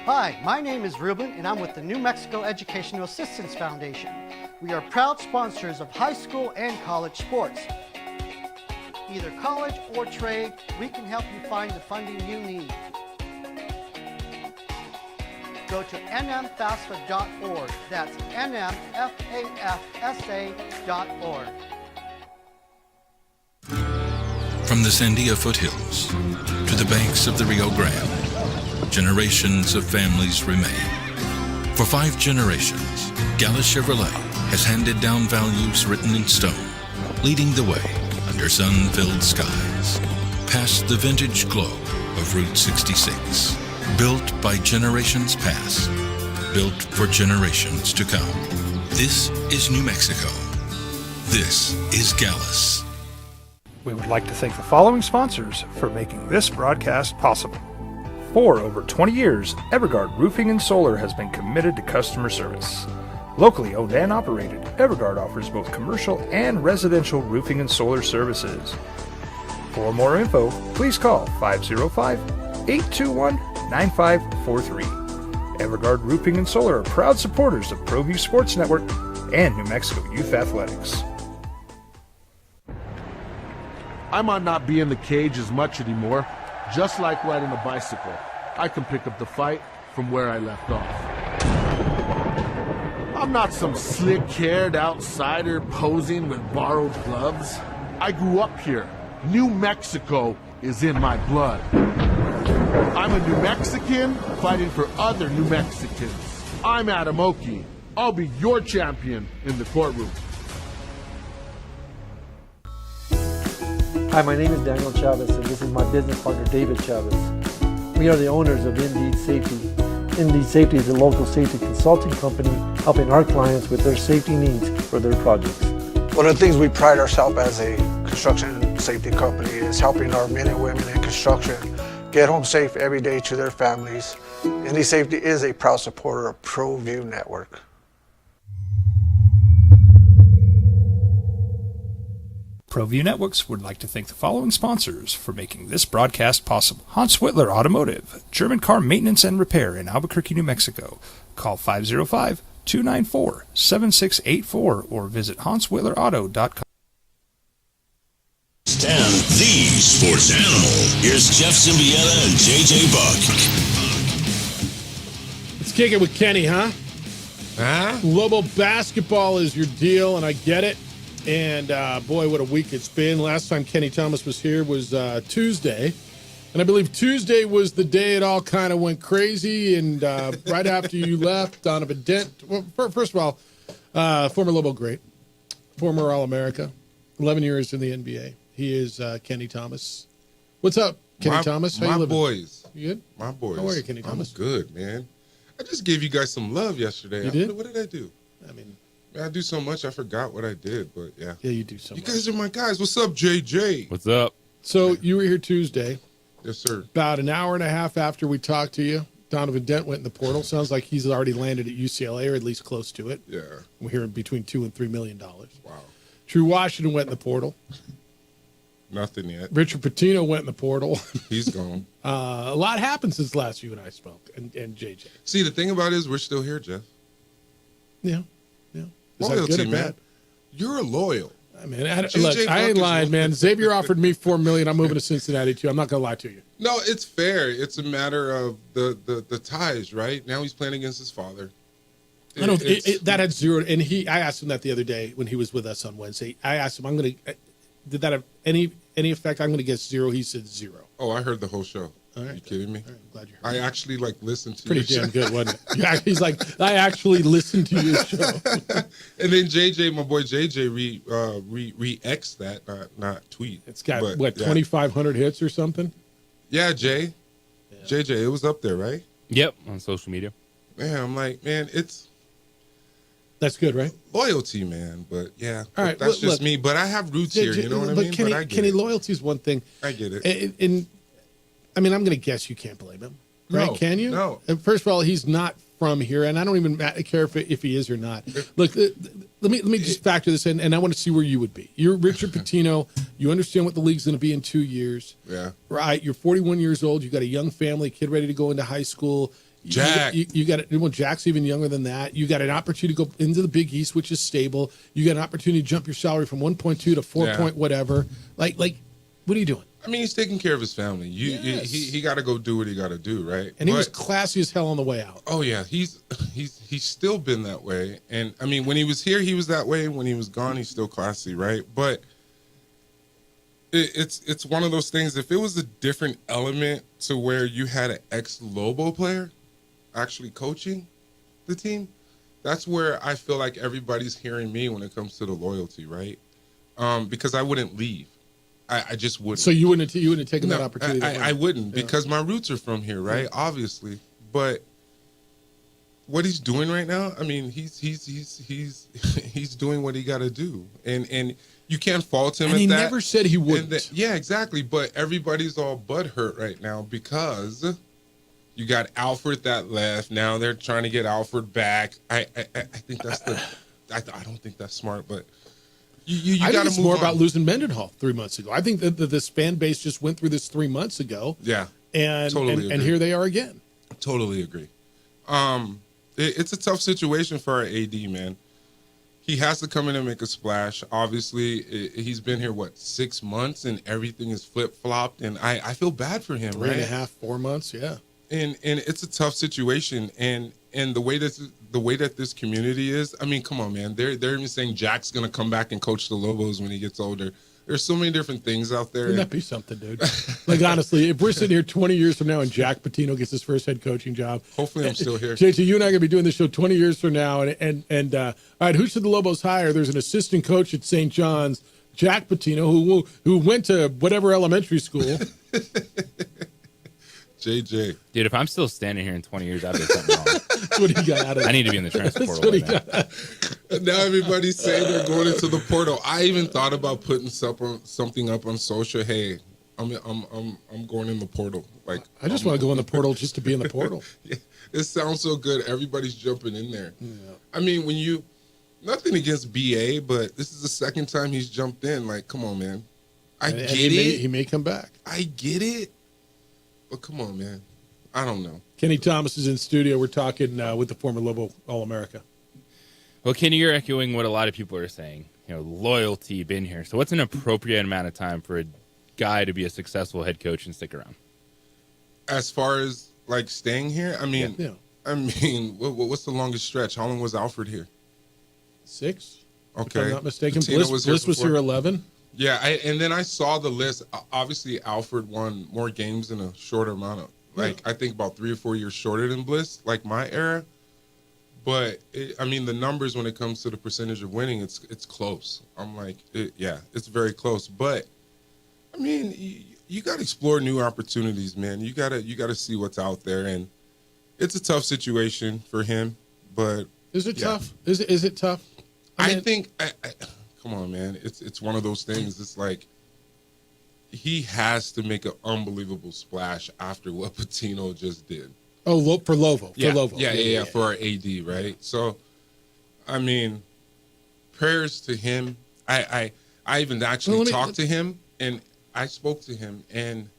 Hi, my name is Ruben, and I'm with the New Mexico Educational Assistance Foundation. We are proud sponsors of high school and college sports. Either college or trade, we can help you find the funding you need. Go to nmfafsa.org. That's nmfafsa.org. From the Sandia foothills to the banks of the Rio Grande, generations of families remain. For 5 generations, Gallus Chevrolet has handed down values written in stone, leading the way under sun-filled skies, past the vintage glow of Route 66. Built by generations past, built for generations to come. This is New Mexico. This is Gallus. We would like to thank the following sponsors for making this broadcast possible. For over 20 years, Evergard Roofing and Solar has been committed to customer service. Locally owned and operated, Evergard offers both commercial and residential roofing and solar services. For more info, please call 505-821-9543. Evergard Roofing and Solar are proud supporters of ProView Sports Network and New Mexico Youth Athletics. I might not be in the cage as much anymore. Just like riding a bicycle, I can pick up the fight from where I left off. I'm not some slick-haired outsider posing with borrowed gloves. I grew up here. New Mexico is in my blood. I'm a New Mexican fighting for other New Mexicans. I'm Adam Oki. I'll be your champion in the courtroom. Hi, my name is Daniel Chavez, and this is my business partner, David Chavez. We are the owners of Indeed Safety. Indeed Safety is a local safety consulting company helping our clients with their safety needs for their projects. One of the things we pride ourselves as a construction safety company is helping our men and women in construction get home safe every day to their families. Indeed Safety is a proud supporter of ProView Network. ProView Networks would like to thank the following sponsors for making this broadcast possible. Hans Whitler Automotive, German car maintenance and repair in Albuquerque, New Mexico. Call 505-294-7684 or visit hanswhitlerauto.com. And the sports animal. Here's Jeff Symbieta and JJ Buck. Let's kick it with Kenny, huh? Global basketball is your deal, and I get it. And boy, what a week it's been. Last time Kenny Thomas was here was Tuesday. And I believe Tuesday was the day it all kind of went crazy. And right after you left, Donovan Dent, well, first of all, former Lobo great, former All-America, 11 years in the NBA. He is Kenny Thomas. What's up, Kenny Thomas? How you living? Boys. You good? My boys. How are you, Kenny Thomas? I'm good, man. I just gave you guys some love yesterday. You did? What did I do? I mean, I do so much, I forgot what I did, but yeah. Yeah, you do so much. You guys are my guys. What's up, JJ? What's up? So you were here Tuesday. Yes, sir. About an hour and a half after we talked to you, Donovan Dent went in the portal. Sounds like he's already landed at UCLA, or at least close to it. Yeah. We're hearing between $2 and $3 million. Wow. True Washington went in the portal. Nothing yet. Richard Pitino went in the portal. He's gone. A lot happened since last you and I spoke, and JJ. See, the thing about it is we're still here, Jeff. Yeah. Is that Loyalty, good or man. bad? You're loyal. I mean, look, I ain't lying, man. Xavier offered me $4 million. I'm moving to Cincinnati too. I'm not gonna lie to you. No, it's fair. It's a matter of the ties, right? Now he's playing against his father. I don't. That had zero. And I asked him that the other day when he was with us on Wednesday. I asked him, did that have any effect? I'm gonna guess zero. He said zero. Oh, I heard the whole show. All right. You kidding me? All right, I'm glad you're I actually listened to pretty your damn show. good, wasn't it? Yeah, he's like, I actually listened to your show. And then JJ, my boy JJ, re-X that, not tweet. It's got But, what yeah. 2,500 hits or something. Yeah, JJ, it was up there, right? Yep, on social media. Man, I'm like, man, it's that's good, right? Loyalty, man. But yeah, All right, that's look, just me. But I have roots here, you know what I mean? Kenny, but I get Kenny, it. loyalty is one thing. I get it. And I mean, I'm going to guess you can't blame him. right? No, Can you? no. And first of all, he's not from here, and I don't even care if he is or not. Look, let me just factor this in, and I want to see where you would be. You're Richard Pitino. You understand what the league's going to be in 2 years. Yeah. Right. You're 41 years old. You got a young family, kid ready to go into high school. Jack. You got well, Jack's even younger than that. You got an opportunity to go into the Big East, which is stable. You got an opportunity to jump your salary from 1.2 to 4 point whatever. Like, what are you doing? I mean, he's taking care of his family. He got to go do what he got to do, right? And he was classy as hell on the way out. Oh yeah, he's still been that way. And I mean, when he was here, he was that way. When he was gone, he's still classy, right? But it's one of those things. If it was a different element to where you had an ex-Lobo player actually coaching the team, that's where I feel like everybody's hearing me when it comes to the loyalty, right? Because I wouldn't leave. I just wouldn't. So you wouldn't have taken that opportunity? I wouldn't, because my roots are from here, right? Obviously, but what he's doing right now, I mean, he's doing what he got to do, and you can't fault him. And he never said he wouldn't. Yeah, exactly. But everybody's all butthurt right now because you got Alfred that left. Now they're trying to get Alfred back. I think that's I don't think that's smart, but. You I think got to it's move more on. about losing Mendenhall 3 months ago. I think that this fan base just went through this 3 months ago. Yeah, and here they are again. Totally agree. It's a tough situation for our AD, man. He has to come in and make a splash. Obviously, he's been here 6 months, and everything is flip flopped, and I feel bad for him. 3.5, 4 months, yeah. And it's a tough situation, and the way that this community is, I mean, come on, man. They're even saying Jack's gonna come back and coach the Lobos when he gets older. There's so many different things out there. Wouldn't that be something, dude? Like, honestly, if we're sitting here 20 years from now and Jack Pitino gets his first head coaching job, hopefully I'm still here. JT, you and I are gonna be doing this show 20 years from now, and all right, who should the Lobos hire? There's an assistant coach at St. John's, Jack Pitino, who went to whatever elementary school. JJ. Dude, if I'm still standing here in 20 years, I've done something wrong. That's what he got out of it. I need to be in the transfer That's portal. what he got. Now everybody's saying they're going into the portal. I even thought about putting something up on social. Hey, I'm going in the portal. Like, I just want to go in the portal just to be in the portal. Yeah, it sounds so good. Everybody's jumping in there. Yeah. I mean, nothing against BA, but this is the second time he's jumped in. Like, come on, man. I get it. He may come back. I get it. But come on, man. I don't know. Kenny Thomas is in studio. We're talking with the former Lobo All-America. Well, Kenny, you're echoing what a lot of people are saying. You know, loyalty, been here. So what's an appropriate amount of time for a guy to be a successful head coach and stick around? As far as, like, staying here, I mean, Yeah. I mean, what's the longest stretch? How long was Alfred here? 6. Okay. If I'm not mistaken. Pitino Bliss here was before. here 11. Yeah, and then I saw the list. Obviously, Alfred won more games in a shorter amount of, I think about 3 or 4 years shorter than Bliss, like my era. But I mean, the numbers when it comes to the percentage of winning, it's close. I'm like, it's very close. But I mean, you got to explore new opportunities, man. You gotta see what's out there, and it's a tough situation for him. But is it tough? Is it tough? I think. Come on, man. It's one of those things. It's like he has to make an unbelievable splash after what Pitino just did. Oh, for Lovo. Yeah, For Lovo. Yeah, for our AD, right? So, I mean, prayers to him. I even actually talked to him, and I spoke to him, and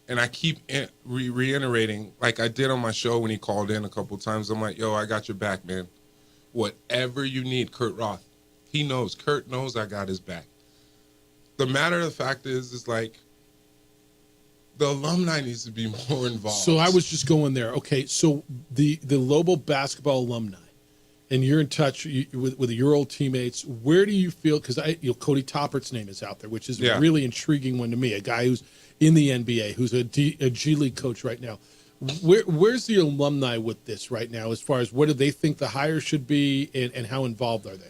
I keep reiterating, like I did on my show when he called in a couple of times. I'm like, yo, I got your back, man. Whatever you need, Kurt Roth. He knows. Kurt knows I got his back. The matter of the fact is like the alumni needs to be more involved. So I was just going there. Okay, so the Lobo basketball alumni, and you're in touch with your old teammates. Where do you feel? Because Cody Toppert's name is out there, which is a really intriguing one to me. A guy who's in the NBA, who's a G League coach right now. Where's the alumni with this right now? As far as what do they think the hire should be, and how involved are they?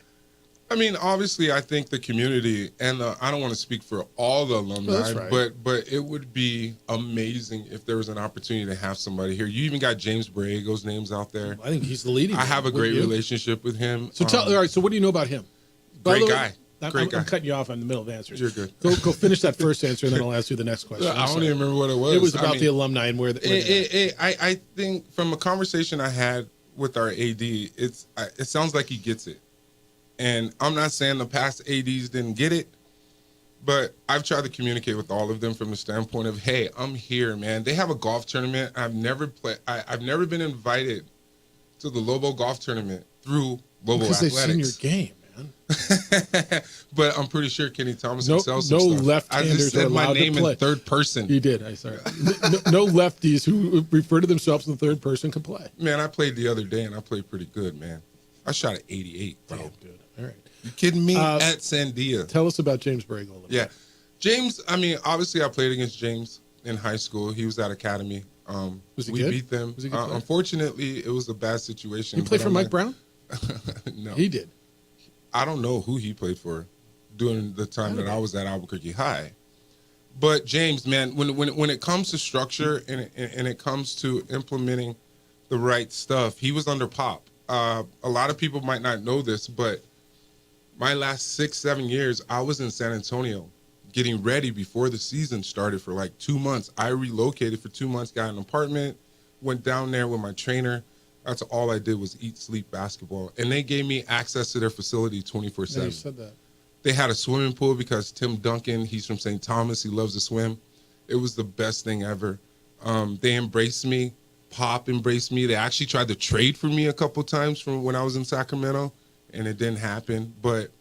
I mean, obviously, I think the community, and I don't want to speak for all the alumni, right. but it would be amazing if there was an opportunity to have somebody here. You even got James Borrego's names out there. I think he's the leading. I have a great relationship with him. So all right. So what do you know about him? Great guy. I'm cutting you off in the middle of answers. You're good. Go finish that first answer, and then I'll ask you the next question. I don't even remember what it was. It was about the alumni and where. I think from a conversation I had with our AD, it sounds like he gets it, and I'm not saying the past ADs didn't get it, but I've tried to communicate with all of them from the standpoint of, hey, I'm here, man. They have a golf tournament. I've never been invited to the Lobo golf tournament through Lobo because Athletics. They've seen your game, man. But I'm pretty sure Kenny Thomas no sells some stuff. Left-handers I just said are my allowed name to play. in third person. You did. I sorry. No lefties who refer to themselves in the third person can play. Man, I played the other day and I played pretty good, man. I shot at 88, bro. Damn, dude. All right. You kidding me? At Sandia. Tell us about James Borrego. Yeah. James, I mean, obviously I played against James in high school. He was at Academy. Was he we good? beat them. Was he a good player? Unfortunately, it was a bad situation. He played for Mike Brown? No. He did. I don't know who he played for during the time that I was at Albuquerque High. But James, man, when it comes to structure and it comes to implementing the right stuff, he was under Pop. A lot of people might not know this, but my last 6-7 years, I was in San Antonio getting ready before the season started for like 2 months. I relocated for 2 months, got an apartment, went down there with my trainer. That's all I did was eat, sleep, basketball. And they gave me access to their facility 24/7. Yeah, you said that. They had a swimming pool because Tim Duncan, he's from St. Thomas. He loves to swim. It was the best thing ever. They embraced me. Pop embraced me. They actually tried to trade for me a couple times from when I was in Sacramento, and it didn't happen. But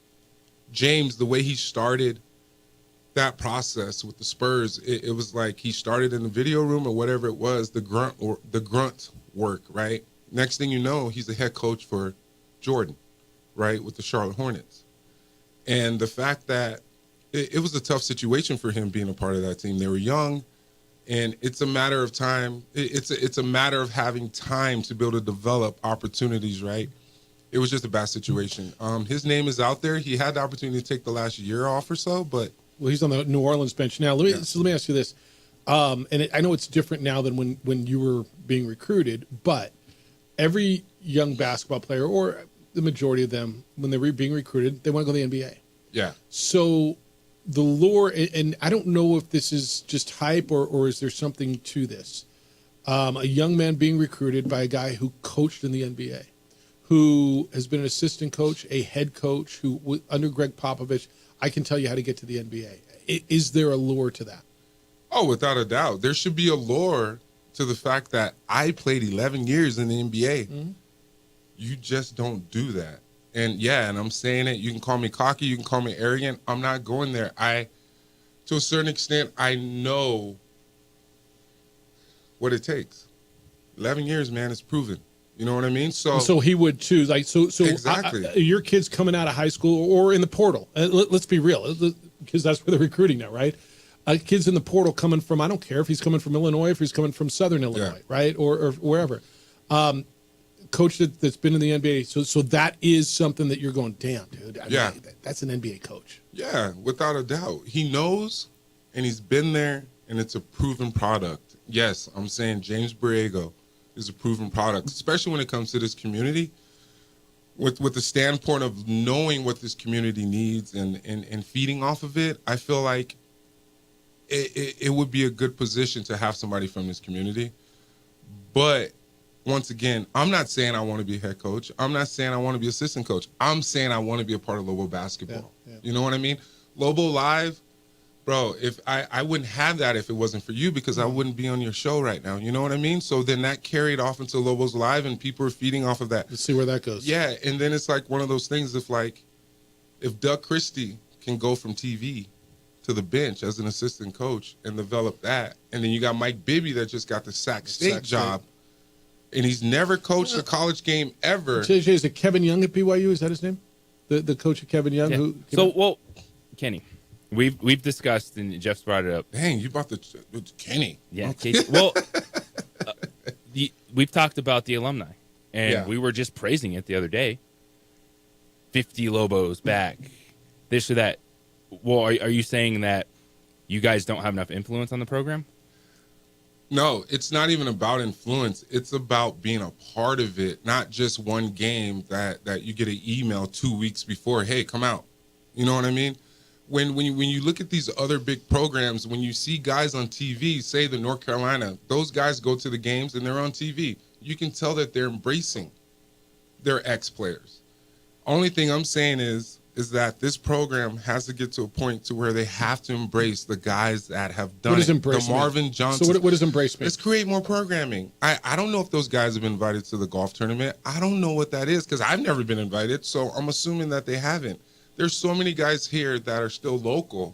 James, the way he started that process with the Spurs, it was like he started in the video room or whatever it was, the grunt work, right? Next thing you know, he's the head coach for Jordan, right, with the Charlotte Hornets. And the fact that it was a tough situation for him being a part of that team. They were young, and it's a matter of time. It's a matter of having time to be able to develop opportunities, right? It was just a bad situation. His name is out there. He had the opportunity to take the last year off or so, but well, he's on the New Orleans bench now. Let me ask you this, and I know it's different now than when you were being recruited, but every young basketball player, or the majority of them, when they were being recruited, they want to go to the NBA. Yeah. So the lure, and I don't know if this is just hype or is there something to this. A young man being recruited by a guy who coached in the NBA, who has been an assistant coach, a head coach, who under Greg Popovich, I can tell you how to get to the NBA. Is there a lure to that? Oh, without a doubt. There should be a lure to the fact that I played 11 years in the NBA. Mm-hmm. You just don't do that. And I'm saying it. You can call me cocky. You can call me arrogant. I'm not going there. To a certain extent, I know what it takes. 11 years, man, it's proven. You know what I mean? So he would too. Like so exactly. Your kids coming out of high school or in the portal. Let's be real, because that's where they're recruiting now, right? Kids in the portal coming from, I don't care if he's coming from Illinois, if he's coming from Southern Illinois, right, or wherever. Coach that's been in the NBA. So that is something that you're going, damn, dude. I mean, that's an NBA coach. Yeah, without a doubt. He knows, and he's been there, and it's a proven product. Yes, I'm saying James Borrego is a proven product, especially when it comes to this community. With the standpoint of knowing what this community needs and feeding off of it, I feel like it would be a good position to have somebody from this community. But once again, I'm not saying I want to be a head coach. I'm not saying I want to be assistant coach. I'm saying I want to be a part of Lobo basketball. Yeah. You know what I mean? Lobo Live, bro, if I wouldn't have that if it wasn't for you, because I wouldn't be on your show right now. You know what I mean? So then that carried off into Lobos Live, and people are feeding off of that. Let's see where that goes. Yeah, and then it's like one of those things if Doug Christie can go from TV to the bench as an assistant coach and develop that, and then you got Mike Bibby that just got the Sac State job, and he's never coached a college game ever. JJ, is it Kevin Young at BYU? Is that his name? The coach of Kevin Young? Yeah. Kenny, we've discussed, and Jeff's brought it up. Dang, you brought the Kenny. Yeah. Okay. Well, we've talked about the alumni, and we were just praising it the other day. 50 Lobos back, this or that. Well, are you saying that you guys don't have enough influence on the program? No, it's not even about influence. It's about being a part of it, not just one game that you get an email 2 weeks before, hey, come out. You know what I mean? When you look at these other big programs, when you see guys on TV, say the North Carolina, those guys go to the games and they're on TV. You can tell that they're embracing their ex-players. Only thing I'm saying is that this program has to get to a point to where they have to embrace the guys that have done What does it. embrace The Marvin mean? Johnson. So what does embrace mean? Let's create more programming. I don't know if those guys have been invited to the golf tournament. I don't know what that is because I've never been invited, so I'm assuming that they haven't. There's so many guys here that are still local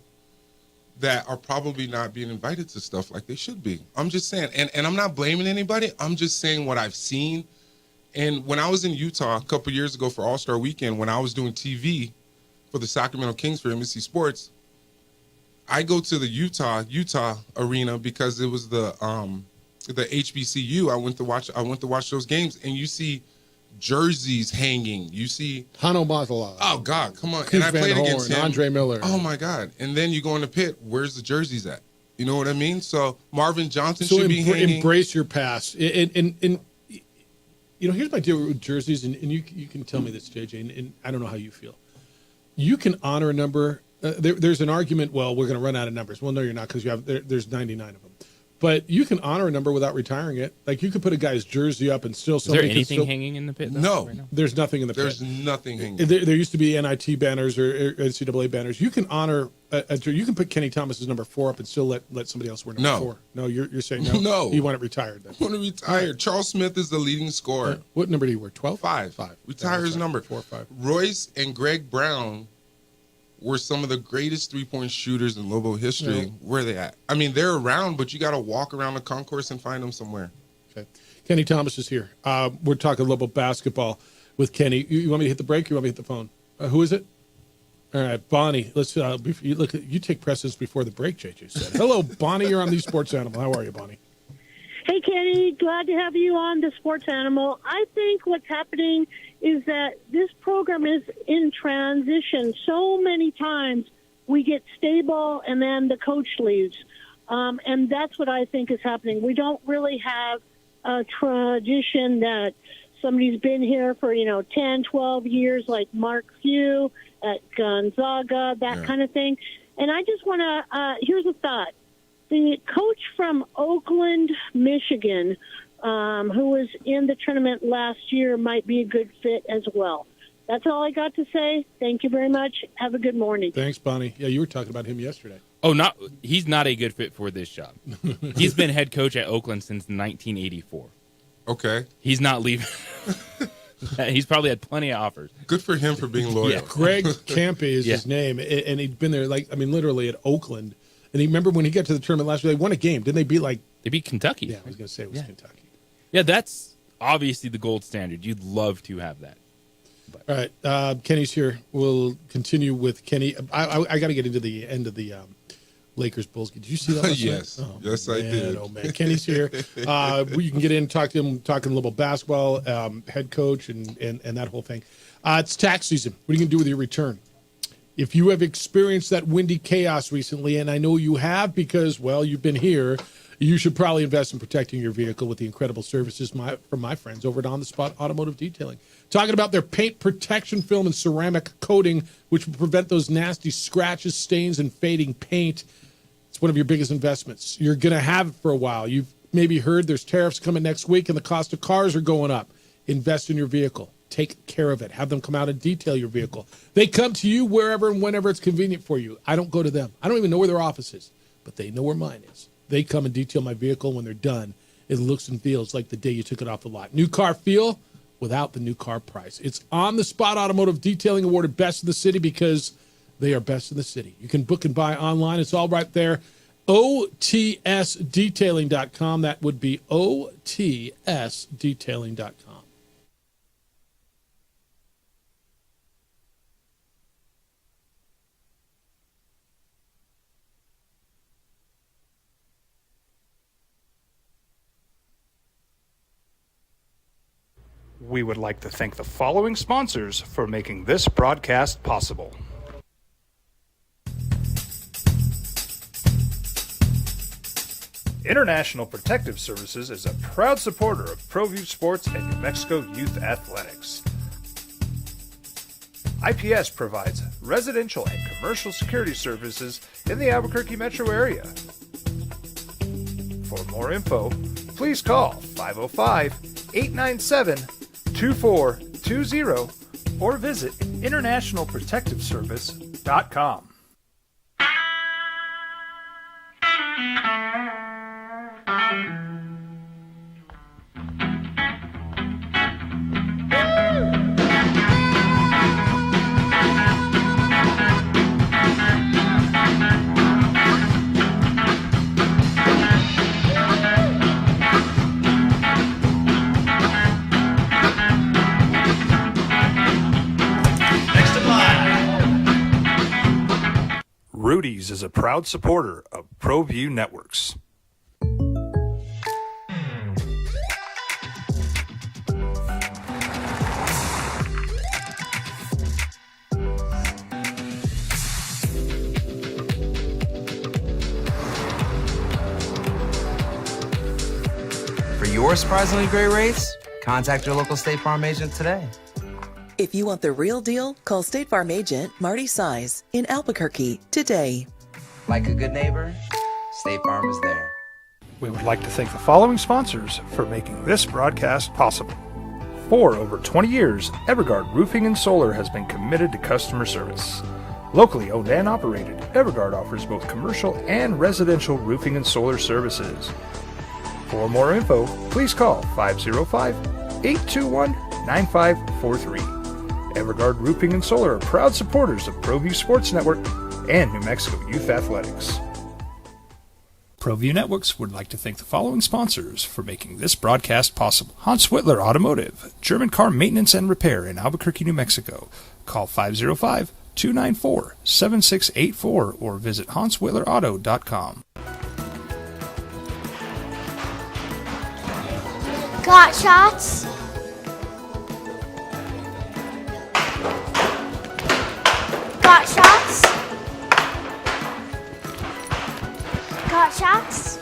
that are probably not being invited to stuff like they should be. I'm just saying, and I'm not blaming anybody. I'm just saying what I've seen. And when I was in Utah a couple years ago for All-Star Weekend, when I was doing TV for the Sacramento Kings for NBC Sports, I go to the Utah arena because it was the HBCU. I went to watch those games, and you see jerseys hanging. You see Hano Mazala. Oh God, come on! Keith And I Van played Horn, against him. Andre Miller. Oh my God! And then you go in the pit. Where's the jerseys at? You know what I mean? So Marvin Johnson So should be hanging. embrace your past. And you know, here's my deal with jerseys, and you can tell me this, JJ, and I don't know how you feel. You can honor a number. There's an argument. Well, we're going to run out of numbers. Well, no, you're not, because there's 99 of them. But you can honor a number without retiring it. Like, you could put a guy's jersey up and still. Is there anything hanging in the pit? No, right now? There's nothing in the pit. There's nothing hanging. There used to be NIT banners or NCAA banners. You can honor. You can put Kenny Thomas's number 4 up and still let somebody else wear number No. 4. No, you're saying no. No. You want it retired then. I want to retire. Charles Smith is the leading scorer. What number do you wear? 12? 5. Retire his number. 4 or 5. Royce and Greg Brown were some of the greatest three-point shooters in Lobo history. Yeah. Where are they at? I mean, they're around, but you got to walk around the concourse and find them somewhere. Okay. Kenny Thomas is here. We're talking Lobo basketball with Kenny. You want me to hit the break or you want me to hit the phone? Who is it? All right, Bonnie. Let's you take precedence before the break, JJ said. Hello, Bonnie. You're on the Sports Animal. How are you, Bonnie? Hey, Kenny. Glad to have you on the Sports Animal. I think what's happening is that this program is in transition. So many times we get stable and then the coach leaves. And that's what I think is happening. We don't really have a tradition that somebody's been here for, 10, 12 years, like Mark Few at Gonzaga, that kind of thing. And I just want to, here's a thought. The coach from Oakland, Michigan, who was in the tournament last year, might be a good fit as well. That's all I got to say. Thank you very much. Have a good morning. Thanks, Bonnie. Yeah, you were talking about him yesterday. Oh, he's not a good fit for this job. He's been head coach at Oakland since 1984. Okay. He's not leaving. He's probably had plenty of offers. Good for him for being loyal. Yeah. Greg Campe is his name, and he'd been there, literally at Oakland. And he remember when he got to the tournament last year, they won a game. Didn't they beat They beat Kentucky. Yeah, I was going to say it was Kentucky. Yeah, that's obviously the gold standard. You'd love to have that. All right, Kenny's here. We'll continue with Kenny. I got to get into the end of the Lakers Bulls. Did you see that last Yes. night? Yes, I did. Oh, man. Kenny's here. You can get in, talk to him, talking a little basketball, head coach, and that whole thing. It's tax season. What are you going to do with your return? If you have experienced that windy chaos recently, and I know you have because, well, you've been here, you should probably invest in protecting your vehicle with the incredible services from my friends over at On the Spot Automotive Detailing. Talking about their paint protection film and ceramic coating, which will prevent those nasty scratches, stains, and fading paint. It's one of your biggest investments. You're going to have it for a while. You've maybe heard there's tariffs coming next week, and the cost of cars are going up. Invest in your vehicle. Take care of it. Have them come out and detail your vehicle. They come to you wherever and whenever it's convenient for you. I don't go to them. I don't even know where their office is, but they know where mine is. They come and detail my vehicle. When they're done, it looks and feels like the day you took it off the lot. New car feel without the new car price. It's On the Spot Automotive Detailing, awarded Best in the City because they are best in the city. You can book and buy online. It's all right there. OTSdetailing.com. That would be OTSdetailing.com. We would like to thank the following sponsors for making this broadcast possible. International Protective Services is a proud supporter of ProView Sports and New Mexico Youth Athletics. IPS provides residential and commercial security services in the Albuquerque metro area. For more info, please call 505-897-2420 or visit internationalprotectiveservice.com. Rudy's is a proud supporter of ProView Networks. For your surprisingly great rates, contact your local State Farm agent today. If you want the real deal, call State Farm agent Marty Size in Albuquerque today. Like a good neighbor, State Farm is there. We would like to thank the following sponsors for making this broadcast possible. For over 20 years, Evergard Roofing and Solar has been committed to customer service. Locally owned and operated, Evergard offers both commercial and residential roofing and solar services. For more info, please call 505-821-9543. Evergard Roofing and Solar are proud supporters of ProView Sports Network and New Mexico Youth Athletics. ProView Networks would like to thank the following sponsors for making this broadcast possible. Hans Whitler Automotive, German car maintenance and repair in Albuquerque, New Mexico. Call 505-294-7684 or visit HansWhitlerAuto.com. Got shots? Got shots? Got shots?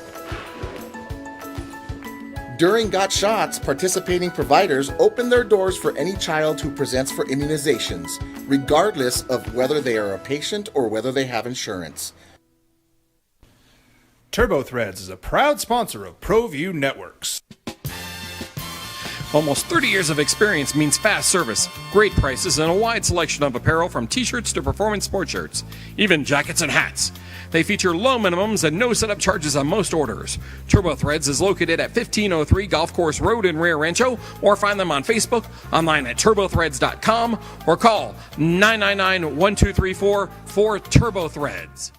During Got Shots, participating providers open their doors for any child who presents for immunizations, regardless of whether they are a patient or whether they have insurance. TurboThreads is a proud sponsor of ProView Networks. Almost 30 years of experience means fast service, great prices, and a wide selection of apparel from t-shirts to performance sport shirts, even jackets and hats. They feature low minimums and no setup charges on most orders. TurboThreads is located at 1503 Golf Course Road in Rio Rancho, or find them on Facebook, online at turbothreads.com, or call 999-1234 for TurboThreads.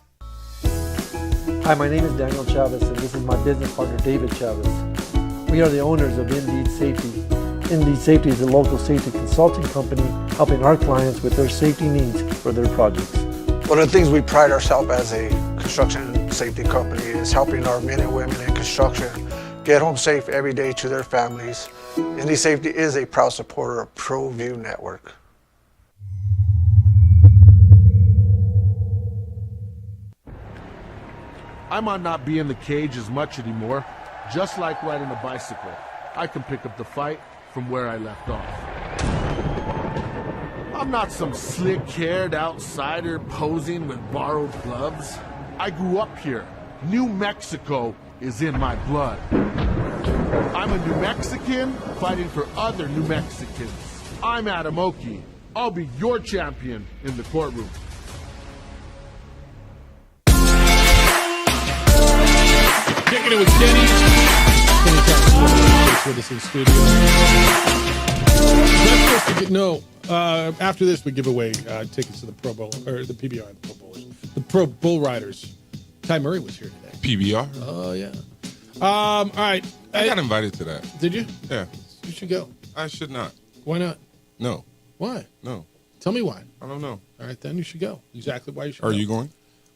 Hi, my name is Daniel Chavez, and this is my business partner, David Chavez. We are the owners of Indeed Safety. Indeed Safety is a local safety consulting company helping our clients with their safety needs for their projects. One of the things we pride ourselves as a construction safety company is helping our men and women in construction get home safe every day to their families. Indeed Safety is a proud supporter of ProView Network. I might not be in the cage as much anymore. Just like riding a bicycle, I can pick up the fight from where I left off. I'm not some slick-haired outsider posing with borrowed gloves. I grew up here. New Mexico is in my blood. I'm a New Mexican fighting for other New Mexicans. I'm Adam Oki. I'll be your champion in the courtroom. Kicking it with Kenny. Kenny Thomas with us in studio. After this, we give away tickets to the Pro Bowl, or the PBR, the Pro Bowlers, the Pro Bull Riders. Ty Murray was here today. PBR? Oh, yeah. All right. I got invited to that. Did you? Yeah. You should go. I should not. Why not? No. Why? No. Tell me why. I don't know. All right, then you should go. Exactly why you should Are go. you going?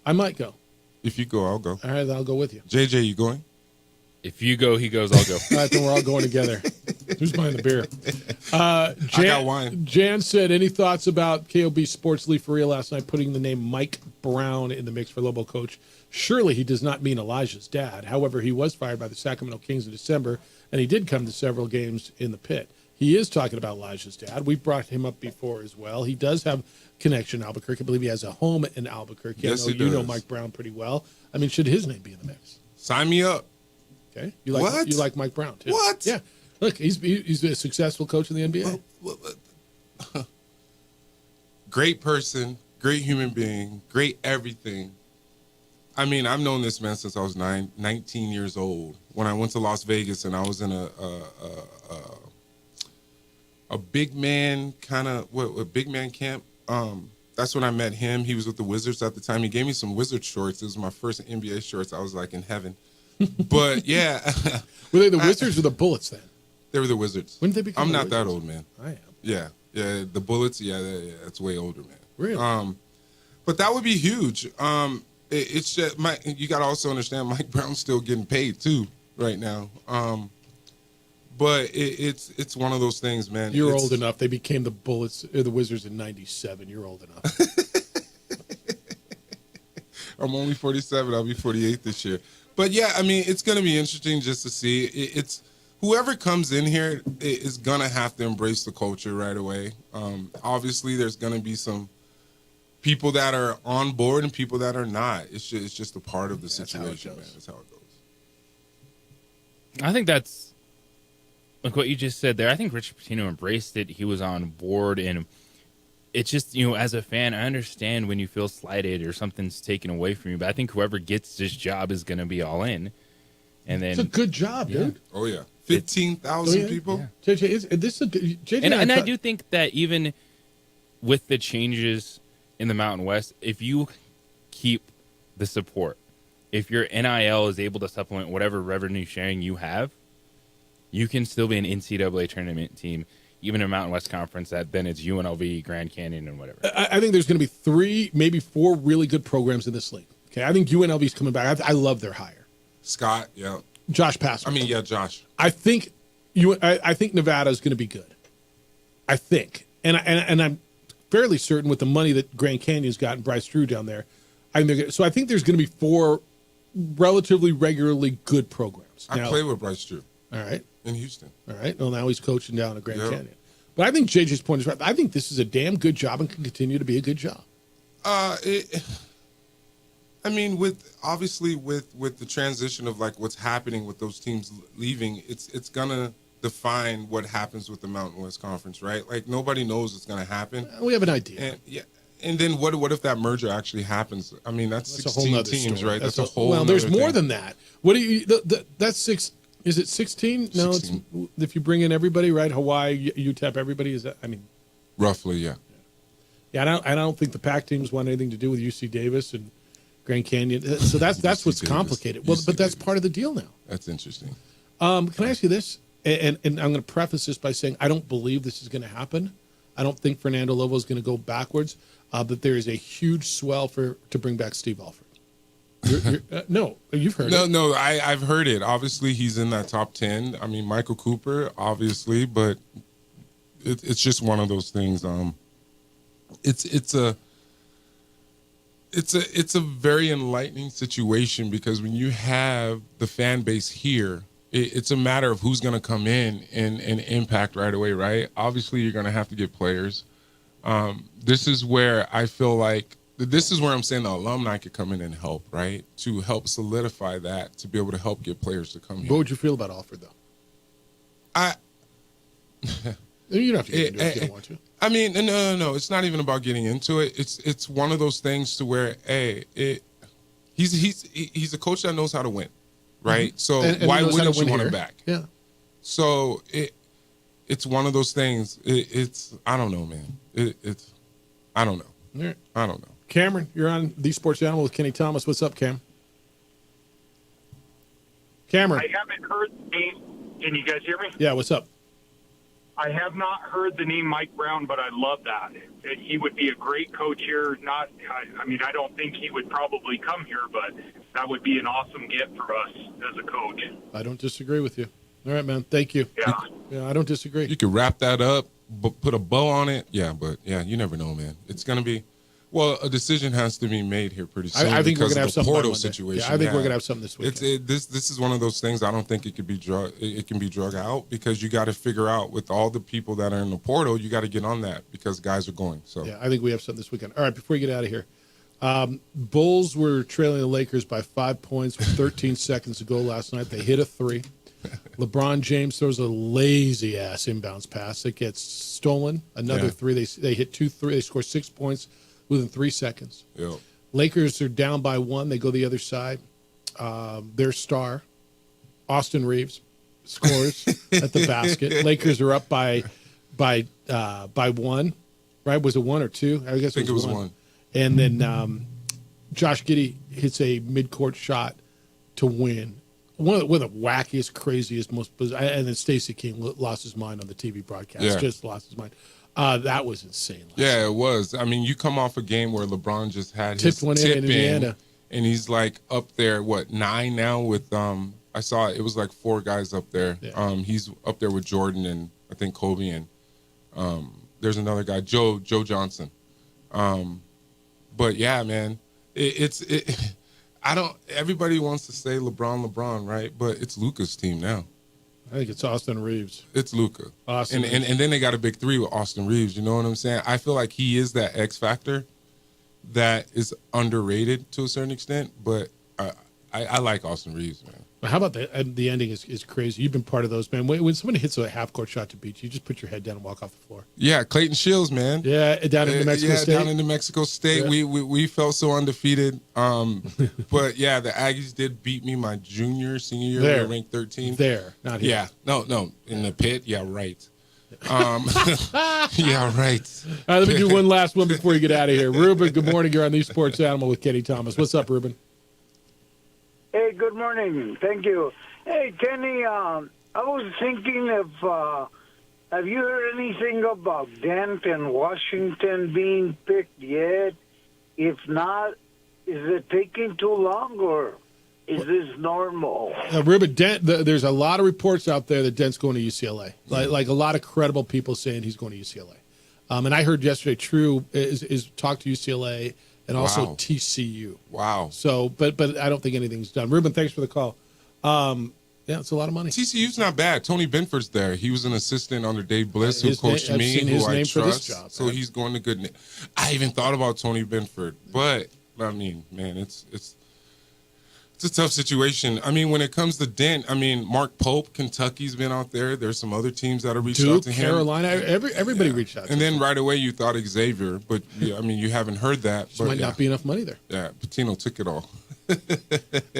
I might go. If you go, I'll go. All right, then I'll go with you. JJ, you going? If you go, he goes, I'll go. All right, then we're all going together. Who's buying the beer? I got wine. Jan said, any thoughts about KOB Sports Leaferia last night putting the name Mike Brown in the mix for Lobo coach? Surely he does not mean Elijah's dad. However, he was fired by the Sacramento Kings in December, and he did come to several games in the pit. He is talking about Elijah's dad. We've brought him up before as well. He does have connection in Albuquerque. I believe he has a home in Albuquerque. Yes, I know he you know does. Mike Brown pretty well. I mean, should his name be in the mix? Sign me up. Okay. You like What? You like Mike Brown too? What? Yeah. Look, he's a successful coach in the NBA. Great person, great human being, great everything. I mean, I've known this man since I was 19 years old. When I went to Las Vegas and I was in a big man kind of a big man camp. That's when I met him. He was with the Wizards at the time. He gave me some Wizard shorts. It was my first NBA shorts. I was like in heaven. But yeah, were they the Wizards or the Bullets then? They were the Wizards. When did they become? I'm the not that Wizards? old, man. I am. Yeah. The Bullets. Yeah, that's way older, man. Really? But that would be huge. It's just you got to also understand Mike Brown's still getting paid too right now. But it's one of those things, man. You're old enough. They became the Bullets, or the Wizards in '97. You're old enough. I'm only 47. I'll be 48 this year. But yeah, I mean, it's going to be interesting just to see. It's whoever comes in here is going to have to embrace the culture right away. Obviously, there's going to be some people that are on board and people that are not. It's just a part of the situation, man. That's how it goes. I think that's like what you just said there. I think Richard Pitino embraced it. He was on board, and it's just, as a fan, I understand when you feel slighted or something's taken away from you, but I think whoever gets this job is going to be all in. And then It's a good job, dude. Oh yeah, 15,000 people. Yeah. JJ, this is a good. JJ, And I do think that even with the changes in the Mountain West, if you keep the support, if your NIL is able to supplement whatever revenue sharing you have, you can still be an NCAA tournament team, even in a Mountain West Conference that then it's UNLV, Grand Canyon, and whatever. I think there's going to be 3, maybe 4 really good programs in this league. Okay, I think UNLV's coming back. I love their hire. Scott, yeah. Josh Passman. Josh. I think I think Nevada's going to be good. I think, and I'm fairly certain with the money that Grand Canyon's got and Bryce Drew down there. So I think there's going to be 4 relatively regularly good programs. I play with Bryce Drew. All right. In Houston. All right. Well, now he's coaching down at Grand Canyon. But I think JJ's point is right. I think this is a damn good job and can continue to be a good job. With the transition of like what's happening with those teams leaving, it's gonna define what happens with the Mountain West Conference, right? Like nobody knows it's gonna happen. We have an idea. And and then what if that merger actually happens? I mean, that's a whole 16 nother teams, story. right? That's a whole. Well, there's nother more thing. than that. What do you? That's 6. Is it 16? No, 16. it's if you bring in everybody, right? Hawaii, UTEP, everybody is. Roughly, yeah. Yeah, I don't think the PAC teams want anything to do with UC Davis and Grand Canyon. So that's what's complicated. Well, but that's part of the deal now. That's interesting. Can I ask you this? And I'm going to preface this by saying I don't believe this is going to happen. I don't think Fernando Lobo is going to go backwards. But there is a huge swell to bring back Steve Alford. No, you've heard it. No, I've heard it. Obviously, he's in that top 10. I mean, Michael Cooper, obviously, but it's just one of those things. It's a very enlightening situation because when you have the fan base here, it's a matter of who's going to come in and impact right away, right? Obviously, you're going to have to get players. This is where I feel like this is where I'm saying the alumni could come in and help, right? To help solidify that, to be able to help get players to come here. What would you feel about Alford, though? You don't have to get into it if you don't want to. I mean, no. It's not even about getting into it. It's one of those things to where, he's a coach that knows how to win, right? Mm-hmm. So and why wouldn't you want here. him back? Yeah. So it's one of those things. It's I don't know, man. I don't know. Right. I don't know. Cameron, you're on The Sports Animal with Kenny Thomas. What's up, Cam? Cameron. I haven't heard the name. Can you guys hear me? Yeah, what's up? I have not heard the name Mike Brown, but I love that. He would be a great coach here. I don't think he would probably come here, but that would be an awesome get for us as a coach. I don't disagree with you. All right, man. Thank you. Yeah, I don't disagree. You could wrap that up, put a bow on it. Yeah, but yeah, you never know, man. It's gonna be. Well, a decision has to be made here pretty soon. I think we're because gonna have of the something by portal Monday. situation. Yeah, I think we're gonna have something this weekend. This is one of those things. I don't think it could be it can be drug out because you got to figure out with all the people that are in the portal, you got to get on that because guys are going. So yeah, I think we have something this weekend. All right, before we get out of here, Bulls were trailing the Lakers by 5 points with 13 seconds to go last night. They hit a three. LeBron James throws a lazy ass inbounds pass that gets stolen. Another three. They hit 2-3. They score 6 points within 3 seconds. Yep. Lakers are down by 1. They go the other side. Their star, Austin Reeves, scores at the basket. Lakers are up by 1. Right? Was it 1 or 2? I guess I think it was 1. And then Josh Giddey hits a midcourt shot to win. One of the wackiest, craziest, most bizarre. And then Stacey King lost his mind on the TV broadcast. Yeah. Just lost his mind. That was insane. Yeah, it was. I mean, you come off a game where LeBron just had Tipped his one in tip Indiana. and he's like up there, 9 now with I saw it was like 4 guys up there. Yeah. He's up there with Jordan and I think Kobe and there's another guy, Joe Johnson. But yeah, man, everybody wants to say LeBron, right? But it's Luka's team now. I think it's Austin Reeves. It's Luka. Austin and then they got a big 3 with Austin Reeves. You know what I'm saying? I feel like he is that X factor that is underrated to a certain extent, but I like Austin Reeves, man. How about the ending is crazy. You've been part of those, man. When somebody hits a half-court shot to beat you, just put your head down and walk off the floor. Yeah, Clayton Shields, man. Yeah, down in New Mexico State. Yeah, down in New Mexico State. Yeah. We felt so undefeated. But, yeah, the Aggies did beat me my senior year. There. We were ranked 13. There, not here. Yeah, no, in the pit. Yeah, right. Yeah, right. All right, let me do one last one before you get out of here. Ruben, good morning. You're on the Sports Animal with Kenny Thomas. What's up, Ruben? Hey, good morning. Thank you. Hey, Kenny, I was thinking of, have you heard anything about Dent and Washington being picked yet? If not, is it taking too long or is this normal? Ruben, Dent, there's a lot of reports out there that Dent's going to UCLA. Like a lot of credible people saying he's going to UCLA. And I heard yesterday True is talked to UCLA and also Wow. TCU. Wow. So, but I don't think anything's done. Ruben, thanks for the call. Yeah, it's a lot of money. TCU's not bad. Tony Benford's there. He was an assistant under Dave Bliss, who His coached name- I've me, seen his who I name for this trust. job, So man. he's going to good. I even thought about Tony Benford, but I mean, man, it's a tough situation. I mean, when it comes to Dent, I mean, Mark Pope, Kentucky's been out there. There's some other teams that have reached out Duke, to him. Carolina, everybody reached out to And him. then right away you thought Xavier, but yeah, I mean, you haven't heard that. There But might yeah. not be enough money there. Yeah, Patino took it all.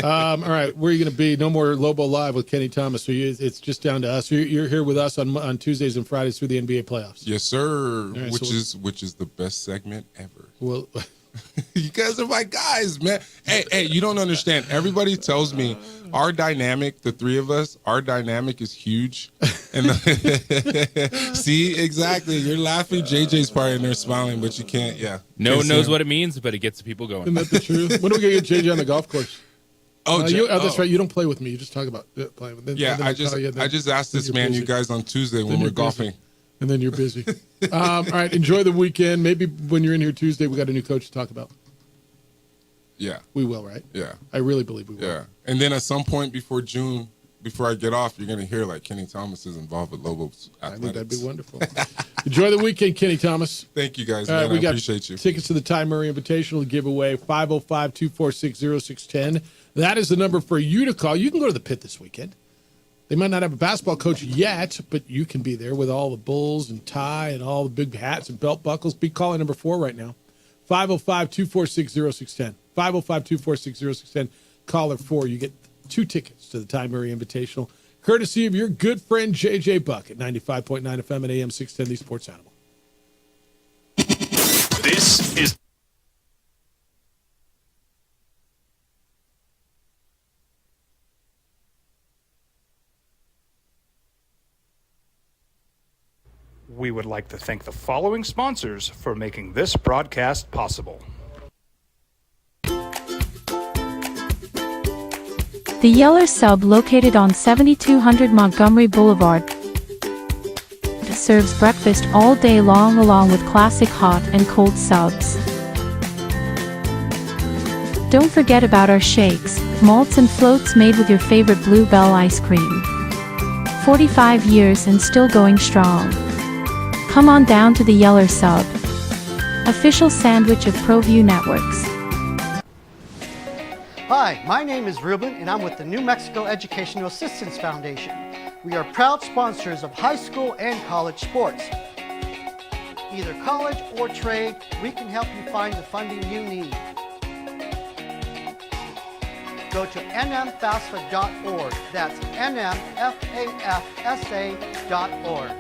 All right, where are you going to be? No more Lobo Live with Kenny Thomas. So it's just down to us. You're here with us on Tuesdays and Fridays through the NBA playoffs. Yes, sir. right, which is the best segment ever. Well, you guys are my guys, man. Hey, you don't understand. Everybody tells me our dynamic, the three of us, our dynamic is huge. And see, exactly. You're laughing. JJ's probably in there smiling, but you can't. Yeah. No one Can't see knows him. what it means, but it gets the people going. isn't that the truth? When are we going to get JJ on the golf course? Oh, that's right. You don't play with me. You just talk about playing with me. Yeah, I just asked this man, you guys, on Tuesday when we're golfing. And then you're busy. All right, enjoy the weekend. Maybe when you're in here Tuesday, we got a new coach to talk about. Yeah. We will, right? Yeah. I really believe we will. Yeah. And then at some point before June, before I get off, you're going to hear like Kenny Thomas is involved with Lobos Athletics. I think that'd be wonderful. Enjoy the weekend, Kenny Thomas. Thank you, guys. All right, Man. we I got appreciate you. tickets to the Ty Murray Invitational to give away, 505-246-0610. That is the number for you to call. You can go to the pit this weekend. They might not have a basketball coach yet, but you can be there with all the Bulls and Ty and all the big hats and belt buckles. Be calling number 4 right now, 505-246-0610. 505-246-0610. Caller 4. You get 2 tickets to the Ty Murray Invitational, courtesy of your good friend JJ Buck at 95.9 FM and AM 610, the Sports Animal. This is We would like to thank the following sponsors for making this broadcast possible. The Yeller Sub, located on 7200 Montgomery Boulevard, serves breakfast all day long along with classic hot and cold subs. Don't forget about our shakes, malts and floats made with your favorite Bluebell ice cream. 45 years and still going strong. Come on down to the Yeller Sub, official sandwich of ProView Networks. Hi, my name is Ruben, and I'm with the New Mexico Educational Assistance Foundation. We are proud sponsors of high school and college sports. Either college or trade, we can help you find the funding you need. Go to nmfafsa.org. That's nmfafsa.org.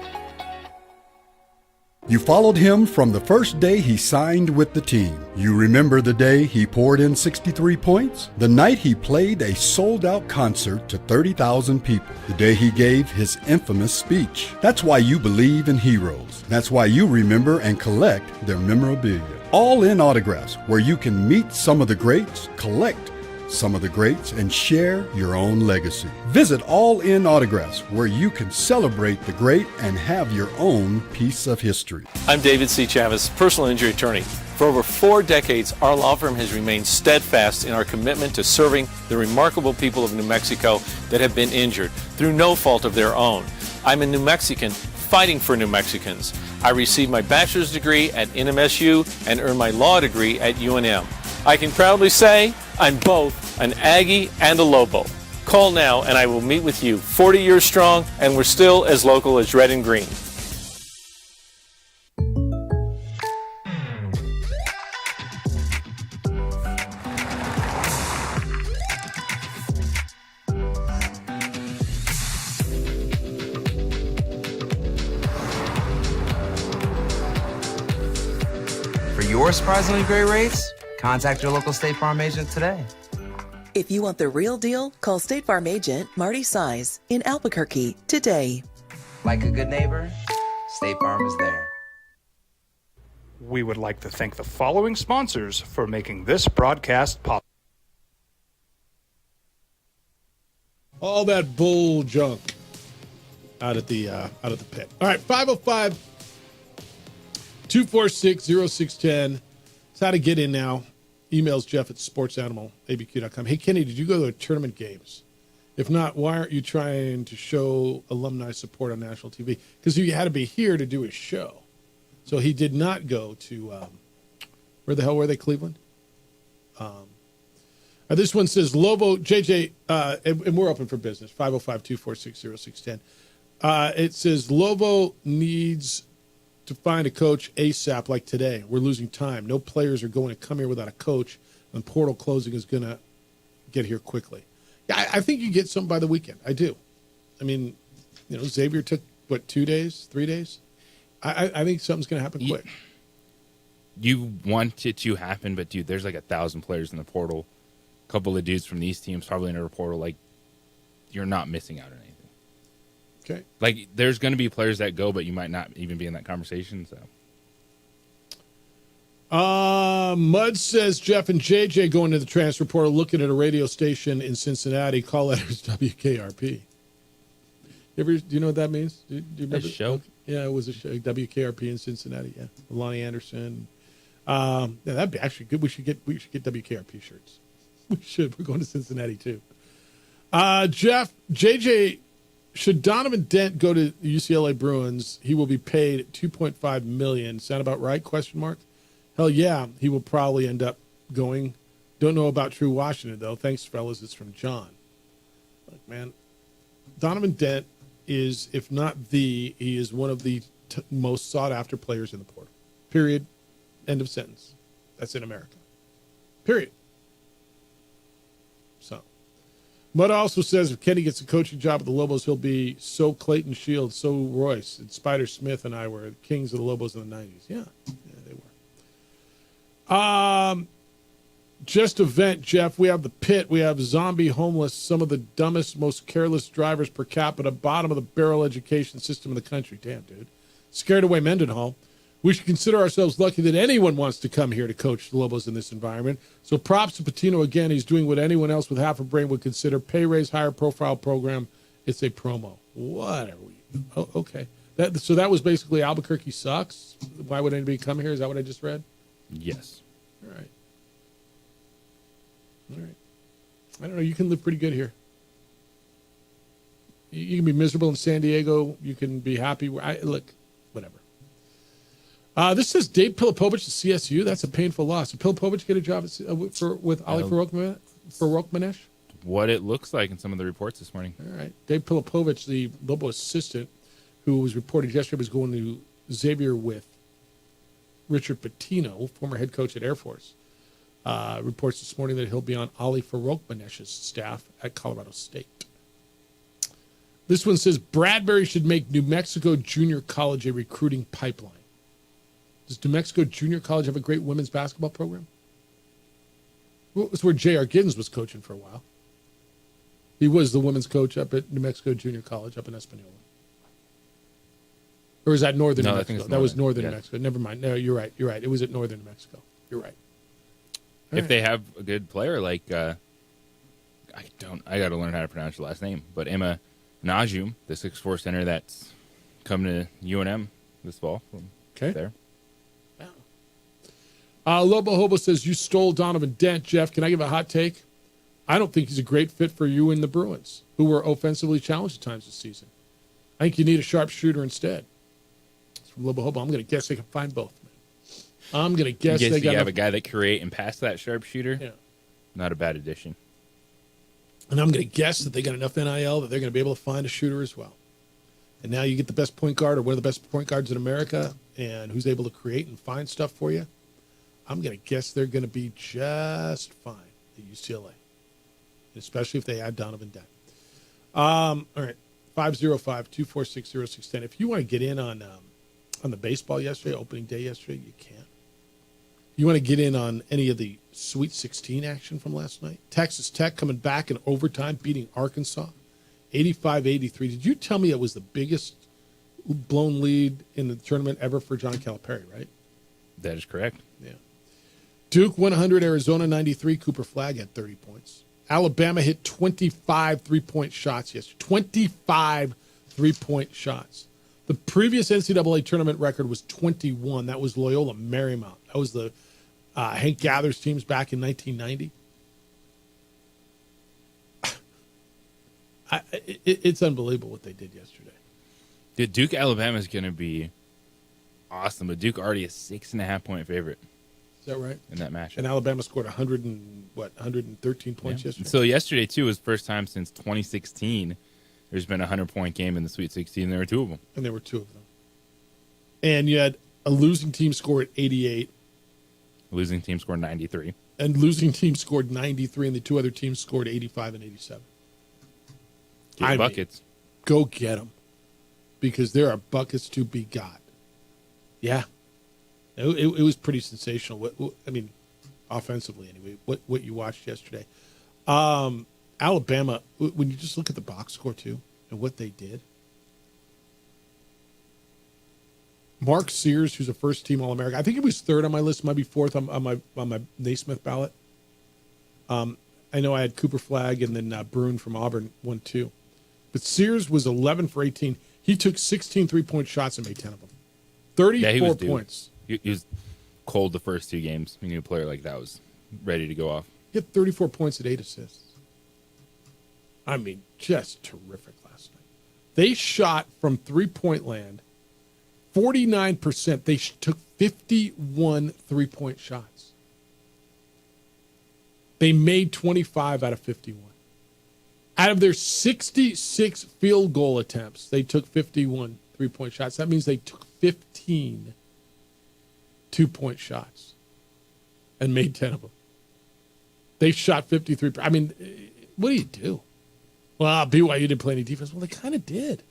You followed him from the first day he signed with the team. You remember the day he poured in 63 points? The night he played a sold-out concert to 30,000 people. The day he gave his infamous speech. That's why you believe in heroes. That's why you remember and collect their memorabilia. All in autographs, where you can meet some of the greats, collect some of the greats, and share your own legacy. Visit All In Autographs, where you can celebrate the great and have your own piece of history. I'm David C. Chavez, personal injury attorney. For over 4 decades, our law firm has remained steadfast in our commitment to serving the remarkable people of New Mexico that have been injured through no fault of their own. I'm a New Mexican fighting for New Mexicans. I received my bachelor's degree at NMSU and earned my law degree at UNM. I can proudly say I'm both an Aggie and a Lobo. Call now and I will meet with you. 40 years strong, and we're still as local as red and green. For your surprisingly great rates, contact your local State Farm agent today. If you want the real deal, call State Farm agent Marty Size in Albuquerque today. Like a good neighbor, State Farm is there. We would like to thank the following sponsors for making this broadcast possible. All that bull junk out at the pit. All right, 505-246-0610. It's how to get in now. Emails Jeff at sportsanimалabq.com. Hey, Kenny, did you go to the tournament games? If not, why aren't you trying to show alumni support on national TV? Because you had to be here to do his show. So he did not go to, where the hell were they, Cleveland? This one says, Lobo, JJ, and we're open for business, 505-246-0610. It says, Lobo needs to find a coach ASAP like today. We're losing time. No players are going to come here without a coach, and portal closing is going to get here quickly. Yeah, I think you get something by the weekend. I do. I mean, Xavier took, 2 days, 3 days? I think something's going to happen quick. You want it to happen, but, dude, there's like 1,000 players in the portal. A couple of dudes from these teams probably in a portal. Like, you're not missing out on anything. Okay. Like, there's going to be players that go, but you might not even be in that conversation. So, Mud says Jeff and JJ going to the transfer portal, looking at a radio station in Cincinnati. Call letters WKRP. Do you know what that means? Do you remember a show? Yeah, it was a show. WKRP in Cincinnati. Yeah, Lonnie Anderson. Yeah, that'd be actually good. We should get WKRP shirts. We should. We're going to Cincinnati too. Jeff, JJ. Should Donovan Dent go to UCLA Bruins, he will be paid $2.5 million. Sound about right? ? Hell yeah, he will probably end up going. Don't know about True Washington though. Thanks, fellas. It's from John. Look, man, Donovan Dent is, if not he is one of the most sought after players in the portal. Period. End of sentence. That's in America. Period. So. Mud also says if Kenny gets a coaching job at the Lobos, he'll be so Clayton Shields, so Royce, and Spider Smith and I were the kings of the Lobos in the 90s. Yeah, they were. Just a vent, Jeff. We have the pit. We have zombie homeless, some of the dumbest, most careless drivers per capita, bottom of the barrel education system in the country. Damn, dude. Scared away Mendenhall. We should consider ourselves lucky that anyone wants to come here to coach the Lobos in this environment. So props to Patino again. He's doing what anyone else with half a brain would consider. Pay raise, higher profile program. It's a promo. What are we? Oh, okay. So that was basically Albuquerque sucks. Why would anybody come here? Is that what I just read? Yes. All right. All right. I don't know. You can live pretty good here. You can be miserable in San Diego. You can be happy. Look, whatever. This says Dave Pilipovich to CSU. That's a painful loss. Did Pilipovich get a job with Ali Farokhmanesh? What it looks like in some of the reports this morning. All right. Dave Pilipovich, the Lobo assistant, who was reported yesterday was going to Xavier with Richard Pitino, former head coach at Air Force, reports this morning that he'll be on Ali Farokhmanesh's staff at Colorado State. This one says Bradbury should make New Mexico Junior College a recruiting pipeline. Does New Mexico Junior College have a great women's basketball program? Well, it's where J.R. Giddens was coaching for a while. He was the women's coach up at New Mexico Junior College up in Espanola. Or is that Northern New Mexico? That was Northern New Mexico. Never mind. No, you're right. You're right. It was at Northern New Mexico. You're right. If they have a good player like, I got to learn how to pronounce your last name, but Emma Najum, the 6'4" center that's coming to UNM this fall. Okay. There. Lobo Hobo says, you stole Donovan Dent. Jeff, can I give a hot take? I don't think he's a great fit for you and the Bruins, who were offensively challenged at times this season. I think you need a sharpshooter instead. It's from Lobo Hobo. I'm going to guess they can find both. Man. I'm going to guess they got have a guy that can create and pass that sharpshooter. Yeah. Not a bad addition. And I'm going to guess that they got enough NIL that they're going to be able to find a shooter as well. And now you get the best point guard or one of the best point guards in America and who's able to create and find stuff for you. I'm going to guess they're going to be just fine at UCLA, especially if they add Donovan Dent. All right, 505-246-0610. If you want to get in on the baseball yesterday, opening day yesterday, you can. You want to get in on any of the Sweet 16 action from last night? Texas Tech coming back in overtime, beating Arkansas, 85-83. Did you tell me it was the biggest blown lead in the tournament ever for John Calipari, right? That is correct. Yeah. Duke 100, Arizona 93. Cooper Flagg had 30 points. Alabama hit 25 three-point shots yesterday. 25 three-point shots. The previous NCAA tournament record was 21. That was Loyola Marymount. That was the Hank Gathers teams back in 1990. It's unbelievable what they did yesterday. Dude, Duke Alabama is going to be awesome, but Duke already a 6.5-point favorite. Is that right? In that match. And Alabama scored 113 points yesterday? So yesterday, too, was the first time since 2016 there's been a 100-point game in the Sweet 16. There were two of them. And there were two of them. And you had a losing team score at 88. Losing team scored 93. And losing team scored 93, and the two other teams scored 85 and 87. Get buckets. Go get them. Because there are buckets to be got. Yeah. It was pretty sensational. I mean, offensively anyway, what you watched yesterday. Alabama, when you just look at the box score too and what they did. Mark Sears, who's a first-team All-American. I think he was third on my list. Might be fourth on my Naismith ballot. I know I had Cooper Flagg and then Bruin from Auburn 1-2. But Sears was 11 for 18. He took 16 three-point shots and made 10 of them. 34 points. He was cold the first two games. We knew a player like that was ready to go off. He had 34 points and 8 assists. I mean, just terrific last night. They shot from three-point land 49%. They took 51 three-point shots. They made 25 out of 51. Out of their 66 field goal attempts, they took 51 three-point shots. That means they took 15 two-point shots and made 10 of them. They shot 53. I mean, what do you do? Well, BYU didn't play any defense. Well, they kind of did.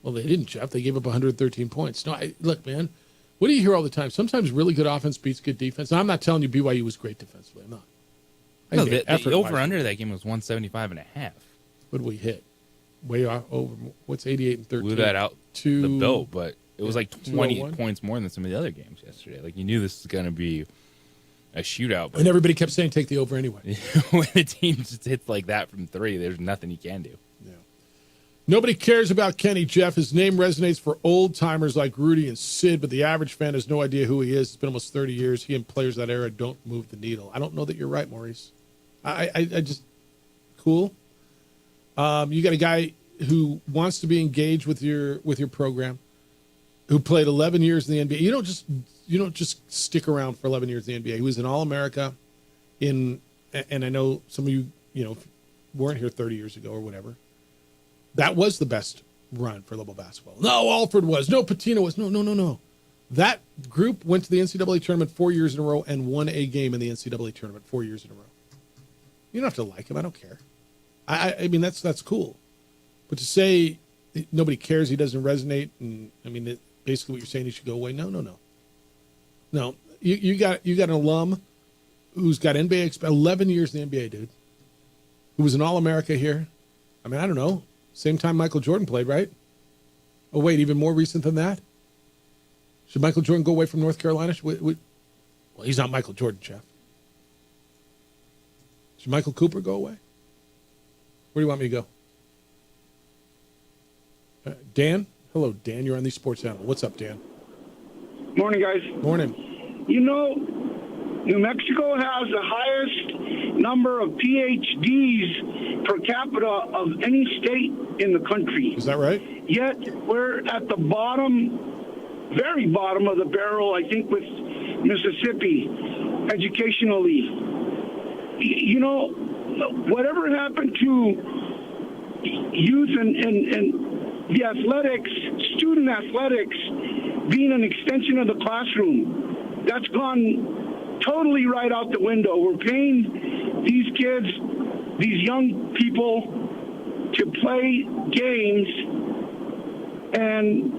Well, they didn't, Jeff. They gave up 113 points. No, look, man, what do you hear all the time? Sometimes really good offense beats good defense. Now, I'm not telling you BYU was great defensively. I'm not. No, the over-under that game was 175.5. What did we hit? Way over. What's 88 and 13? Blew that out the belt, but it was like 20 points more than some of the other games yesterday. Like, you knew this was going to be a shootout. But and everybody kept saying take the over anyway. When the team just hits like that from three, there's nothing you can do. Nobody cares about Kenny, Jeff. His name resonates for old-timers like Rudy and Sid, but the average fan has no idea who he is. It's been almost 30 years. He and players of that era don't move the needle. I don't know that you're right, Maurice. I just... Cool. You got a guy who wants to be engaged with your program, who played 11 years in the NBA. You don't just stick around for 11 years in the NBA. He was an All-America and I know some of you, weren't here 30 years ago or whatever. That was the best run for Lobo basketball. No, Alford was. No, Patino was. No. That group went to the NCAA tournament 4 years in a row and won a game in the NCAA tournament 4 years in a row. You don't have to like him. I don't care. I mean, that's cool. But to say nobody cares, he doesn't resonate, and I mean, basically what you're saying, he should go away. No. No, you got an alum who's got NBA 11 years in the NBA, dude, who was an All-America here. I mean, I don't know. Same time Michael Jordan played, right? Oh, wait, even more recent than that? Should Michael Jordan go away from North Carolina? Well, he's not Michael Jordan, Jeff. Should Michael Cooper go away? Where do you want me to go? Dan? Hello, Dan. You're on the Sports Animal. What's up, Dan? Morning, guys. Morning. New Mexico has the highest number of PhDs per capita of any state in the country. Is that right? Yet we're at the bottom, very bottom of the barrel, I think, with Mississippi educationally. Whatever happened to youth and the athletics, student athletics, being an extension of the classroom, that's gone totally right out the window. We're paying these kids, these young people, to play games, and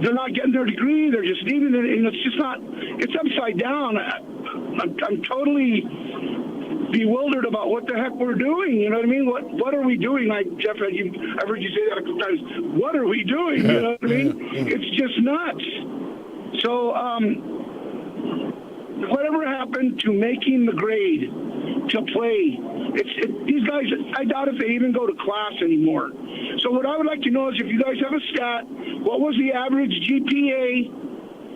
they're not getting their degree. They're just leaving it, and it's just not. It's upside down. I'm totally bewildered about what the heck we're doing. You know what I mean? What are we doing? Like Jeff, I've heard you say that a couple times. What are we doing? You know what I mean? It's just nuts. So, whatever happened to making the grade to play? These guys, I doubt if they even go to class anymore. So what I would like to know is if you guys have a stat, what was the average GPA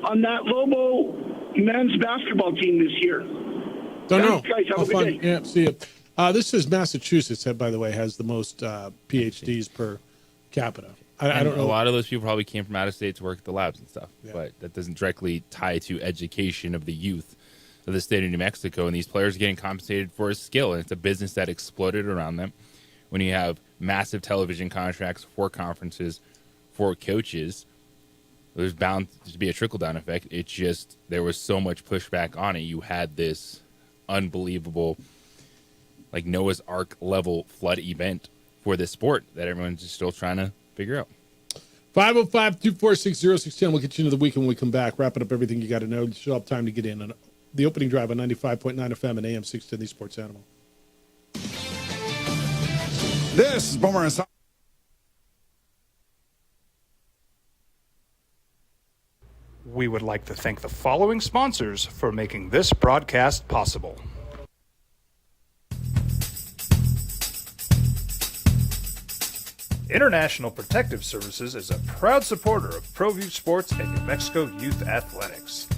on that Lobo men's basketball team this year? Don't know. Guys, have a good day. Yeah, see you. This is Massachusetts, by the way, has the most PhDs per capita. I don't know. A lot of those people probably came from out of state to work at the labs and stuff, but that doesn't directly tie to education of the youth of the state of New Mexico. And these players are getting compensated for a skill, and it's a business that exploded around them. When you have massive television contracts for conferences, for coaches, there's bound to be a trickle-down effect. It's just there was so much pushback on it. You had this unbelievable, like Noah's Ark level flood event for this sport that everyone's just still trying to figure out. 505-246-0610. We'll get you into the weekend when we come back. Wrapping up everything you got to know. You should have time to get in on the opening drive on 95.9 FM and AM 610, the Sports Animal. This is Boomer and Son. We would like to thank the following sponsors for making this broadcast possible. International Protective Services is a proud supporter of ProView Sports and New Mexico Youth Athletics.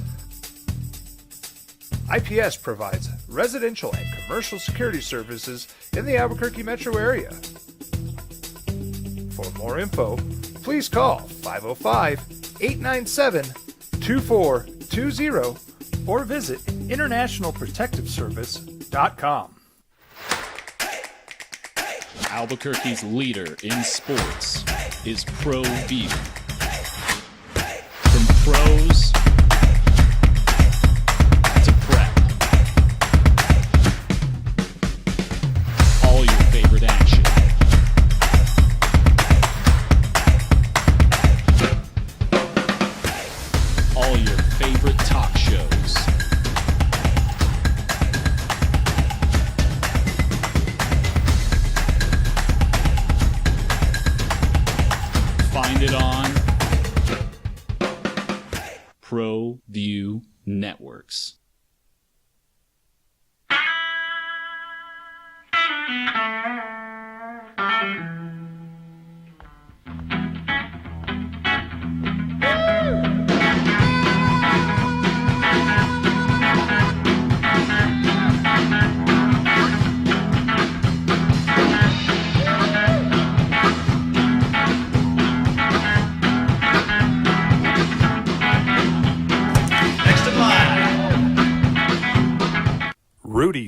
IPS provides residential and commercial security services in the Albuquerque metro area. For more info, please call 505-897-2420 or visit internationalprotectiveservice.com. Albuquerque's leader in sports is ProView. From pros to prep, all your favorite action. All your favorite talk shows. Find it on ProView Networks.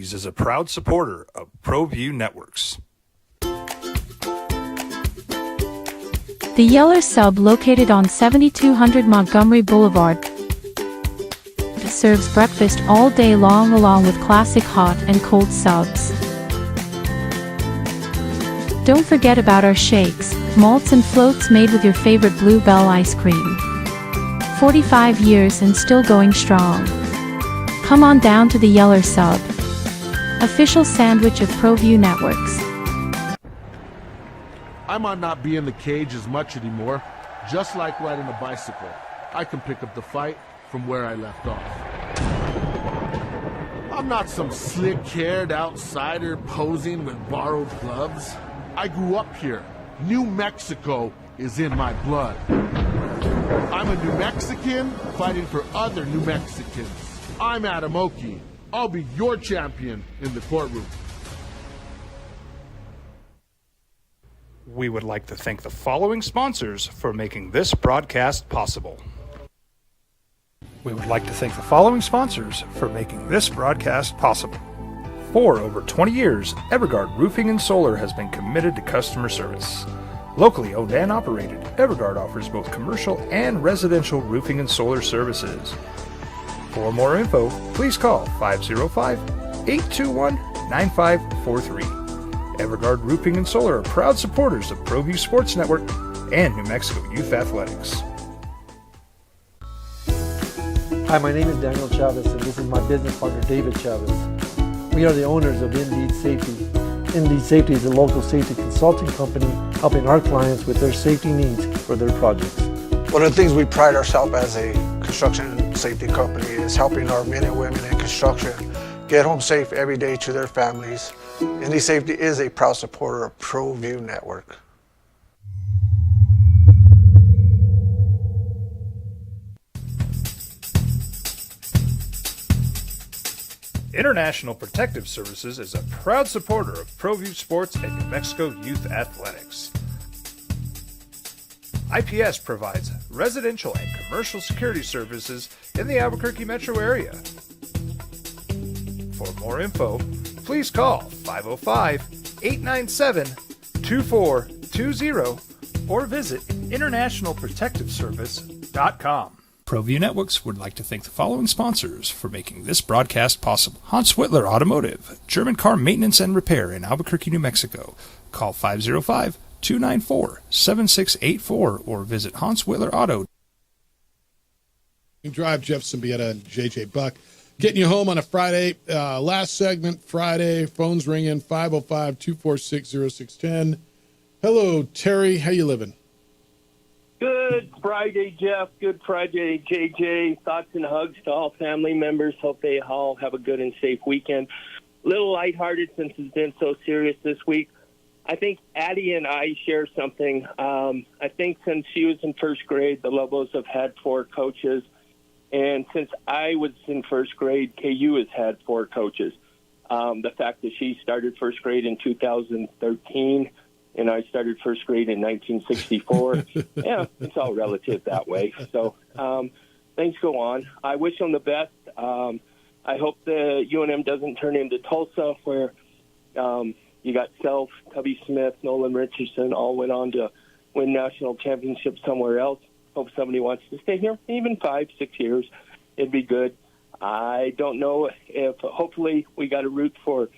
Securities is a proud supporter of ProView Networks. The Yeller Sub, located on 7200 Montgomery Boulevard, serves breakfast all day long along with classic hot and cold subs. Don't forget about our shakes, malts and floats made with your favorite Blue Bell ice cream. 45 years and still going strong. Come on down to the Yeller Sub, official sandwich of ProView Networks. I might not be in the cage as much anymore. Just like riding a bicycle, I can pick up the fight from where I left off. I'm not some slick-haired outsider posing with borrowed gloves. I grew up here. New Mexico is in my blood. I'm a New Mexican fighting for other New Mexicans. I'm Adam Oki. I'll be your champion in the courtroom. We would like to thank the following sponsors for making this broadcast possible. We would like to thank the following sponsors for making this broadcast possible. For over 20 years, Evergard Roofing and Solar has been committed to customer service. Locally owned and operated, Evergard offers both commercial and residential roofing and solar services. For more info, please call 505-821-9543. Evergard Roofing and Solar are proud supporters of ProView Sports Network and New Mexico Youth Athletics. Hi, my name is Daniel Chavez, and this is my business partner, David Chavez. We are the owners of Indeed Safety. Indeed Safety is a local safety consulting company helping our clients with their safety needs for their projects. One of the things we pride ourselves as a construction safety company is helping our men and women in construction get home safe every day to their families. Indeed Safety is a proud supporter of ProView Network. International Protective Services is a proud supporter of ProView Sports and New Mexico Youth Athletics. IPS provides residential and commercial security services in the Albuquerque metro area. For more info, please call 505-897-2420 or visit internationalprotectiveservice.com. ProView Networks would like to thank the following sponsors for making this broadcast possible. Hans Whitler Automotive, German car maintenance and repair in Albuquerque, New Mexico. Call 505-294-7684 or visit Hans Whitler Auto. Drive, Jeff Symbieta and JJ Buck. Getting you home on a Friday. Last segment, Friday. Phones ringing, 505-246-0610. Hello, Terry. How you living? Good Friday, Jeff. Good Friday, JJ. Thoughts and hugs to all family members. Hope they all have a good and safe weekend. A little lighthearted since it's been so serious this week. I think Addie and I share something. I think since she was in first grade, the Lobos have had 4 coaches. And since I was in first grade, KU has had 4 coaches. The fact that she started first grade in 2013 and I started first grade in 1964. Yeah, it's all relative that way. So things go on. I wish them the best. I hope the UNM doesn't turn into Tulsa, where you got Self, Tubby Smith, Nolan Richardson all went on to win national championships somewhere else. Hope somebody wants to stay here, even 5-6 years. It'd be good. I don't know if, hopefully, we got to root for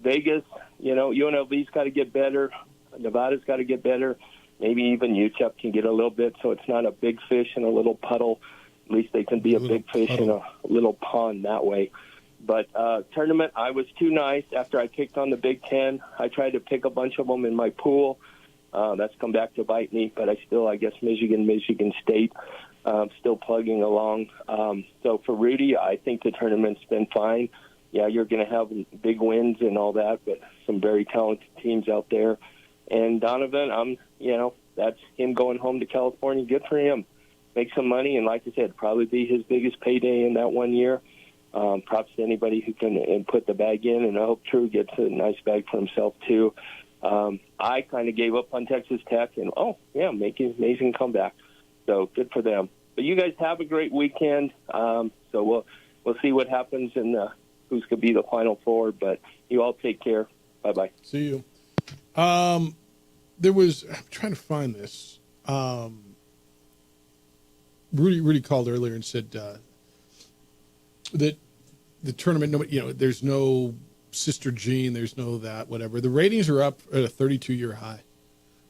Vegas. You know, UNLV's got to get better. Nevada's got to get better. Maybe even UTEP can get a little bit, so it's not a big fish in a little puddle. At least they can be a big fish in a little pond that way. But tournament, I was too nice. After I kicked on the Big Ten, I tried to pick a bunch of them in my pool. That's come back to bite me, but I guess Michigan State, still plugging along. So for Rudy, I think the tournament's been fine. Yeah, you're going to have big wins and all that, but some very talented teams out there. And Donovan, that's him going home to California. Good for him. Make some money, and like I said, probably be his biggest payday in that 1 year. Props to anybody who can put the bag in, and I hope True gets a nice bag for himself too. I kind of gave up on Texas Tech, and making an amazing comeback. So good for them. But you guys have a great weekend. So we'll see what happens in the who's going to be the Final Four. But you all take care. Bye-bye. See you. I'm trying to find this. Rudy called earlier and said that the tournament, there's no Sister Jean, there's no that, whatever. The ratings are up at a 32-year high.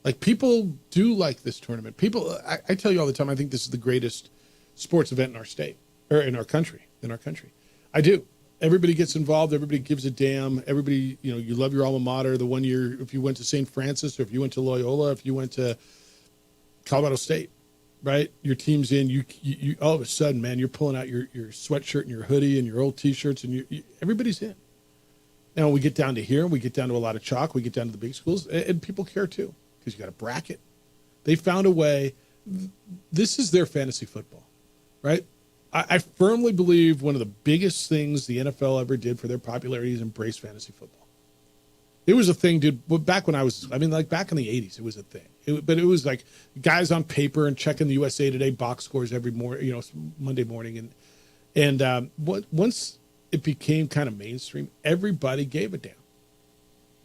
Like, people do like this tournament. People, I tell you all the time, I think this is the greatest sports event in our state, or in our country. I do. Everybody gets involved. Everybody gives a damn. Everybody, you love your alma mater. The 1 year, if you went to St. Francis, or if you went to Loyola, if you went to Colorado State, right? Your team's in. You all of a sudden, man, you're pulling out your sweatshirt and your hoodie and your old T-shirts, and everybody's in. Now, when we get down to here, we get down to a lot of chalk. We get down to the big schools, and people care too, because you got a bracket. They found a way. This is their fantasy football, right? I firmly believe one of the biggest things the NFL ever did for their popularity is embrace fantasy football. It was a thing, dude. Back when back in the 80s, it was a thing. But it was like guys on paper and checking the USA Today box scores every morning, Monday morning. And once it became kind of mainstream, everybody gave a damn.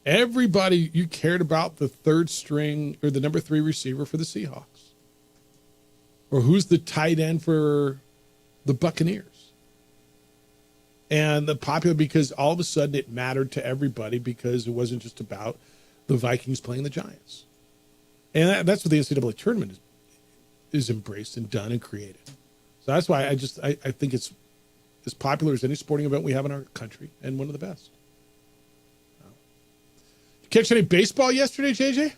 Everybody, you cared about the third string or the number 3 receiver for the Seahawks. Or who's the tight end for the Buccaneers. And the popular, because all of a sudden it mattered to everybody, because it wasn't just about the Vikings playing the Giants. And that's what the NCAA tournament is embraced and done and created. So that's why I think it's as popular as any sporting event we have in our country, and one of the best. Did you catch any baseball yesterday, JJ?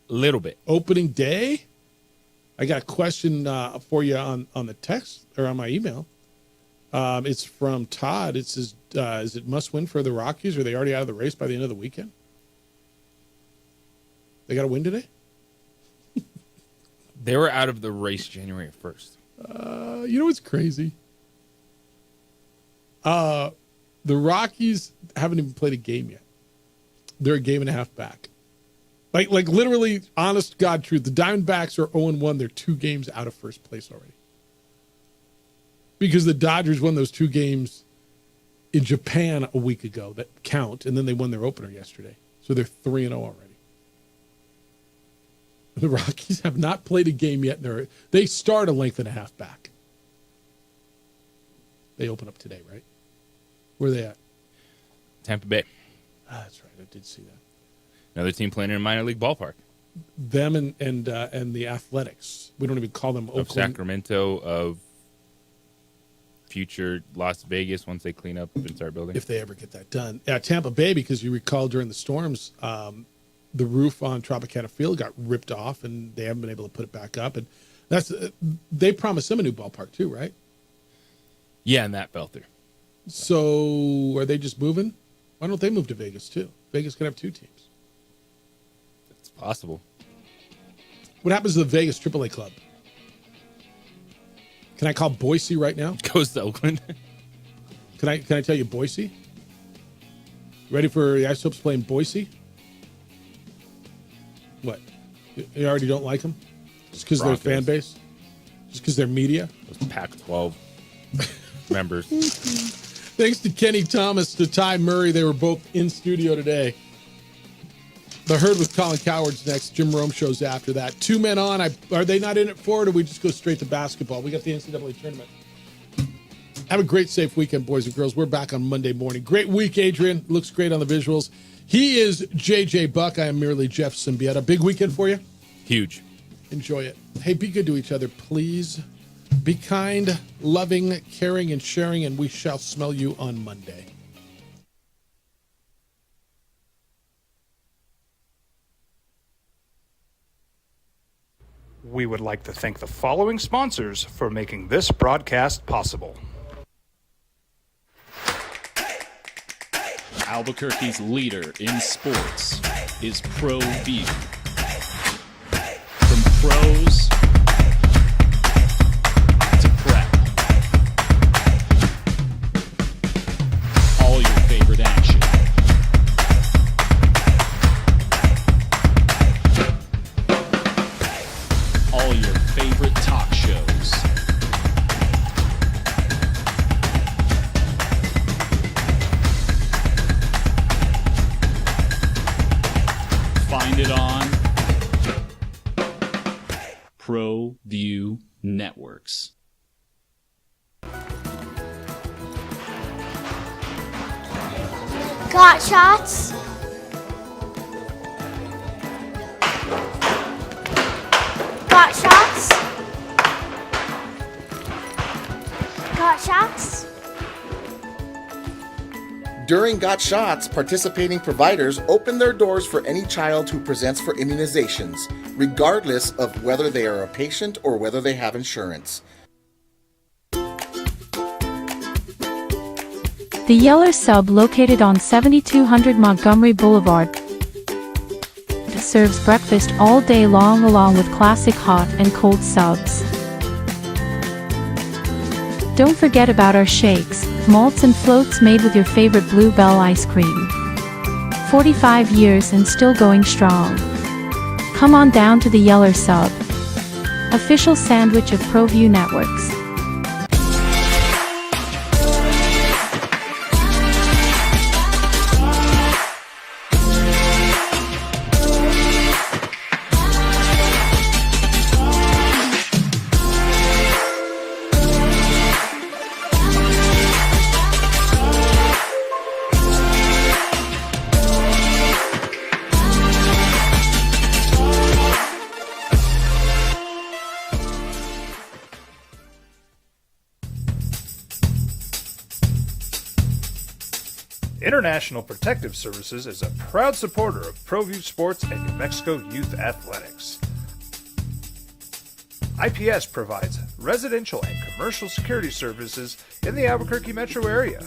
A little bit. Opening day? I got a question for you on the text or on my email. It's from Todd. It says, is it must win for the Rockies? Or are they already out of the race by the end of the weekend? They got to win today? They were out of the race January 1st. You know what's crazy? The Rockies haven't even played a game yet. They're a game and a half back. Like literally, honest God truth, the Diamondbacks are 0-1. They're 2 games out of first place already. Because the Dodgers won those 2 games in Japan a week ago that count, and then they won their opener yesterday. So they're 3-0 already. The Rockies have not played a game yet. They start a length and a half back. They open up today, right? Where are they at? Tampa Bay. That's right. I did see that. Another team playing in a minor league ballpark. Them and the Athletics. We don't even call them Oakland. Of Sacramento, of future Las Vegas once they clean up and start building. If they ever get that done. Tampa Bay, because you recall during the storms, the roof on Tropicana Field got ripped off, and they haven't been able to put it back up. And they promised them a new ballpark too, right? Yeah, and that fell through. So are they just moving? Why don't they move to Vegas too? Vegas can have 2 teams. It's possible. What happens to the Vegas AAA club? Can I call Boise right now? Goes to Oakland. Can I tell you Boise? Ready for the Ice Hopes playing Boise? What? You already don't like them? Just because they're fan base? Just because they're media? Those Pac-12 members. Thanks to Kenny Thomas, to Ty Murray. They were both in studio today. The Herd with Colin Coward's next. Jim Rome shows after that. 2 men on. Are they not in it for it, or we just go straight to basketball? We got the NCAA tournament. Have a great, safe weekend, boys and girls. We're back on Monday morning. Great week, Adrian. Looks great on the visuals. He is JJ Buck. I am merely Jeff Symbieta. Big weekend for you? Huge. Enjoy it. Hey, be good to each other, please. Be kind, loving, caring, and sharing, and we shall smell you on Monday. We would like to thank the following sponsors for making this broadcast possible. Albuquerque's leader in sports is Pro V. From pros to prep, all your favorite action. All your favorite talk shows. ProView Networks. Got shots? Got shots? Got shots? During Got Shots, participating providers open their doors for any child who presents for immunizations, regardless of whether they are a patient or whether they have insurance. The Yeller Sub, located on 7200 Montgomery Boulevard, serves breakfast all day long along with classic hot and cold subs. Don't forget about our shakes, malts and floats made with your favorite Blue Bell ice cream. 45 years and still going strong. Come on down to the Yeller Sub, official sandwich of ProView Networks. International Protective Services is a proud supporter of ProView Sports and New Mexico Youth Athletics. IPS provides residential and commercial security services in the Albuquerque metro area.